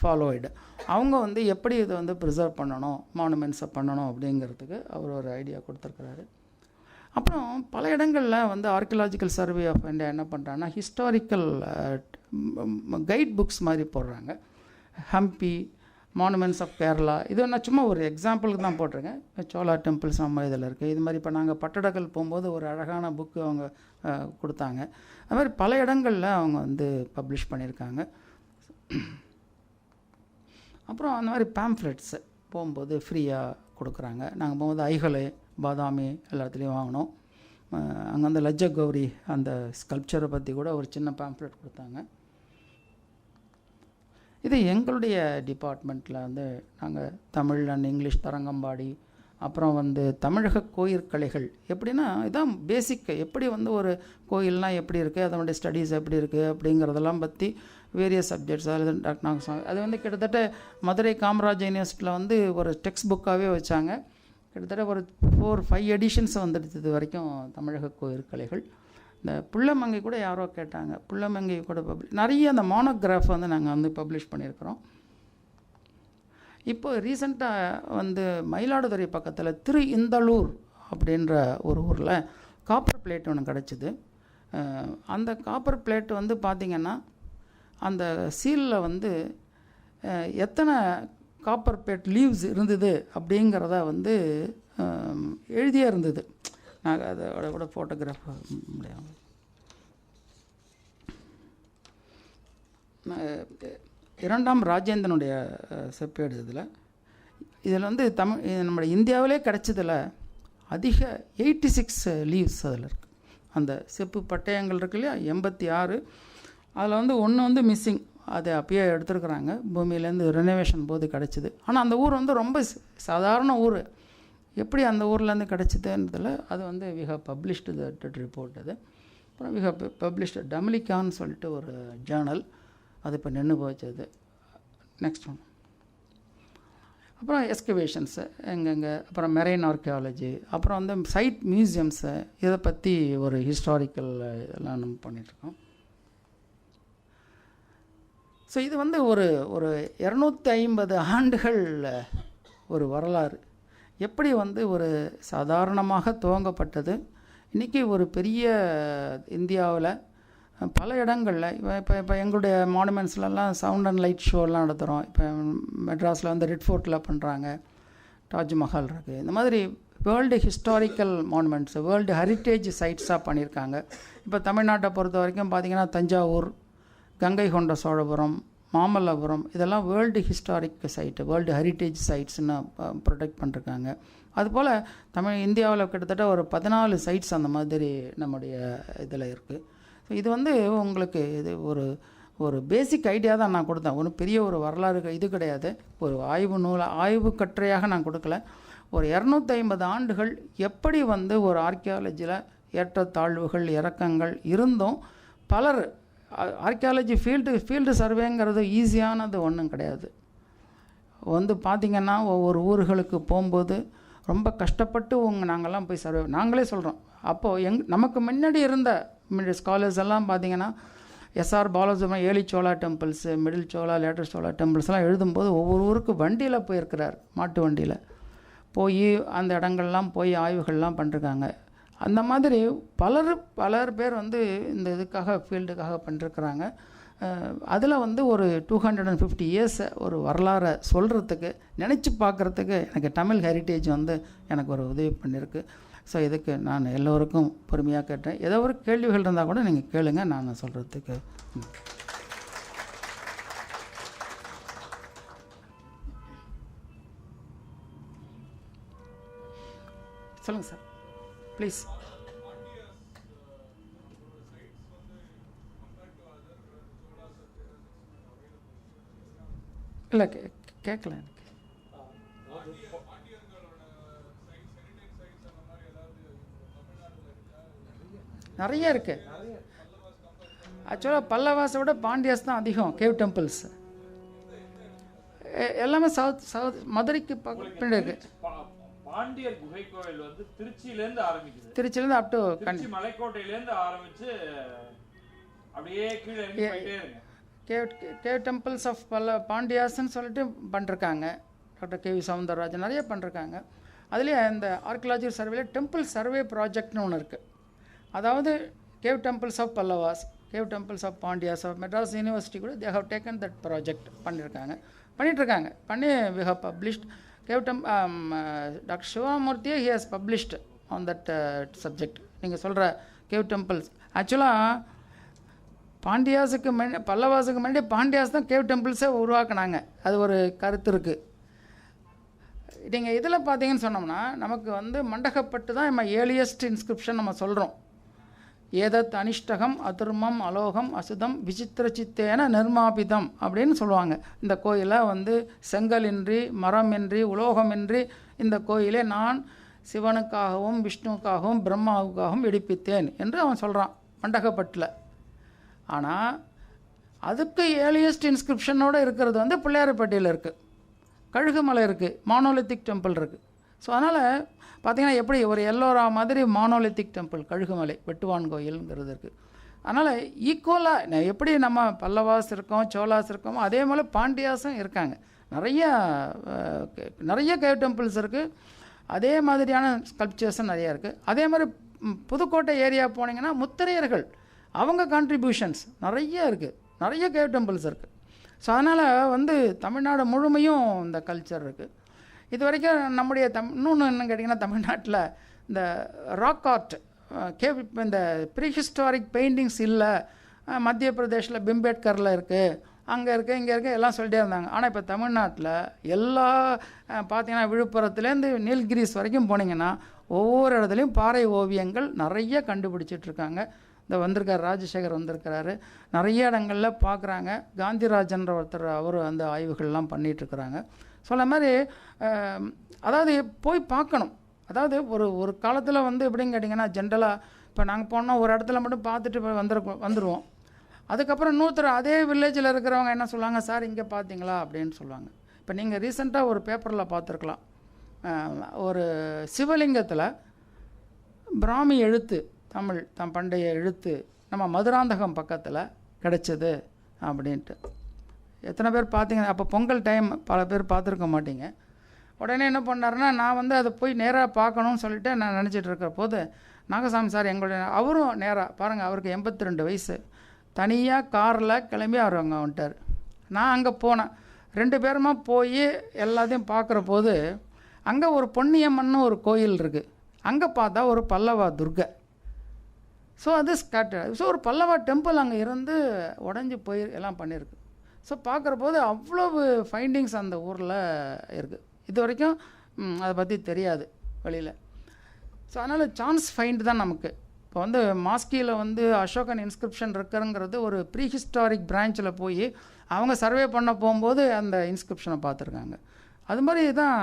ஃபாலோய்டு. அவங்க எப்படி இதை ப்ரிசர்வ் பண்ணணும், மானுமெண்ட்ஸை பண்ணணும் அப்படிங்கிறதுக்கு அவர் ஒரு ஐடியா கொடுத்துருக்குறாரு. அப்புறம் பல இடங்களில் ஆர்கியலாஜிக்கல் சர்வே ஆஃப் இந்தியா என்ன பண்ணுறாங்கன்னா ஹிஸ்டாரிக்கல் கைட் புக்ஸ் மாதிரி போடுறாங்க. ஹம்பி, மானுமெண்ட்ஸ் ஆஃப் கேரளா, இது நான் சும்மா ஒரு எக்ஸாம்பிளுக்கு தான் போட்டிருக்கேன். சோலா டெம்பிள்ஸ் நம்ம இதில் இருக்குது. இது மாதிரி இப்போ நாங்கள் பட்டடக்கல் போகும்போது ஒரு அழகான புக்கு அவங்க கொடுத்தாங்க. அது மாதிரி பல இடங்களில் அவங்க பப்ளிஷ் பண்ணியிருக்காங்க. அப்புறம் அந்த மாதிரி பேம்ஃப்ளெட்ஸு போகும்போது ஃப்ரீயாக கொடுக்குறாங்க. நாங்கள் போகும்போது ஐஹோலே, பாதாமி எல்லாத்துலேயும் வாங்கினோம். அங்கே லஜ்ஜ கௌரி அந்த ஸ்கல்ப்சரை பற்றி கூட ஒரு சின்ன பேம்ஃப்ளெட் கொடுத்தாங்க. இது எங்களுடைய டிபார்ட்மெண்ட்டில் நாங்கள் தமிழ் அண்ட் இங்கிலீஷ் தரங்கம்பாடி, அப்புறம் தமிழக கோயிற்கலைகள் எப்படின்னா இதான் பேசிக். எப்படி ஒரு கோயில்னால் எப்படி இருக்குது, அதனுடைய ஸ்டடீஸ் எப்படி இருக்குது அப்படிங்கிறதெல்லாம் பற்றி வேரியஸ் சப்ஜெக்ட்ஸ் அது கிட்டத்தட்ட மதுரை காமராஜ் யூனிவர்சிட்டியில் ஒரு டெக்ஸ்ட் புக்காகவே வச்சாங்க. கிட்டத்தட்ட ஒரு 4-5 எடிஷன்ஸ் வந்துடுச்சு இது வரைக்கும் தமிழக கோயிற்கலைகள். இந்த புள்ளமங்கை கூட யாரோ கேட்டாங்க, புள்ளமங்கை கூட நிறைய அந்த மோனோகிராஃப் நாங்கள் பப்ளிஷ் பண்ணியிருக்கிறோம். இப்போ ரீசெண்டாக மயிலாடுதுறை பக்கத்தில் திரு இந்தளூர் அப்படின்ற ஒரு ஊரில் காப்பர் பிளேட் ஒன்று கிடச்சிது. அந்த காப்பர் பிளேட் பார்த்திங்கன்னா அந்த சீலில் எத்தனை காப்பர் பிளேட் லீவ்ஸ் இருந்தது அப்படிங்கிறத எழுதியே இருந்தது. நாங்கள் அதோட கூட ஃபோட்டோகிராஃப் முடியாது. இரண்டாம் ராஜேந்திரனுடைய செப்பேடு இதில் நம்முடைய இந்தியாவிலே கிடைச்சதில் அதிக 86 லீவ்ஸ் அதில் இருக்குது. அந்த செப்பு பட்டயங்கள் இருக்கு இல்லையா, 86. அதில் ஒன்று மிஸ்ஸிங். அதை அப்பயே எடுத்துருக்குறாங்க, பூமியிலேருந்து ரெனோவேஷன் போது கிடச்சிது. ஆனால் அந்த ஊர் ரொம்ப சாதாரண ஊர். எப்படி அந்த ஊர்லேருந்து கிடச்சிதுன்றதில் அது we have published that report. அப்புறம் வி ஹவ் பப்ளிஷ்டு டமிலிகான்னு சொல்லிட்டு ஒரு ஜேர்னல், அது இப்போ நின்று போச்சது. Next one. அப்புறம் எஸ்கவேஷன்ஸு எங்கெங்கே, அப்புறம் மெரைன் ஆர்கியாலஜி, அப்புறம் சைட் மியூசியம்ஸு, இதை பற்றி ஒரு ஹிஸ்டாரிக்கல் இதெல்லாம் நம்ம பண்ணிகிட்ருக்கோம். ஸோ இது ஒரு 250 ஆண்டுகள் ஒரு வரலாறு. எப்படி ஒரு சாதாரணமாக துவங்கப்பட்டது, இன்றைக்கி ஒரு பெரிய இந்தியாவில் பல இடங்களில் இப்போ எங்களுடைய மானுமெண்ட்ஸ்லாம் சவுண்ட் அண்ட் லைட் ஷோலாம் நடத்துகிறோம். இப்போ மெட்ராஸில் ரெட் ஃபோர்ட்டில் பண்ணுறாங்க, தாஜ்மஹால் இருக்குது. இந்த மாதிரி world historical monuments, world heritage சைட்ஸாக பண்ணியிருக்காங்க. இப்போ தமிழ்நாட்டை பொறுத்த வரைக்கும் பார்த்திங்கன்னா தஞ்சாவூர், கங்கை கொண்ட சோழபுரம், மாமல்லபுரம் இதெல்லாம் world historic site, world heritage சைட்ஸ்னு ப்ரொடெக்ட் பண்ணிருக்காங்க. அதுபோல் இந்தியாவில் கிட்டத்தட்ட ஒரு 14 சைட்ஸ் அந்த மாதிரி நம்முடைய இதில் இருக்குது. ஸோ இது வந்து உங்களுக்கு இது ஒரு பேசிக் ஐடியா தான் நான் கொடுத்தேன். ஒன்றும் பெரிய ஒரு வரலாறு இது கிடையாது, ஒரு ஆய்வு கட்டுரையாக நான் கொடுக்கல. ஒரு 250 ஆண்டுகள் எப்படி வந்து ஒரு ஆர்கியாலஜியில் ஏற்றத்தாழ்வுகள் இறக்கங்கள் இருந்தும் பலர் ஆர்கியாலஜி ஃபீல்டு சர்வேங்கிறது ஈஸியானது ஒன்றும் கிடையாது. வந்து பார்த்திங்கன்னா ஒவ்வொரு ஊர்களுக்கு போகும்போது ரொம்ப கஷ்டப்பட்டு நாங்கள்லாம் போய் சர்வே நாங்களே சொல்கிறோம். அப்போது நமக்கு முன்னாடி இருந்த ஸ்காலர்ஸ் எல்லாம் பார்த்திங்கன்னா SR Balasubramaniam early Chola temples, middle Chola, latest Chola டெம்பிள்ஸ்லாம் எழுதும்போது ஒவ்வொரு ஊருக்கு வண்டியில் போயிருக்கிறார், மாட்டு வண்டியில் போய் அந்த இடங்கள்லாம் போய் ஆய்வுகள்லாம் பண்ணிருக்காங்க. அந்த மாதிரி பலர் பேர் வந்து இந்த இதுக்காக ஃபீல்டுக்காக பண்ணிருக்கிறாங்க. அதில் வந்து ஒரு 250 இயர்ஸ் ஒரு வரலாறை சொல்கிறதுக்கு நினச்சி பார்க்குறதுக்கு எனக்கு தமிழ் ஹெரிட்டேஜ் வந்து எனக்கு ஒரு உதவி பண்ணியிருக்கு. ஸோ இதுக்கு நான் எல்லோருக்கும் பொறுமையாக கேட்டேன். ஏதோ ஒரு கேள்விகள் இருந்தால் கூட நீங்கள் கேளுங்க, நான் சொல்கிறதுக்கு. சொல்லுங்கள் சார் ப்ளீஸ். இல்லை கேட்கல எனக்கு. நிறைய இருக்குது. ஆக்சுவலாக பல்லவாஸை விட பாண்டியாஸ் தான் அதிகம் கேவ் டெம்பிள்ஸ். எல்லாமே சவுத் மதுரைக்கு பின்னாடி இருக்குது. பாண்டியர் குகை கோயில் வந்து திருச்சியிலேருந்து ஆரம்பிக்குது. திருச்சியிலேருந்து அப் டு மலைக்கோட்டையிலேருந்து ஆரம்பிச்சு அப்படியே கீழே போயிட்டே இருக்கு. கேவ் டெம்பிள்ஸ் ஆஃப் பாண்டியாஸ்ன்னு சொல்லிட்டு பண்ணிருக்காங்க. டாக்டர் கேவி சவுந்தரராஜன் நிறைய பண்ணிருக்காங்க. அதுலேயே இந்த ஆர்கியாலஜி சர்வேல டெம்பிள் சர்வே ப்ராஜெக்ட்னு ஒன்று இருக்குது. அதாவது cave temples of Pallavas, cave temples of Pandyas of Madras university கூட they have taken that project பண்ணிகிட்ருக்காங்க. பண்ணி we have published cave doctor சிவமூர்த்தியே he has published on that subject. நீங்கள் சொல்கிற கேவ் டெம்பிள்ஸ் ஆக்சுவலாக பாண்டியாஸுக்கு பல்லவாஸுக்கு முன்னாடி பாண்டியாஸ் தான் கேவ் டெம்பிள்ஸை உருவாக்குனாங்க. அது ஒரு கருத்து இருக்குது. நீங்கள் இதில் பார்த்தீங்கன்னு சொன்னோம்னா நமக்கு வந்து மண்டகப்பட்டு தான் நம்ம ஏர்லியஸ்ட் இன்ஸ்கிரிப்ஷன் நம்ம சொல்கிறோம். ஏதத் அனிஷ்டகம் அதுர்மம் அலோகம் அசுதம் விசித்திரச்சித்தேன நிர்மாபிதம் அப்படின்னு சொல்லுவாங்க. இந்த கோயிலை வந்து செங்கலின்றி மரமின்றி உலோகமின்றி இந்த கோயிலை நான் சிவனுக்காகவும் விஷ்ணுவுக்காகவும் பிரம்மாவுக்காகவும் எடுப்பித்தேன் என்று அவன் சொல்கிறான் மண்டகப்பட்டில். ஆனால் அதுக்கு ஏர்லியஸ்ட் இன்ஸ்கிரிப்ஷனோடு இருக்கிறது வந்து பிள்ளையார்பட்டியில் இருக்குது, கழுகுமலை இருக்குது, மானோலித்திக் டெம்பிள் இருக்குது. ஸோ அதனால் பார்த்திங்கன்னா எப்படி ஒரு எல்லோரா மாதிரி மானோலித்திக் டெம்பிள் கழுகுமலை வெட்டுவான் கோயிலுங்கிறது இருக்குது. அதனால் ஈக்குவலாக எப்படி நம்ம பல்லவாஸ் இருக்கோம், சோலாஸ் இருக்கோமோ அதே மாதிரி பாண்டியாஸும் இருக்காங்க. நிறைய கேவ் டெம்பிள்ஸ் இருக்குது. அதே மாதிரியான ஸ்கல்ப்சர்ஸும் நிறையா இருக்குது. அதே மாதிரி புதுக்கோட்டை ஏரியா போனீங்கன்னா முத்திரையர்கள் அவங்க கான்ட்ரிபியூஷன்ஸ் நிறைய இருக்குது, நிறைய கேவ் டெம்பிள்ஸ் இருக்குது. ஸோ அதனால் வந்து தமிழ்நாடு முழுமையும் இந்த கல்ச்சர் இருக்குது. இது வரைக்கும் நம்முடைய இன்னொன்று என்ன கேட்டிங்கன்னா தமிழ்நாட்டில் இந்த ராக் ஆர்ட் கேவ் இந்த ப்ரீஹிஸ்டாரிக் பெயிண்டிங்ஸ் இல்லை. மத்திய பிரதேஷில் பிம்பேட்கரில் இருக்குது, அங்கே இருக்குது, இங்கே இருக்குது எல்லாம் சொல்லிட்டே இருந்தாங்க. ஆனால் இப்போ தமிழ்நாட்டில் எல்லா பார்த்திங்கன்னா விழுப்புரத்துலேருந்து நீல்கிரிஸ் வரைக்கும் போனீங்கன்னா ஒவ்வொரு இடத்துலையும் பாறை ஓவியங்கள் நிறைய கண்டுபிடிச்சிட்ருக்காங்க. இந்த வந்திருக்கார் ராஜசேகர் வந்திருக்கிறாரு, நிறைய இடங்களில் பார்க்குறாங்க. காந்திராஜன்ற ஒருத்தர் அவர் அந்த ஆய்வுகள்லாம் பண்ணிகிட்ருக்குறாங்க. சொல்ல மாதிரி அதாவது போய் பார்க்கணும். அதாவது ஒரு காலத்தில் வந்து எப்படின்னு கேட்டிங்கன்னா ஜென்ரலாக இப்போ நாங்கள் போனோம் ஒரு இடத்துல மட்டும் பார்த்துட்டு வந்துடுவோம். அதுக்கப்புறம் இன்னொருத்தர் அதே வில்லேஜில் இருக்கிறவங்க என்ன சொல்லுவாங்க, சார் இங்கே பார்த்தீங்களா அப்படின்னு சொல்லுவாங்க. இப்போ நீங்கள் ரீசெண்டாக ஒரு பேப்பரில் பார்த்துருக்கலாம், ஒரு சிவலிங்கத்தில் பிராமி எழுத்து தமிழ் பண்டைய எழுத்து நம்ம மதுராந்தகம் பக்கத்தில் கிடச்சிது அப்படின்ட்டு. எத்தனை பேர் பார்த்தீங்க? அப்போ பொங்கல் டைம், பல பேர் பார்த்துருக்க மாட்டீங்க. உடனே என்ன பண்ணாருன்னா நான் வந்து அதை போய் நேராக பார்க்கணுன்னு சொல்லிட்டு நான் நினச்சிட்டு இருக்கிற போது நாகசாமி சார் எங்களுடைய அவரும் நேராக பாருங்கள், அவருக்கு 82 வயசு, தனியாக காரில் கிளம்பி அவர் அங்கே வந்துட்டார். நான் அங்கே போனேன். 2 பேருமா போய் எல்லாத்தையும் பார்க்குற போது அங்கே ஒரு பொன்னியம்மன்னு ஒரு கோயில் இருக்குது. அங்கே பார்த்தா ஒரு பல்லவா துர்கை. ஸோ அது ஸ்கேட்டர்ட். ஸோ ஒரு பல்லவா டெம்பிள் அங்கே இருந்து உடஞ்சி போய் எல்லாம் பண்ணியிருக்கு. ஸோ பார்க்குற போது அவ்வளவு ஃபைண்டிங்ஸ் அந்த ஊரில் இருக்குது. இது வரைக்கும் அதை பற்றி தெரியாது வெளியில். ஸோ அதனால் சான்ஸ் ஃபைண்ட் தான் நமக்கு. இப்போ வந்து மாஸ்கியில் வந்து அசோகன் இன்ஸ்கிரிப்ஷன் இருக்குங்கிறது ஒரு ப்ரீ ஹிஸ்டாரிக் பிரான்ச்சில் போய் அவங்க சர்வே பண்ண போகும்போது அந்த இன்ஸ்கிரிப்ஷனை பார்த்துருக்காங்க. அது மாதிரி தான்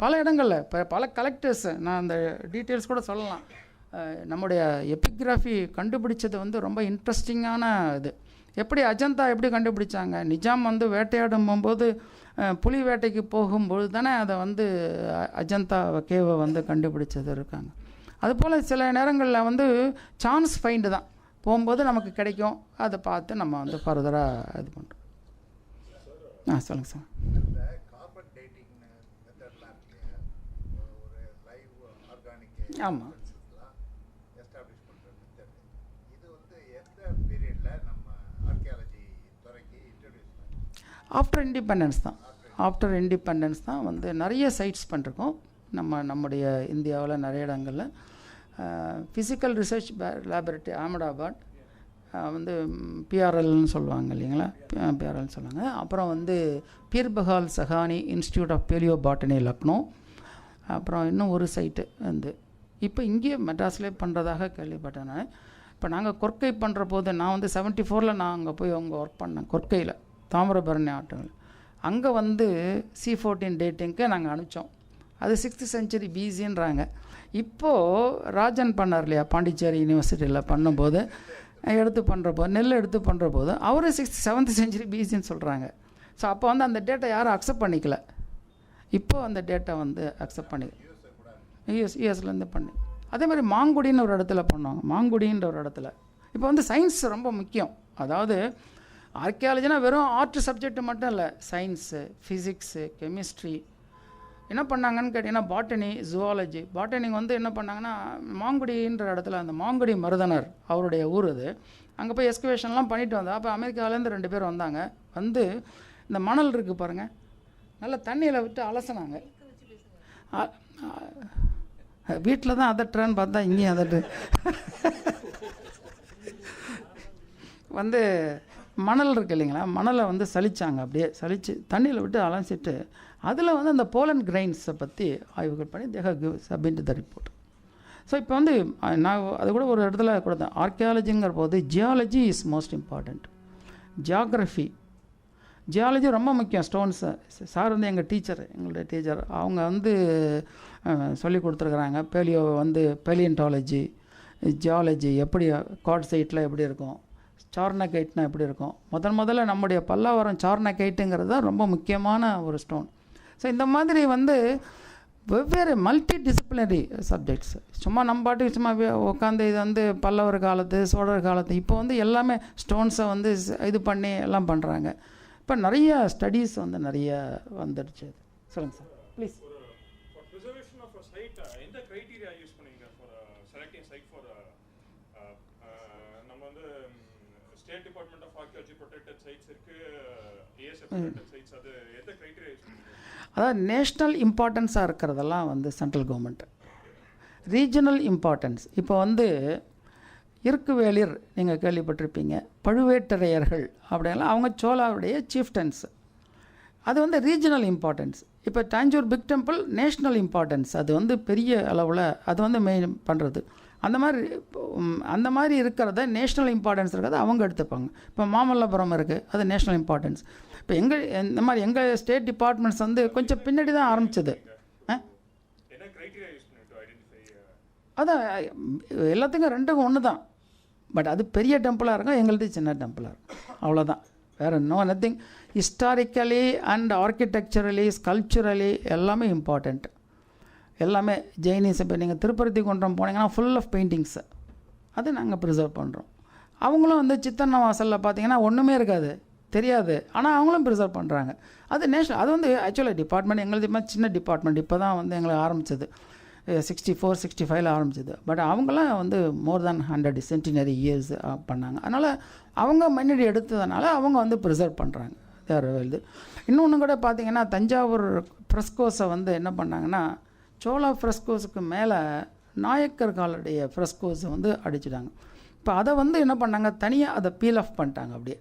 பல இடங்களில் இப்போ பல கலெக்டர்ஸ், நான் அந்த டீட்டெயில்ஸ் கூட சொல்லலாம். நம்முடைய எபிகிராஃபி கண்டுபிடிச்சது வந்து ரொம்ப இன்ட்ரெஸ்டிங்கான இது. எப்படி அஜந்தா எப்படி கண்டுபிடிச்சாங்க, நிஜாம் வந்து வேட்டையாடும் போகும்போது புலி வேட்டைக்கு போகும்பொழுது தானே அதை வந்து அஜந்தா கேவை வந்து கண்டுபிடிச்சது இருக்காங்க. அதுபோல் சில நேரங்களில் வந்து சான்ஸ் ஃபைண்டு தான், போகும்போது நமக்கு கிடைக்கும், அதை பார்த்து நம்ம வந்து ஃபர்தராக இது பண்ணுறோம். சொல்லுங்கள் சார். ஆமாம், ஆஃப்டர் இண்டிபெண்டன்ஸ் தான் வந்து நிறைய சைட்ஸ் பண்ணிருக்கோம். நம்முடைய இந்தியாவில் நிறைய இடங்களில் ஃபிசிக்கல் ரிசர்ச் லேபரட்டரி அகமதாபாத் வந்து பிஆர்எல்னு சொல்லுவாங்க இல்லைங்களா, பிஆர்எல்னு சொல்லுவாங்க. அப்புறம் வந்து Birbal Sahni institute of palaeo botany Lucknow. அப்புறம் இன்னும் ஒரு சைட்டு வந்து இப்போ இங்கே மெட்ராஸ்லேயே பண்ணுறதாக கேள்விப்பட்டேன். இப்போ நாங்கள் கொர்க்கை பண்ணுற போது நான் வந்து 74 நான் அங்கே போய் அங்கே ஒர்க் பண்ணேன். கொர்க்கையில் தாமிரபரணி ஆட்டங்கள் அங்கே வந்து C14 டேட்டிங்க்கு நாங்கள் அனுப்பிச்சோம். அது 6th century BCன்றாங்க. இப்போது ராஜன் பண்ணார் இல்லையா, பாண்டிச்சேரி யூனிவர்சிட்டியில் பண்ணும்போது எடுத்து பண்ணுற போது, நெல் எடுத்து பண்ணுற போது அவர் 7th century BCன்னு சொல்கிறாங்க. ஸோ அப்போ வந்து அந்த டேட்டா யாரும் அக்செப்ட் பண்ணிக்கல. இப்போ அந்த டேட்டா வந்து அக்செப்ட் பண்ணிக்கல, யூஎஸ்லேருந்து பண்ணி. அதே மாதிரி மாங்குடின்னு ஒரு இடத்துல பண்ணோம். மாங்குடின்ற ஒரு இடத்துல இப்போ வந்து சயின்ஸ் ரொம்ப முக்கியம். அதாவது ஆர்கியாலஜினா வெறும் ஆர்ட் சப்ஜெக்ட் மட்டும் இல்லை, சயின்ஸு, ஃபிசிக்ஸு, கெமிஸ்ட்ரி. என்ன பண்ணாங்கன்னு கேட்டிங்கன்னா பாட்டனி, ஜுவாலஜி. பாட்டனி வந்து என்ன பண்ணாங்கன்னா மாங்குடின்ற இடத்துல அந்த மாங்குடி மருதனர் அவருடைய ஊர் அது. அங்கே போய் எக்ஸ்கவேஷன்லாம் பண்ணிட்டு வந்தோம். அப்போ அமெரிக்காவிலேருந்து 2 பேர் வந்தாங்க. வந்து இந்த மணல் இருக்குது பாருங்கள், நல்லா தண்ணியில் விட்டு அலசினாங்க. வீட்டில் தான் அதட்டுறேன்னு பார்த்தா இங்கேயும் அதட்டு. வந்து மணல் இருக்குது இல்லைங்களா, மணலை வந்து சலிச்சாங்க. அப்படியே சலித்து தண்ணியில் விட்டு அலசிட்டு அதில் வந்து அந்த போலன் கிரைன்ஸை பற்றி ஆய்வுகள் பண்ணி தேக சப்மிட் த ரிப்போர்ட். ஸோ இப்போ வந்து நான் அது கூட ஒரு இடத்துல கொடுத்தேன். ஆர்கியாலஜிங்கிற போது geology is most important. Geology ரொம்ப முக்கியம். ஸ்டோன்ஸு சார் வந்து எங்கள் டீச்சர், எங்களுடைய டீச்சர், அவங்க வந்து சொல்லி கொடுத்துருக்குறாங்க. பேலியன்டாலஜி, ஜியாலஜி, எப்படி காட் சைட்டில் எப்படி இருக்கும், சார்னகைட்னா எப்படி இருக்கும். முதல்ல நம்முடைய பல்லாவரம் சார்னகைட்டுங்கிறது தான் ரொம்ப முக்கியமான ஒரு ஸ்டோன். ஸோ இந்த மாதிரி வந்து வெவ்வேறு மல்டி டிசிப்ளினரி சப்ஜெக்ட்ஸ். சும்மா நம்ம பாட்டுக்கு சும்மா உட்காந்து இது வந்து பல்லவர் காலத்து, சோழர் காலத்து, இப்போ வந்து எல்லாமே ஸ்டோன்ஸை வந்து இது பண்ணி எல்லாம் பண்ணுறாங்க. இப்போ நிறைய ஸ்டடீஸ் வந்து நிறைய வந்துடுச்சு. சொல்லுங்கள் sir please. State department of archaeology protected sites இருக்கு, ஏஎஸ்எஃப் ப்ரொடெக்டட் சைட்ஸ், அது எந்த கிரைட்டீரியா யூஸ் பண்ணுவீங்க? அதாவது நேஷ்னல் இம்பார்ட்டன்ஸாக இருக்கிறதெல்லாம் வந்து சென்ட்ரல் கவர்மெண்ட். ரீஜனல் இம்பார்ட்டன்ஸ் இப்போ வந்து இருக்குவேளிர் நீங்கள் கேள்விப்பட்டிருப்பீங்க, பழுவேட்டரையர்கள் அப்படின்லாம் அவங்க சோழாவுடைய சீஃப்டன்ஸ். அது வந்து ரீஜனல் இம்பார்ட்டன்ஸ். இப்போ Tanjore big temple national importance. அது வந்து பெரிய அளவில் அது வந்து மெயின் பண்ணுறது. அந்த மாதிரி இருக்கிறத நேஷ்னல் இம்பார்ட்டன்ஸ் இருக்கிறத அவங்க எடுத்துப்பாங்க. இப்போ மாமல்லபுரம் இருக்குது, அது நேஷ்னல் இம்பார்ட்டன்ஸ். இப்போ இந்த மாதிரி எங்கள் ஸ்டேட் டிபார்ட்மெண்ட்ஸ் வந்து கொஞ்சம் பின்னாடி தான் ஆரம்பிச்சது. அதான் எல்லாத்துக்கும் ரெண்டுக்கும் ஒன்று தான். பட் அது பெரிய டெம்பிளாக இருக்கும், எங்களுது சின்ன டெம்பிளாக இருக்கும், அவ்வளோதான். வேறு நத்திங். ஹிஸ்டாரிக்கலி அண்ட் ஆர்கிடெக்சரலி, ஸ்கல்ப்சுரலி எல்லாமே இம்பார்ட்டண்ட். எல்லாமே ஜெயினிஸ். இப்போ நீங்கள் திருப்பதி குன்றம் போனீங்கன்னா ஃபுல் ஆஃப் பெயிண்டிங்ஸு, அது நாங்கள் ப்ரிசர்வ் பண்ணுறோம். அவங்களும் வந்து சித்தன்ன வாசலில் பார்த்தீங்கன்னா ஒன்றுமே இருக்காது, தெரியாது, ஆனால் அவங்களும் ப்ரிசர்வ் பண்ணுறாங்க. அது நேஷ்னல். அது வந்து ஆக்சுவலாக டிபார்ட்மெண்ட் எங்களுக்கு சின்ன டிபார்ட்மெண்ட், இப்போ தான் வந்து எங்களுக்கு ஆரம்பித்தது 64-65 ஆரம்பிச்சது. பட் அவங்களாம் வந்து மோர் தேன் 100 சென்டினரி இயர்ஸ் பண்ணாங்க. அதனால் அவங்க முன்னாடி எடுத்ததுனால அவங்க வந்து ப்ரிசர்வ் பண்ணுறாங்க. இது இன்னொன்று கூட பார்த்திங்கன்னா தஞ்சாவூர் ஃப்ரெஸ்கோஸை வந்து என்ன பண்ணாங்கன்னா சோளா ஃப்ரெஸ்கோஸுக்கு மேலே நாயக்கர்களுடைய ஃப்ரெஸ்கோஸை வந்து அடிச்சிட்டாங்க. இப்போ அதை வந்து என்ன பண்ணாங்க, தனியாக அதை பீல் ஆஃப் பண்ணிட்டாங்க அப்படியே.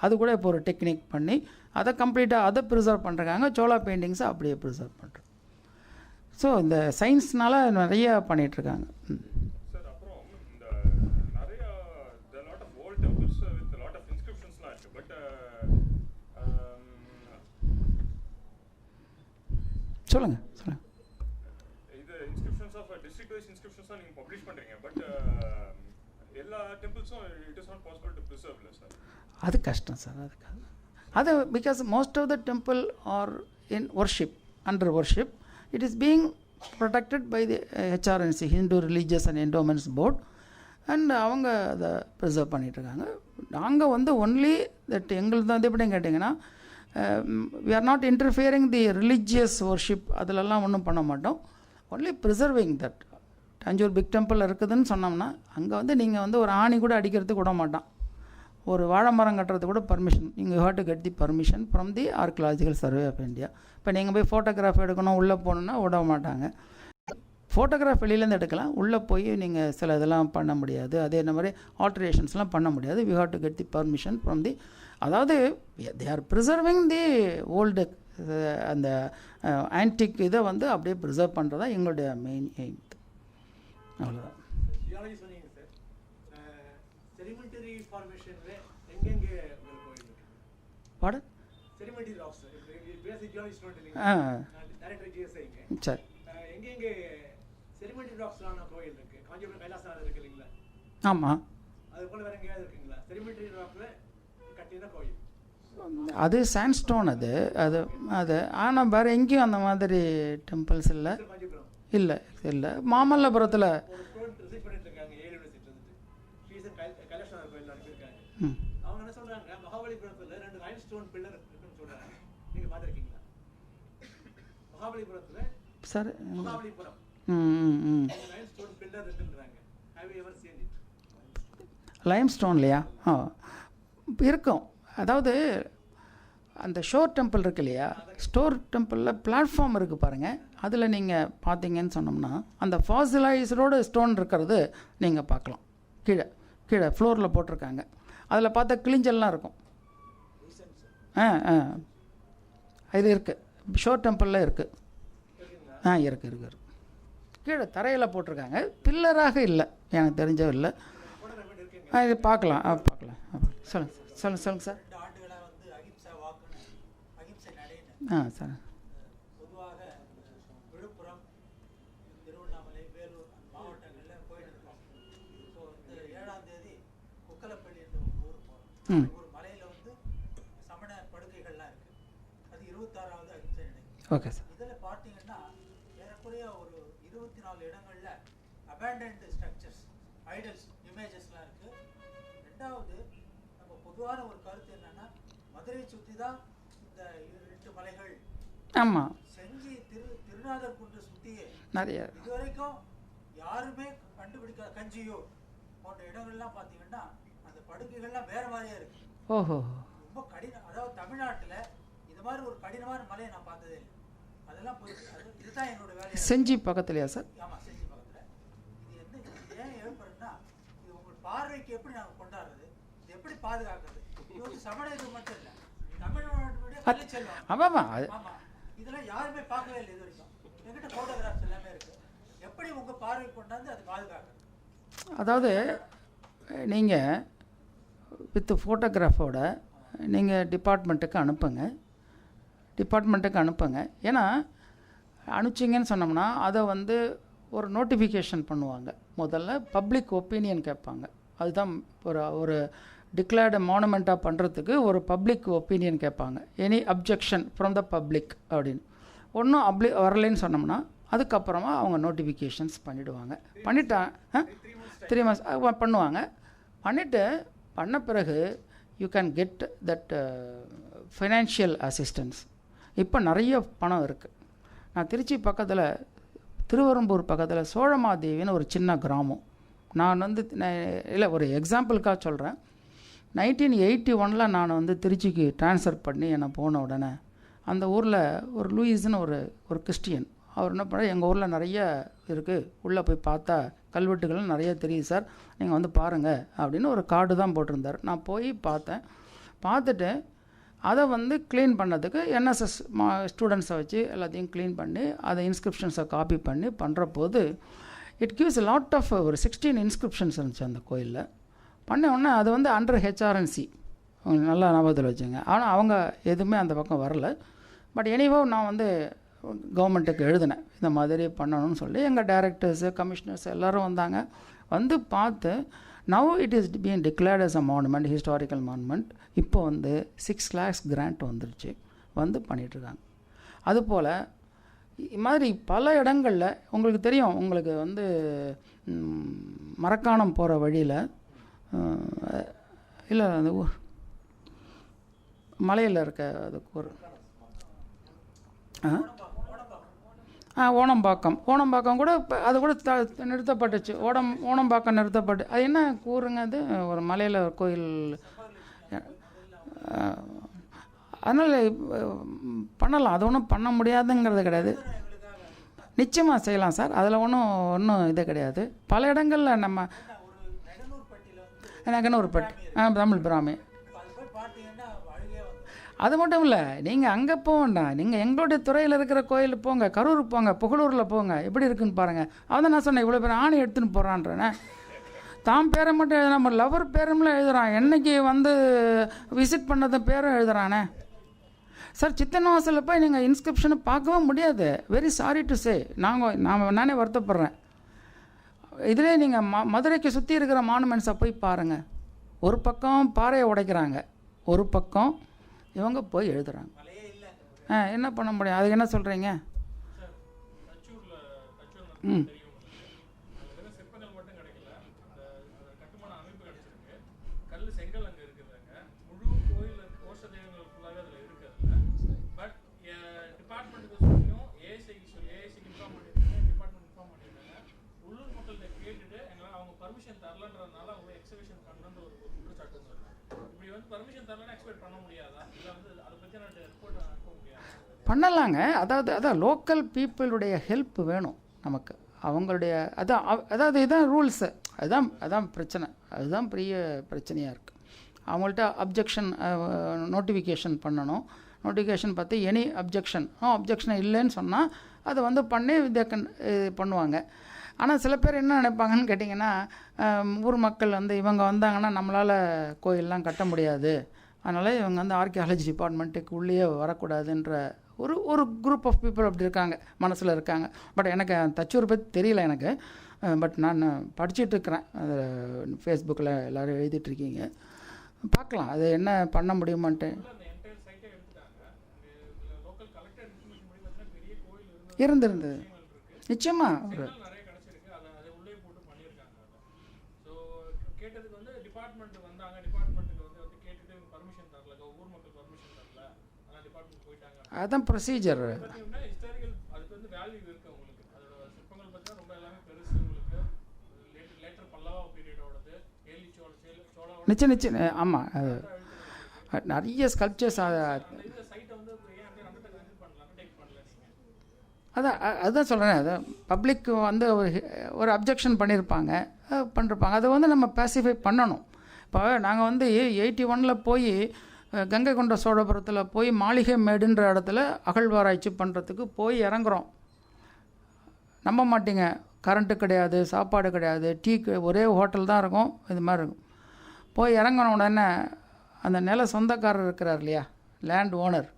அது கூட இப்போ ஒரு டெக்னிக் பண்ணி அதை கம்ப்ளீட்டாக அதை ப்ரிசர்வ் பண்ணுறாங்க. சோலா பெயிண்டிங்ஸை அப்படியே ப்ரிசர்வ் பண்ணுறோம். ஸோ இந்த சயின்ஸ்னால நிறைய பண்ணிகிட்ருக்காங்க. சார் அப்புறம் இந்த நிறைய lot of old temples with lot of இன்ஸ்கிரிப்ஷன்ஸ்லாம் இருக்கு. பட் சொல்லுங்கள். இது இன்ஸ்கிரிப்ஷன்ஸ் ஆஃப் டிஸ்ட்ரிக்ட் வைஸ் இன்ஸ்கிரிப்ஷன்ஸ்லாம் நீங்கள் பப்ளிஷ் பண்ணுறீங்க. பட் எல்லா டெம்பிள்ஸும் it is not possible to preserve இல்லை சார். அது கஷ்டம் சார். அது because most of the temple are in worship, under worship. It is being protected by the HRNC, Hindu religious and endowments board. And அவங்க அதை preserve பண்ணிகிட்ருக்காங்க. நாங்கள் வந்து only that எங்களுக்கு வந்து எப்படின்னு கேட்டிங்கன்னா, we are not interfering the religious worship, அதிலெல்லாம் ஒன்றும் பண்ண மாட்டோம். Only preserving that. Tanjore big temple இருக்குதுன்னு சொன்னோம்னா அங்கே வந்து நீங்கள் வந்து ஒரு ஆணி கூட அடிக்கிறதுக்கு விட மாட்டான். ஒரு வாழை மரம் கட்டுறது கூட பர்மிஷன், நீங்கள் have to get the permission from the Archaeological Survey of India. இப்போ நீங்கள் போய் ஃபோட்டோகிராஃப் எடுக்கணும், உள்ளே போகணுன்னா விட மாட்டாங்க. ஃபோட்டோகிராஃப் வெளியிலேருந்து எடுக்கலாம், உள்ளே போய் நீங்கள் சில இதெல்லாம் பண்ண முடியாது. அதே மாதிரி ஆல்ட்ரேஷன்ஸ்லாம் பண்ண முடியாது. We have to get the permission from the, அதாவது they are preserving the old, அந்த ஆன்டிக் இதை வந்து அப்படியே ப்ரிசர்வ் பண்ணுறதா எங்களுடைய மெயின் எய்ம். அவ்வளோதான். பாட சரி. ஆமாம், அது சாண்ட்ஸ்டோன். அது ஆனால் வேறு எங்கேயும் அந்த மாதிரி டெம்பிள்ஸ் இல்லை. மாமல்லபுரத்தில் அவங்க என்ன சொல்றாங்க, மகாபலிபுரத்துல 2 லைம்ஸ்டோன் பில்லர் இருக்குன்னு சொல்றாங்க. நீங்க பாத்திருக்கீங்களா மகாபலிபுரத்துல? சார் மகாபலிபுரம் லைம்ஸ்டோன் பில்லர் இருக்குன்றாங்க. Have you ever seen it? லைம்ஸ்டோன்லையா? இருக்கும். அதாவது அந்த ஷோர் டெம்பிள் இருக்கு இல்லையா, ஸ்டோர் டெம்பிளில் பிளாட்ஃபார்ம் இருக்குது பாருங்கள். அதில் நீங்கள் பார்த்தீங்கன்னு சொன்னோம்னா அந்த ஃபாசிலைஸ்டோட ஸ்டோன் இருக்கிறது நீங்கள் பார்க்கலாம். கீழே ஃப்ளோரில் போட்டிருக்காங்க. அதில் பார்த்தா கிளிஞ்சல்லாம் இருக்கும். இது இருக்குது, ஷோர் டெம்பிளில் இருக்குது. இருக்கு. கீழே தரையில் போட்டிருக்காங்க, பில்லராக இல்லை, எனக்கு தெரிஞ்ச இல்லை. இது பார்க்கலாம். சொல்லுங்கள் சார். சார் பொதுவாக விழுப்புரம், திருவண்ணாமலை, வேலூர் மாவட்டங்களில் போயிட்டு இருக்கோம். ஸோ இந்த 7ஆம் தேதி குக்கலப்பள்ளி என்ற ஒரு ஊர் போகிறோம். ஒரு மலையில் வந்து சமண படுக்கைகள்லாம் இருக்குது. அது 26வது அகிம்சை நிலை. Okay sir. இதில் பார்த்தீங்கன்னா ஏறக்குறைய ஒரு 24 இடங்களில் அபேண்டன்ட் ஸ்ட்ரக்சர்ஸ், ஐடல்ஸ், இமேஜஸ்லாம் இருக்குது. 2வது நம்ம பொதுவான ஒரு கருத்து என்னென்னா, மதுரையை சுற்றி தான் இந்த 8 மலைகள். ஆமாம், செஞ்சி திருநாதர் குன்று சுற்றியே நிறைய இதுவரைக்கும் யாருமே கண்டுபிடிக்காத கஞ்சியூர் போன்ற இடங்கள்லாம் பார்த்தீங்கன்னா அந்த படுக்கைகள்லாம் வேற மாதிரியே இருக்கு. ஓஹோ, ரொம்ப கடினம். அதாவது தமிழ்நாட்டில் இது மாதிரி ஒரு கடினமான மலையை நான் பார்த்ததே இல்லை. அதெல்லாம் போய் இதுதான் என்னோட வேலையை. செஞ்சி பக்கத்துலையா சார்? ஆமாம், செஞ்சி பக்கத்தில். இது ஏன் ஏற்படுன்னா, இது உங்கள் பார்வைக்கு எப்படி நாங்கள் கொண்டாடுறது, இது எப்படி பாதுகாக்கிறது? இது வந்து சமண இது மட்டும் இல்லை, தமிழ்நாட்டுடைய கலைச்செல்வம். ஆமாம். ஆமாம், இதெல்லாம் யாருமே பார்க்கவே இல்லை இது வரைக்கும். என்கிட்ட ஃபோட்டோகிராஃப்ஸ் எல்லாமே இருக்குது. எப்படி உங்கள் பார்வை கொண்டாந்து அது பாதுகாக்கிறது? அதாவது நீங்கள் வித் ஃபோட்டோகிராஃபோட நீங்கள் டிபார்ட்மெண்ட்டுக்கு அனுப்புங்க. ஏன்னா அனுப்பிச்சிங்கன்னு சொன்னோம்னா அதை வந்து ஒரு நோட்டிஃபிகேஷன் பண்ணுவாங்க. முதல்ல பப்ளிக் ஒப்பீனியன் கேட்பாங்க. அதுதான் ஒரு டிக்ளேர்டு மானுமெண்ட்டாக பண்ணுறதுக்கு ஒரு பப்ளிக் ஒப்பீனியன் கேட்பாங்க. Any objection from the public அப்படின்னு. ஒன்றும் வரலைன்னு சொன்னோம்னா அதுக்கப்புறமா அவங்க நோட்டிஃபிகேஷன்ஸ் பண்ணிவிடுவாங்க. 3 months பண்ணுவாங்க. பண்ண பிறகு you can get that financial assistance. இப்போ நிறைய பணம் இருக்குது. நான் திருச்சி பக்கத்தில், திருவெரும்பூர் பக்கத்தில் சோழமாதேவின்னு ஒரு சின்ன கிராமம். நான் இல்லை, ஒரு எக்ஸாம்பிளுக்காக சொல்கிறேன். 1981 நான் திருச்சிக்கு ட்ரான்ஸ்ஃபர் பண்ணி என்னை போன உடனே அந்த ஊரில் ஒரு லூயிஸ்னு ஒரு கிறிஸ்டியன், அவர் என்ன பண்ண, எங்கள் ஊரில் நிறைய இருக்குது, உள்ளே போய் பார்த்தா கல்வெட்டுகள் நிறைய தெரியுது சார், நீங்கள் வந்து பாருங்கள் அப்படின்னு ஒரு கார்டு தான் போட்டிருந்தார். நான் போய் பார்த்தேன். பார்த்துட்டு அதை வந்து க்ளீன் பண்ணதுக்கு என்எஸ்எஸ் ஸ்டூடெண்ட்ஸை வச்சு எல்லாத்தையும் க்ளீன் பண்ணி அதை இன்ஸ்கிரிப்ஷன்ஸை காப்பி பண்ணி பண்ணுற போது இட் கிவ்ஸ் லாட் ஆஃப் ஒரு 16 இன்ஸ்கிரிப்ஷன்ஸ் இருந்துச்சு அந்த கோயிலில். பண்ண உடனே அது வந்து அண்டர் ஹெச்ஆர்என்சி, நல்லா ஞாபகத்தில் வச்சுங்க. ஆனால் அவங்க எதுவுமே அந்த பக்கம் வரல. பட் எனிவோ நான் வந்து கவர்மெண்ட்டுக்கு எழுதினேன் இந்த மாதிரி பண்ணணும்னு சொல்லி. எங்கள் டைரக்டர்ஸு கமிஷனர்ஸ் எல்லோரும் வந்தாங்க. வந்து பார்த்து now it is been declared as a monument, historical monument. இப்போ வந்து 6 lakhs கிராண்ட் வந்துருச்சு, வந்து பண்ணிகிட்ருக்காங்க. அதுபோல் மாதிரி பல இடங்களில் உங்களுக்கு தெரியும். உங்களுக்கு வந்து மரக்காணம் போகிற வழியில் இல்லை அந்த ஊர் மலையில் இருக்க அதுக்கு ஒரு ஓணம்பாக்கம் கூட அது கூட நிறுத்தப்பட்டுச்சு. ஓணம்பாக்கம் நிறுத்தப்பட்டு, அது என்ன கூறுங்க, அது ஒரு மலையில் கோயில். அதனால் பண்ணலாம், அது ஒன்றும் பண்ண முடியாதுங்கிறது கிடையாது. நிச்சயமாக செய்யலாம் சார், அதில் ஒன்றும் இது கிடையாது. பல இடங்களில் நம்ம நெகனூர்பட்டி தமிழ் பிராமி, அது மட்டும் இல்லை, நீங்கள் அங்கே போக வேண்டாம், நீங்கள் எங்களுடைய துறையில் இருக்கிற கோயில் போங்க, கரூர் போங்க, புகழூரில் போங்க, எப்படி இருக்குன்னு பாருங்கள். அவன் நான் சொன்னேன், இவ்வளோ பேர் ஆணி எடுத்துன்னு போகிறான்றேனே, தான் பேரை மட்டும் எழுதுனா, நம்ம லவர் பேரும்லாம் எழுதுகிறான், என்னைக்கு வந்து விசிட் பண்ணது பேரும் எழுதுகிறானே சார். சித்தன்னவாசலில் போய் நீங்கள் இன்ஸ்கிரிப்ஷனை பார்க்கவே முடியாது. வெரி சாரி டு சே, நானே வருத்தப்படுறேன். இதிலே நீங்கள் மதுரைக்கு சுற்றி இருக்கிற மானுமெண்ட்ஸை போய் பாருங்கள். ஒரு பக்கம் பாறையை உடைக்கிறாங்க, ஒரு பக்கம் இவங்க போய் எழுதுகிறாங்க. என்ன பண்ண முடியும், அதுக்கு என்ன சொல்கிறீங்க? பண்ணலாங்க. அதான் லோக்கல் பீப்புளுடைய ஹெல்ப் வேணும் நமக்கு, அவங்களுடைய அதாவது இதுதான் ரூல்ஸு, அதுதான் பிரச்சனை, அதுதான் பெரிய பிரச்சனையாக இருக்குது. அவங்கள்ட்ட அப்ஜெக்ஷன் நோட்டிஃபிகேஷன் பண்ணணும். நோட்டிஃபிகேஷன் பார்த்து எனி அப்ஜெக்ஷன் இல்லைன்னு சொன்னால் அதை வந்து பண்ணி பண்ணுவாங்க. ஆனால் சில பேர் என்ன நினைப்பாங்கன்னு கேட்டிங்கன்னா, ஊர் மக்கள் வந்து இவங்க வந்தாங்கன்னா நம்மளால் கோயிலெலாம் கட்ட முடியாது, அதனால் இவங்க வந்து ஆர்கியாலஜி டிபார்ட்மெண்ட்டுக்கு உள்ளேயே வரக்கூடாதுன்ற ஒரு குரூப் ஆஃப் பீப்புள் அப்படி இருக்காங்க, மனசில் இருக்காங்க. பட் எனக்கு தச்சூர் பற்றி தெரியல எனக்கு. பட் நான் படிச்சுட்ருக்கிறேன், அது ஃபேஸ்புக்கில் எல்லோரும் எழுதிட்டுருக்கீங்க, பார்க்கலாம் அது என்ன பண்ண முடியுமான்ட்டு. இருந்தது நிச்சயமாக ஒரு அதுதான் ப்ரொசீஜர். நிச்சயம் ஆமாம், அது நிறைய ஸ்கல்ப்சர்ஸ். அதுதான் சொல்கிறேன், அது பப்ளிக் வந்து ஒரு அப்ஜெக்ஷன் பண்ணியிருப்பாங்க, அதை வந்து நம்ம பேசிஃபை பண்ணணும். இப்போ நாங்கள் வந்து 81 போய் கங்கை கொண்ட சோழபுரத்தில் போய் மாளிகை மேடுன்ற இடத்துல அகழ்வாராய்ச்சி பண்ணுறதுக்கு போய் இறங்குறோம். நம்ப மாட்டீங்க, கரண்ட்டு கிடையாது, சாப்பாடு கிடையாது, டீ ஒரே ஹோட்டல் தான் இருக்கும், இது மாதிரி இருக்கும். போய் இறங்கின உடனே அந்த நில சொந்தக்காரர் இருக்கிறார் இல்லையா, லேண்ட் ஓனர்,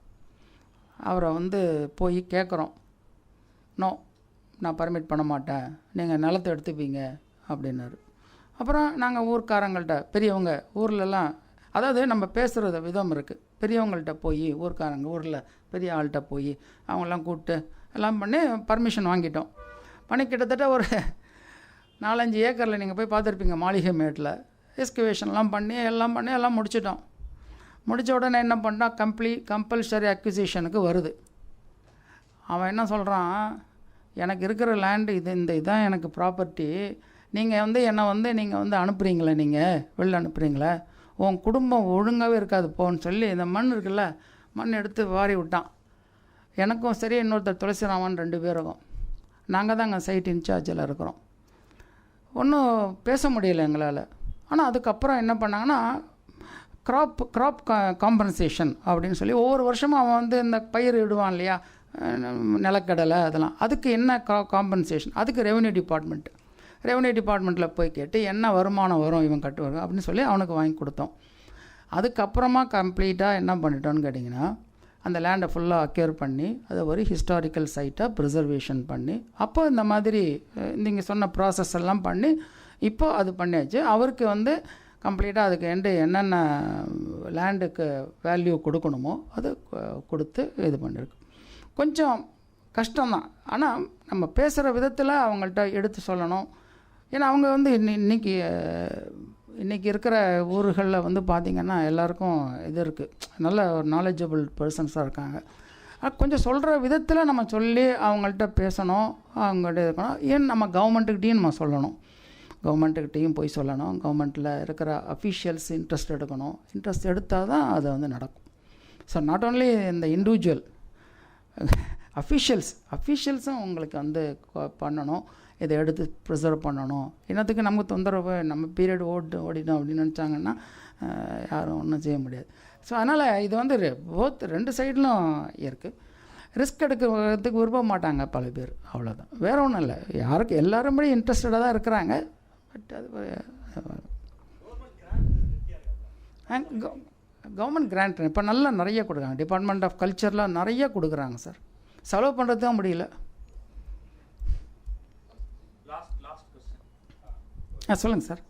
அவரை வந்து போய் கேட்குறோம். நோ, நான் பர்மிட் பண்ண மாட்டேன், நீங்கள் நிலத்தை எடுத்துப்பீங்க அப்படின்னாரு. அப்புறம் நாங்கள் ஊர்க்காரங்கள்ட்ட, பெரியவங்க ஊர்லெலாம், அதாவது நம்ம பேசுகிற விதம் இருக்குது, பெரியவங்கள்ட்ட போய் ஊரில் பெரிய ஆள்கிட்ட போய் அவங்களாம் கூப்பிட்டு எல்லாம் பண்ணி பர்மிஷன் வாங்கிட்டோம். பண்ணி கிட்டத்தட்ட ஒரு 4-5 ஏக்கரில் நீங்கள் போய் பார்த்துருப்பீங்க மாளிகை மேட்டில், எஸ்கவேஷன்லாம் பண்ணி எல்லாம் முடிச்சிட்டோம். முடித்த உடனே என்ன பண்ணால் கம்பல்சரி அக்விசிஷனுக்கு வருது. அவன் என்ன சொல்கிறான், எனக்கு இருக்கிற லேண்டு இதுதான் எனக்கு ப்ராப்பர்ட்டி, நீங்கள் வந்து என்னை வந்து நீங்கள் வந்து அனுப்புகிறீங்களே, நீங்கள் வெளில அனுப்புகிறீங்களே, உன் குடும்பம் ஒழுங்காகவே இருக்காது போன்னு சொல்லி இந்த மண் இருக்குல்ல, மண் எடுத்து வாரி விட்டான். எனக்கும் சரி இன்னொருத்தர் துளசிராமன் 2 பேருக்கும். நாங்கள் தான் அங்கே சைட் இன்சார்ஜில் இருக்கிறோம். ஒன்றும் பேச முடியல எங்களால். ஆனால் அதுக்கப்புறம் என்ன பண்ணாங்கன்னா க்ராப் காம்பன்சேஷன் அப்படின்னு சொல்லி ஒவ்வொரு வருஷமும் அவன் வந்து இந்த பயிர் இடுவான் இல்லையா, நிலக்கடலை அதெல்லாம், அதுக்கு என்ன காம்பன்சேஷன், அதுக்கு ரெவென்யூ டிபார்ட்மெண்ட்டில் போய் கேட்டு என்ன வருமானம் வரும் இவன் கட்டுவாங்க அப்படின்னு சொல்லி அவனுக்கு வாங்கி கொடுத்தோம். அதுக்கப்புறமா கம்ப்ளீட்டாக என்ன பண்ணிட்டோன்னு கேட்டிங்கன்னா, அந்த லேண்டை ஃபுல்லாக அக்யூர் பண்ணி அதை ஒரு ஹிஸ்டாரிக்கல் சைட்டாக ப்ரிசர்வேஷன் பண்ணி, அப்போ இந்த மாதிரி நீங்கள் சொன்ன ப்ராசஸ் எல்லாம் பண்ணி இப்போ அது பண்ணியாச்சு. அவருக்கு வந்து கம்ப்ளீட்டாக அதுக்கு என்னென்ன லேண்டுக்கு வேல்யூ கொடுக்கணுமோ அது கொடுத்து இது பண்ணியிருக்கு. கொஞ்சம் கஷ்டம்தான், ஆனால் நம்ம பேசுகிற விதத்தில் அவங்கள்ட்ட எடுத்து சொல்லணும். ஏன்னா அவங்க வந்து இன்றைக்கி இருக்கிற ஊர்களில் வந்து பார்த்திங்கன்னா எல்லாருக்கும் இது இருக்குது, நல்ல ஒரு நாலேஜபிள் பர்சன்ஸாக இருக்காங்க. கொஞ்சம் சொல்கிற விதத்தில் நம்ம சொல்லி அவங்கள்ட்ட பேசணும், அவங்கள்ட்ட இருக்கணும். ஏன் நம்ம கவர்மெண்ட்டுக்கிட்டையும் நம்ம சொல்லணும், கவர்மெண்ட்டுக்கிட்டையும் போய் சொல்லணும். கவர்மெண்ட்டில் இருக்கிற அஃபீஷியல்ஸ் இன்ட்ரெஸ்ட் எடுக்கணும். இன்ட்ரெஸ்ட் எடுத்தால் தான் அது வந்து நடக்கும். ஸோ நாட் ஓன்லி இந்த இண்டிவிஜுவல் அஃபீஷியல்ஸும் உங்களுக்கு வந்து பண்ணணும், இதை எடுத்து ப்ரிசர்வ் பண்ணணும். என்னத்துக்கு நமக்கு தொந்தரவு, நம்ம பீரியட் ஓடிடும் அப்படின்னு நினச்சாங்கன்னா யாரும் ஒன்றும் செய்ய முடியாது. ஸோ அதனால் இது வந்து ரெண்டு சைட்லும் இருக்குது. ரிஸ்க் எடுக்கிறதுக்கு விரும்ப மாட்டாங்க பல பேர், அவ்வளோதான், வேறு ஒன்றும் இல்லை. யாருக்கு எல்லாருமே இன்ட்ரெஸ்டடாக தான் இருக்கிறாங்க. பட் அது கவர்மெண்ட் கிராண்ட் இப்போ நல்லா நிறைய கொடுக்குறாங்க. டிபார்ட்மெண்ட் ஆஃப் கல்ச்சரில் நிறைய கொடுக்குறாங்க சார். செலவு பண்ணுறது தான் முடியல. சொல்லுங்கள் சார்.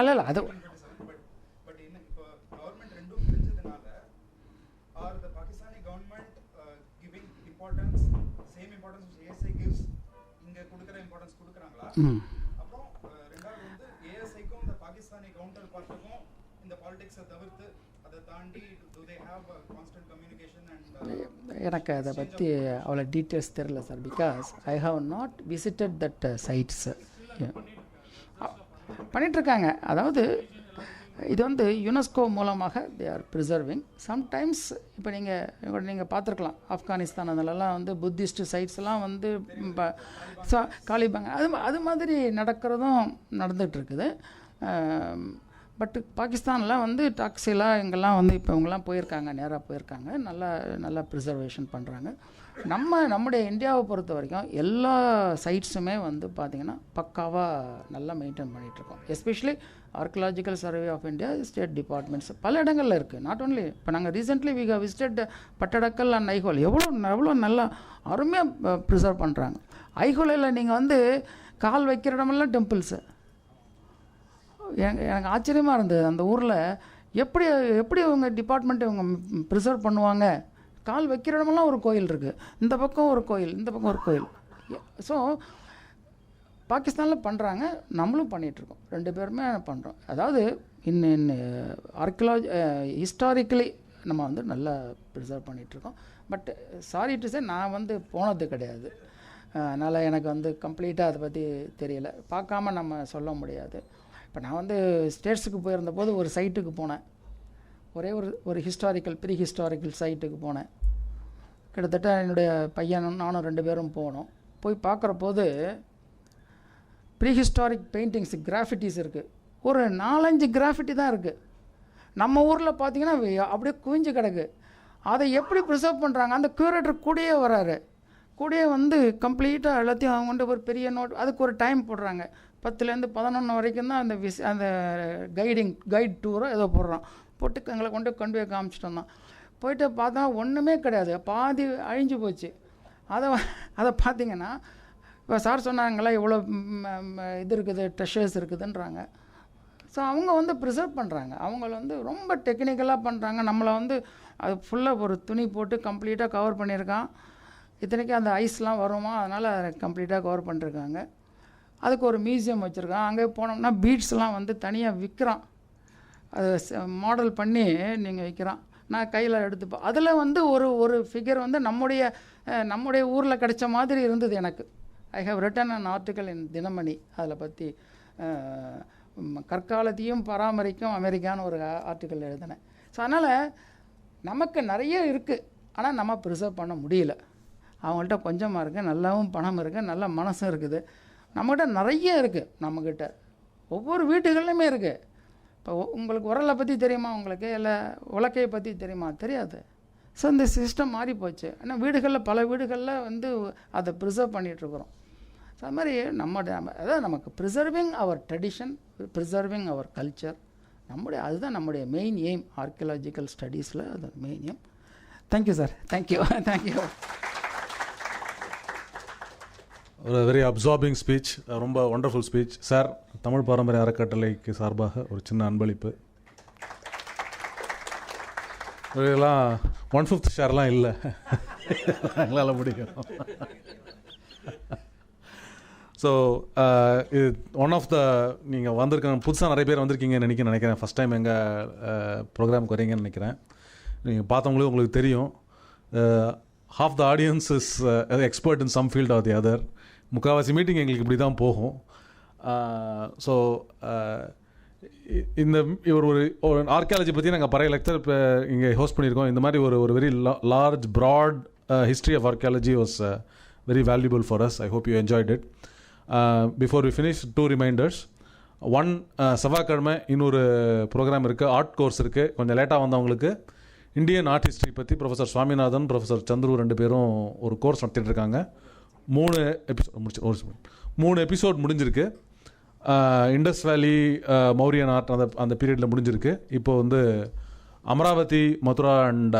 அல்ல அது எனக்கு அதை பற்றி அவ்வளோ டீட்டெயில்ஸ் தெரில sir. Because I have not visited that sites. பண்ணிகிட்ருக்காங்க. அதாவது இது வந்து யுனெஸ்கோ மூலமாக தே ஆர் ப்ரிசர்விங். சம்டைம்ஸ் இப்போ நீங்கள் பார்த்துருக்கலாம், ஆப்கானிஸ்தான் அதிலெல்லாம் வந்து புத்திஸ்ட் சைட்ஸ்லாம் வந்து காலிபாங்க அது மாதிரி நடக்கிறதும் நடந்துகிட்ருக்குது. பட்டு பாகிஸ்தானில் வந்து டாக்ஸிலாம் இங்கெல்லாம் வந்து இப்போ இவங்கெல்லாம் போயிருக்காங்க, நேராக போயிருக்காங்க, நல்லா ப்ரிசர்வேஷன் பண்ணுறாங்க. நம்முடைய இந்தியாவை பொறுத்த வரைக்கும் எல்லா சைட்ஸுமே வந்து பார்த்திங்கன்னா பக்காவாக நல்லா மெயின்டைன் பண்ணிகிட்ருக்கோம். Especially Archaeological survey of India, state departments பல இடங்களில் இருக்குது. நாட் ஓன்லி இப்போ நாங்கள் recently we have visited Pattadakal and Aihole. எவ்வளோ நல்லா அருமையாக ப்ரிசர்வ் பண்ணுறாங்க. ஐஹோலையில் நீங்கள் வந்து கால் வைக்கிற இடமெல்லாம் டெம்பிள்ஸு. எனக்கு ஆச்சரியமாக இருந்தது, அந்த ஊரில் எப்படி அவங்க டிபார்ட்மெண்ட் இவங்க ப்ரிசர்வ் பண்ணுவாங்க. கால் வைக்கிற இடமெல்லாம் ஒரு கோயில் இருக்குது, இந்த பக்கம் ஒரு கோயில், இந்த பக்கம் ஒரு கோயில். ஸோ பாகிஸ்தானில் பண்ணுறாங்க, நம்மளும் பண்ணிகிட்ருக்கோம், ரெண்டு பேருமே பண்ணுறோம். அதாவது ஹிஸ்டாரிக்கலி நம்ம வந்து நல்லா ப்ரிசர்வ் பண்ணிகிட்ருக்கோம். பட் சாரி டு சே, நான் வந்து போனது கிடையாது, அதனால் எனக்கு வந்து கம்ப்ளீட்டாக அதை பற்றி தெரியலை. பார்க்காம நம்ம சொல்ல முடியாது. இப்போ நான் வந்து ஸ்டேட்ஸுக்கு போயிருந்தபோது ஒரு சைட்டுக்கு போனேன், ஒரே ஒரு ப்ரீ ஹிஸ்டாரிக்கல் சைட்டுக்கு போனேன். கிட்டத்தட்ட என்னுடைய பையனும் நானும் ரெண்டு பேரும் போனோம். போய் பார்க்குற போது ப்ரீ ஹிஸ்டாரிக் பெயிண்டிங்ஸ், கிராஃபிட்டிஸ் இருக்குது. ஒரு 4-5 கிராஃபிட்டி தான் இருக்குது. நம்ம ஊரில் பார்த்திங்கன்னா அப்படியே குவிஞ்சு கிடக்கு. அதை எப்படி ப்ரிசர்வ் பண்ணுறாங்க? அந்த க்யூரேட்டர் கூடயே வராரு, கூடயே வந்து கம்ப்ளீட்டாக எல்லாத்தையும் அவங்க கொண்டு ஒரு பெரிய நோட், அதுக்கு ஒரு டைம் போடுறாங்க. 10லேருந்து 11 வரைக்கும் தான் அந்த கைட் டூரோ ஏதோ போடுறோம். போட்டு எங்களை கொண்டு போய் காமிச்சிட்டு வந்தோம். போயிட்டு பார்த்தா ஒன்றுமே கிடையாது, பாதி அழிஞ்சு போச்சு. அதை பார்த்திங்கன்னா இப்போ சார் சொன்னாங்களா இவ்வளோ இது இருக்குது, ட்ரெஷர்ஸ் இருக்குதுன்றாங்க. ஸோ அவங்க வந்து ப்ரிசர்வ் பண்ணுறாங்க. அவங்கள வந்து ரொம்ப டெக்னிக்கலாக பண்ணுறாங்க. நம்மளை வந்து அது ஃபுல்லாக ஒரு துணி போட்டு கம்ப்ளீட்டாக கவர் பண்ணியிருக்கான். இத்தனைக்கும் அந்த ஐஸ்லாம் வருமா, அதனால் கம்ப்ளீட்டாக கவர் பண்ணிருக்காங்க. அதுக்கு ஒரு மியூசியம் வச்சுருக்கான். அங்கே போனோம்னா பீட்ஸ்லாம் வந்து தனியாக விற்கிறான். அது மாடல் பண்ணி நீங்கள் விற்கிறான். நான் கையில் எடுத்துப்பேன். அதில் வந்து ஒரு ஃபிகர் வந்து நம்முடைய ஊரில் கிடைச்ச மாதிரி இருந்தது எனக்கு. I have written an article in Dinamani. அதில் பற்றி கற்காலத்தையும் பராமரிக்கும் அமெரிக்கான்னு ஒரு ஆர்டிக்கல் எழுதினேன். ஸோ அதனால் நமக்கு நிறைய இருக்குது, ஆனால் நம்ம ப்ரிசர்வ் பண்ண முடியல. அவங்கள்ட்ட கொஞ்சமாக இருக்குது, நல்லாவும் பணம் இருக்குது, நல்ல மனசும் இருக்குது. நம்மகிட்ட நிறைய இருக்குது. நம்மக்கிட்ட ஒவ்வொரு வீட்டுகள்லையுமே இருக்குது. இப்போ உங்களுக்கு உரலை பற்றி தெரியுமா? உங்களுக்கு இல்லை உலக்கையை பற்றி தெரியுமா? தெரியாது. ஸோ இந்த சிஸ்டம் மாறி போச்சு. ஆனால் வீடுகளில் பல வீடுகளில் வந்து அதை ப்ரிசர்வ் பண்ணிகிட்ருக்குறோம். ஸோ அது மாதிரி அதாவது நமக்கு preserving our tradition, preserving our culture, அதுதான் நம்முடைய மெயின் எய்ம். ஆர்கியலாஜிக்கல் ஸ்டடீஸில் அது main aim. Thank you sir. Thank you. ஒரு வெரி அப்சார்பிங் ஸ்பீச், ரொம்ப ஒண்டர்ஃபுல் ஸ்பீச் சார். தமிழ் பாரம்பரிய அறக்கட்டளைக்கு சார்பாக ஒரு சின்ன அன்பளிப்பு. இதெல்லாம் 1/5 ஷேர்லாம் இல்லை, எங்களால் முடியும். ஸோ இது ஒன் ஆஃப் த நீங்கள் வந்திருக்காங்க, புதுசாக நிறைய பேர் வந்திருக்கீங்கன்னு நினைக்கிறேன். ஃபஸ்ட் டைம் எங்கள் ப்ரோக்ராமுக்கு வரீங்கன்னு நினைக்கிறேன். நீங்கள் பார்த்தவங்களே உங்களுக்கு தெரியும். half the audience is expert in some field or the other. முக்கால்வாசி மீட்டிங் எங்களுக்கு இப்படி தான் போகும். ஸோ இந்த ஒரு ஆர்கியாலஜி பற்றி நாங்கள் பழைய லெக்சர் இப்போ இங்கே ஹோஸ்ட் பண்ணியிருக்கோம். இந்த மாதிரி ஒரு very large broad history of archaeology was very valuable for us. I hope you enjoyed it. Before we finish, 2 reminders. One, செவ்வாய்க்கிழமை இன்னொரு ப்ரோக்ராம் இருக்குது, ஆர்ட் கோர்ஸ் இருக்குது. கொஞ்சம் லேட்டாக வந்தவங்களுக்கு இந்தியன் ஆர்ட் ஹிஸ்ட்ரி பற்றி ப்ரொஃபஸர் சுவாமிநாதன், ப்ரொஃபஸர் சந்துரு 2 பேரும் ஒரு கோர்ஸ் நடத்திட்டு இருக்காங்க. 3 எபிசோட் முடிஞ்சிருக்கு. இண்டஸ் வேலி, மௌரியன் ஆர்ட் அந்த பீரியடில் முடிஞ்சிருக்கு. இப்போ வந்து அமராவதி, மதுரா அண்ட்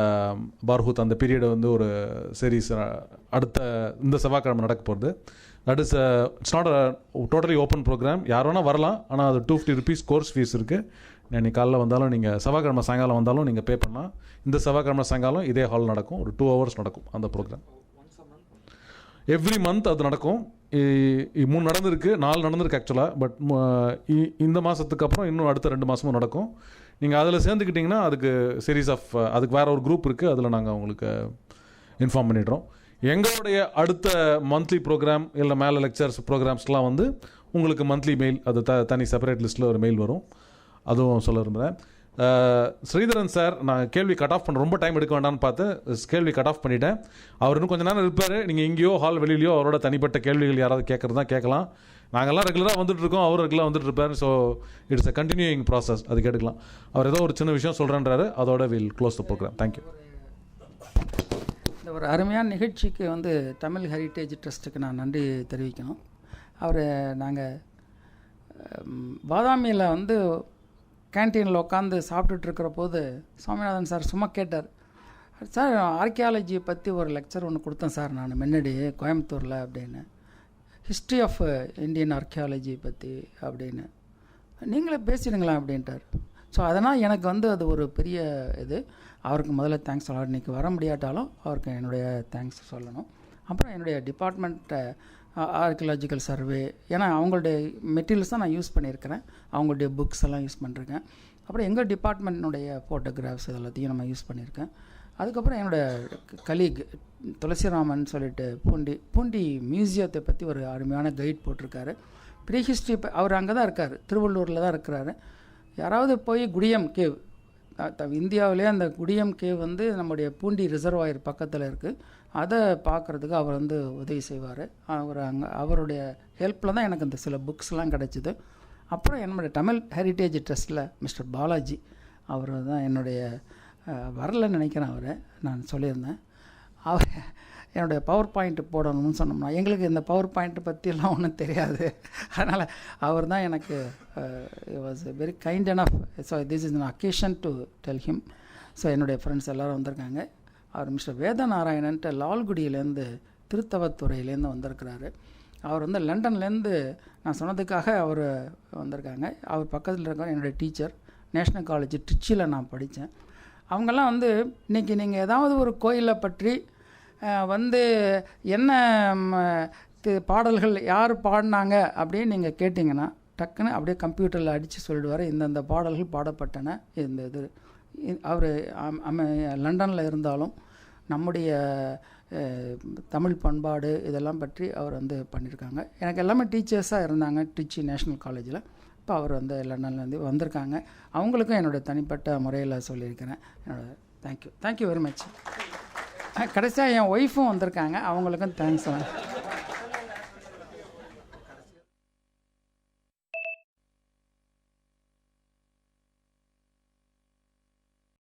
பார்ஹூத் அந்த பீரியடை வந்து ஒரு சீரீஸ் அடுத்த இந்த செவ்வாய்க்கிழமை நடக்க போகிறது. That is it's not totally open programme. யார் வேணால் வரலாம், ஆனால் அது 250 rupees கோர்ஸ் ஃபீஸ் இருக்குது. இன்னைக்கு காலையில் வந்தாலும் நீங்கள் செவ்வாய்க்கிழமை சாயங்காலம் வந்தாலும் நீங்கள் பே பண்ணலாம். இந்த செவ்வாய்க்கிழமை சாயங்காலம் இதே ஹால் நடக்கும். ஒரு 2 hours நடக்கும் அந்த ப்ரோக்ராம். எவ்ரி மந்த் அது நடக்கும். 3 நடந்திருக்கு, 4 நடந்திருக்கு ஆக்சுவலாக. பட் இந்த மாதத்துக்கு அப்புறம் இன்னும் அடுத்த 2 மாதமும் நடக்கும். நீங்கள் அதில் சேர்ந்துக்கிட்டிங்கன்னா அதுக்கு சீரீஸ் ஆஃப் அதுக்கு வேறு ஒரு குரூப் இருக்குது, அதில் நாங்கள் உங்களுக்கு இன்ஃபார்ம் பண்ணிடுறோம். எங்களுடைய அடுத்த மந்த்லி ப்ரோக்ராம் இல்லை மேலே லெக்சர்ஸ் ப்ரோக்ராம்ஸ்லாம் வந்து உங்களுக்கு மந்த்லி மெயில், அது தனி செப்பரேட் லிஸ்ட்டில் ஒரு மெயில் வரும். அதுவும் சொல்ல விரும்புகிறேன். ஸ்ரீதரன் சார், நான் கேள்வி கட் ஆஃப் பண்ண ரொம்ப டைம் எடுக்க வேண்டாம்னு பார்த்து கேள்வி கட் ஆஃப் பண்ணிட்டேன். அவர் இன்னும் கொஞ்சம் நேரம் இருப்பார். நீங்கள் எங்கேயோ ஹால் வெளியிலையோ அவரோட தனிப்பட்ட கேள்விகள் யாராவது கேட்குறது தான் கேட்கலாம். நாங்கள்லாம் ரெகுலராக வந்துட்டுருக்கோம், அவர் ரெகுலராக வந்துட்டு இருப்பார். So it's a continuing process. அது கேட்டுக்கலாம். அவர் ஏதோ ஒரு சின்ன விஷயம் சொல்கிறேன்றாரு, அதோட will close the programme. Thank you. இந்த ஒரு அருமையான நிகழ்ச்சிக்கு வந்து தமிழ் ஹெரிட்டேஜ் ட்ரஸ்ட்டுக்கு நான் நன்றி தெரிவிக்கணும். அவர் நாங்கள் பாதாமியில் வந்து கேன்டீனில் உட்காந்து சாப்பிட்டுட்ருக்கிற போது சுவாமிநாதன் சார் சும்மா கேட்டார், சார் ஆர்கியாலஜியை பற்றி ஒரு லெக்சர் ஒன்று கொடுத்தேன் சார் நான் முன்னாடி கோயம்புத்தூரில் அப்படின்னு, ஹிஸ்ட்ரி ஆஃப் இந்தியன் ஆர்கியாலஜி பற்றி அப்படின்னு, நீங்களே பேசிடுங்களா அப்படின்ட்டார். ஸோ அதனால் எனக்கு வந்து அது ஒரு பெரிய இது. அவருக்கு முதல்ல தேங்க்ஸ் சொல்லணும். இன்றைக்கி வர முடியாட்டாலும் அவருக்கு என்னுடைய தேங்க்ஸ் சொல்லணும். அப்புறம் என்னுடைய டிபார்ட்மெண்ட் ஆர்கியலாஜிக்கல் சர்வே, ஏன்னா அவங்களுடைய மெட்டீரியல்ஸ் தான் நான் யூஸ் பண்ணியிருக்கிறேன், அவங்களுடைய புக்ஸ் எல்லாம் யூஸ் பண்ணிருக்கேன். அப்புறம் எங்கள் டிபார்ட்மெண்ட்டினுடைய ஃபோட்டோகிராஃப்ஸ் எல்லாத்தையும் நம்ம யூஸ் பண்ணியிருக்கேன். அதுக்கப்புறம் என்னோடய கலீக் துளசிராமன் சொல்லிட்டு பூண்டி மியூசியத்தை பற்றி ஒரு அருமையான கைட் போட்டிருக்காரு. ப்ரீ ஹிஸ்ட்ரி அவர் அங்கே தான் இருக்கார், திருவள்ளூரில் தான் இருக்கிறாரு. யாராவது போய் குடியம் கேவ், இந்தியாவிலே அந்த குடியம் கேவ் வந்து நம்முடைய பூண்டி ரிசர்வாயர் பக்கத்தில் இருக்குது, அதை பார்க்குறதுக்கு அவர் வந்து உதவி செய்வார். அவருடைய ஹெல்ப்பில் தான் எனக்கு அந்த சில புக்ஸ்லாம் கிடச்சிது. அப்புறம் என்னுடைய தமிழ் ஹெரிட்டேஜ் ட்ரஸ்ட்டில் மிஸ்டர் பாலாஜி, அவர் தான் என்னுடைய வரலன்னு நினைக்கிறேன், அவரை நான் சொல்லியிருந்தேன். அவர் என்னுடைய பவர் பாயிண்ட் போடணும்னு சொன்னோம்னா எங்களுக்கு இந்த பவர் பாயிண்ட்டை பற்றியெல்லாம் ஒன்றும் தெரியாது. அதனால் அவர் தான் எனக்கு was very kind enough. So this is an occasion to tell him. So என்னுடைய ஃப்ரெண்ட்ஸ் எல்லோரும் வந்திருக்காங்க. அவர் மிஸ்டர் வேதநாராயணன்ட்டு லால்குடியிலேருந்து திருத்தவத்துறையிலேருந்து வந்திருக்கிறாரு. அவர் வந்து லண்டன்லேருந்து நான் சொன்னதுக்காக அவர் வந்திருக்காங்க. அவர் பக்கத்தில் இருக்கிற என்னுடைய டீச்சர், நேஷ்னல் காலேஜ் ட்ரிச்சியில் நான் படித்தேன். அவங்கெல்லாம் வந்து இன்றைக்கி நீங்கள் ஏதாவது ஒரு கோயிலை பற்றி வந்து என்ன பாடல்கள் யார் பாடினாங்க அப்படின்னு நீங்கள் கேட்டிங்கன்னா டக்குன்னு அப்படியே கம்ப்யூட்டரில் அடித்து சொல்லிடுவார், இந்தந்த பாடல்கள் பாடப்பட்டன. இந்த இது அவர் லண்டனில் இருந்தாலும் நம்முடைய தமிழ் பண்பாடு இதெல்லாம் பற்றி அவர் வந்து பண்ணியிருக்காங்க. எனக்கு எல்லாமே டீச்சர்ஸாக இருந்தாங்க ட்ரிச்சி நேஷ்னல் காலேஜில். இப்போ அவர் வந்து லண்டன்லேருந்து வந்திருக்காங்க. அவங்களுக்கும் என்னோடய தனிப்பட்ட முறையில் சொல்லியிருக்கிறேன். என்னோட தேங்க்யூ வெரி மச். கடைசியாக என் ஒய்ஃபும் வந்திருக்காங்க, அவங்களுக்கும் தேங்க்ஸ்.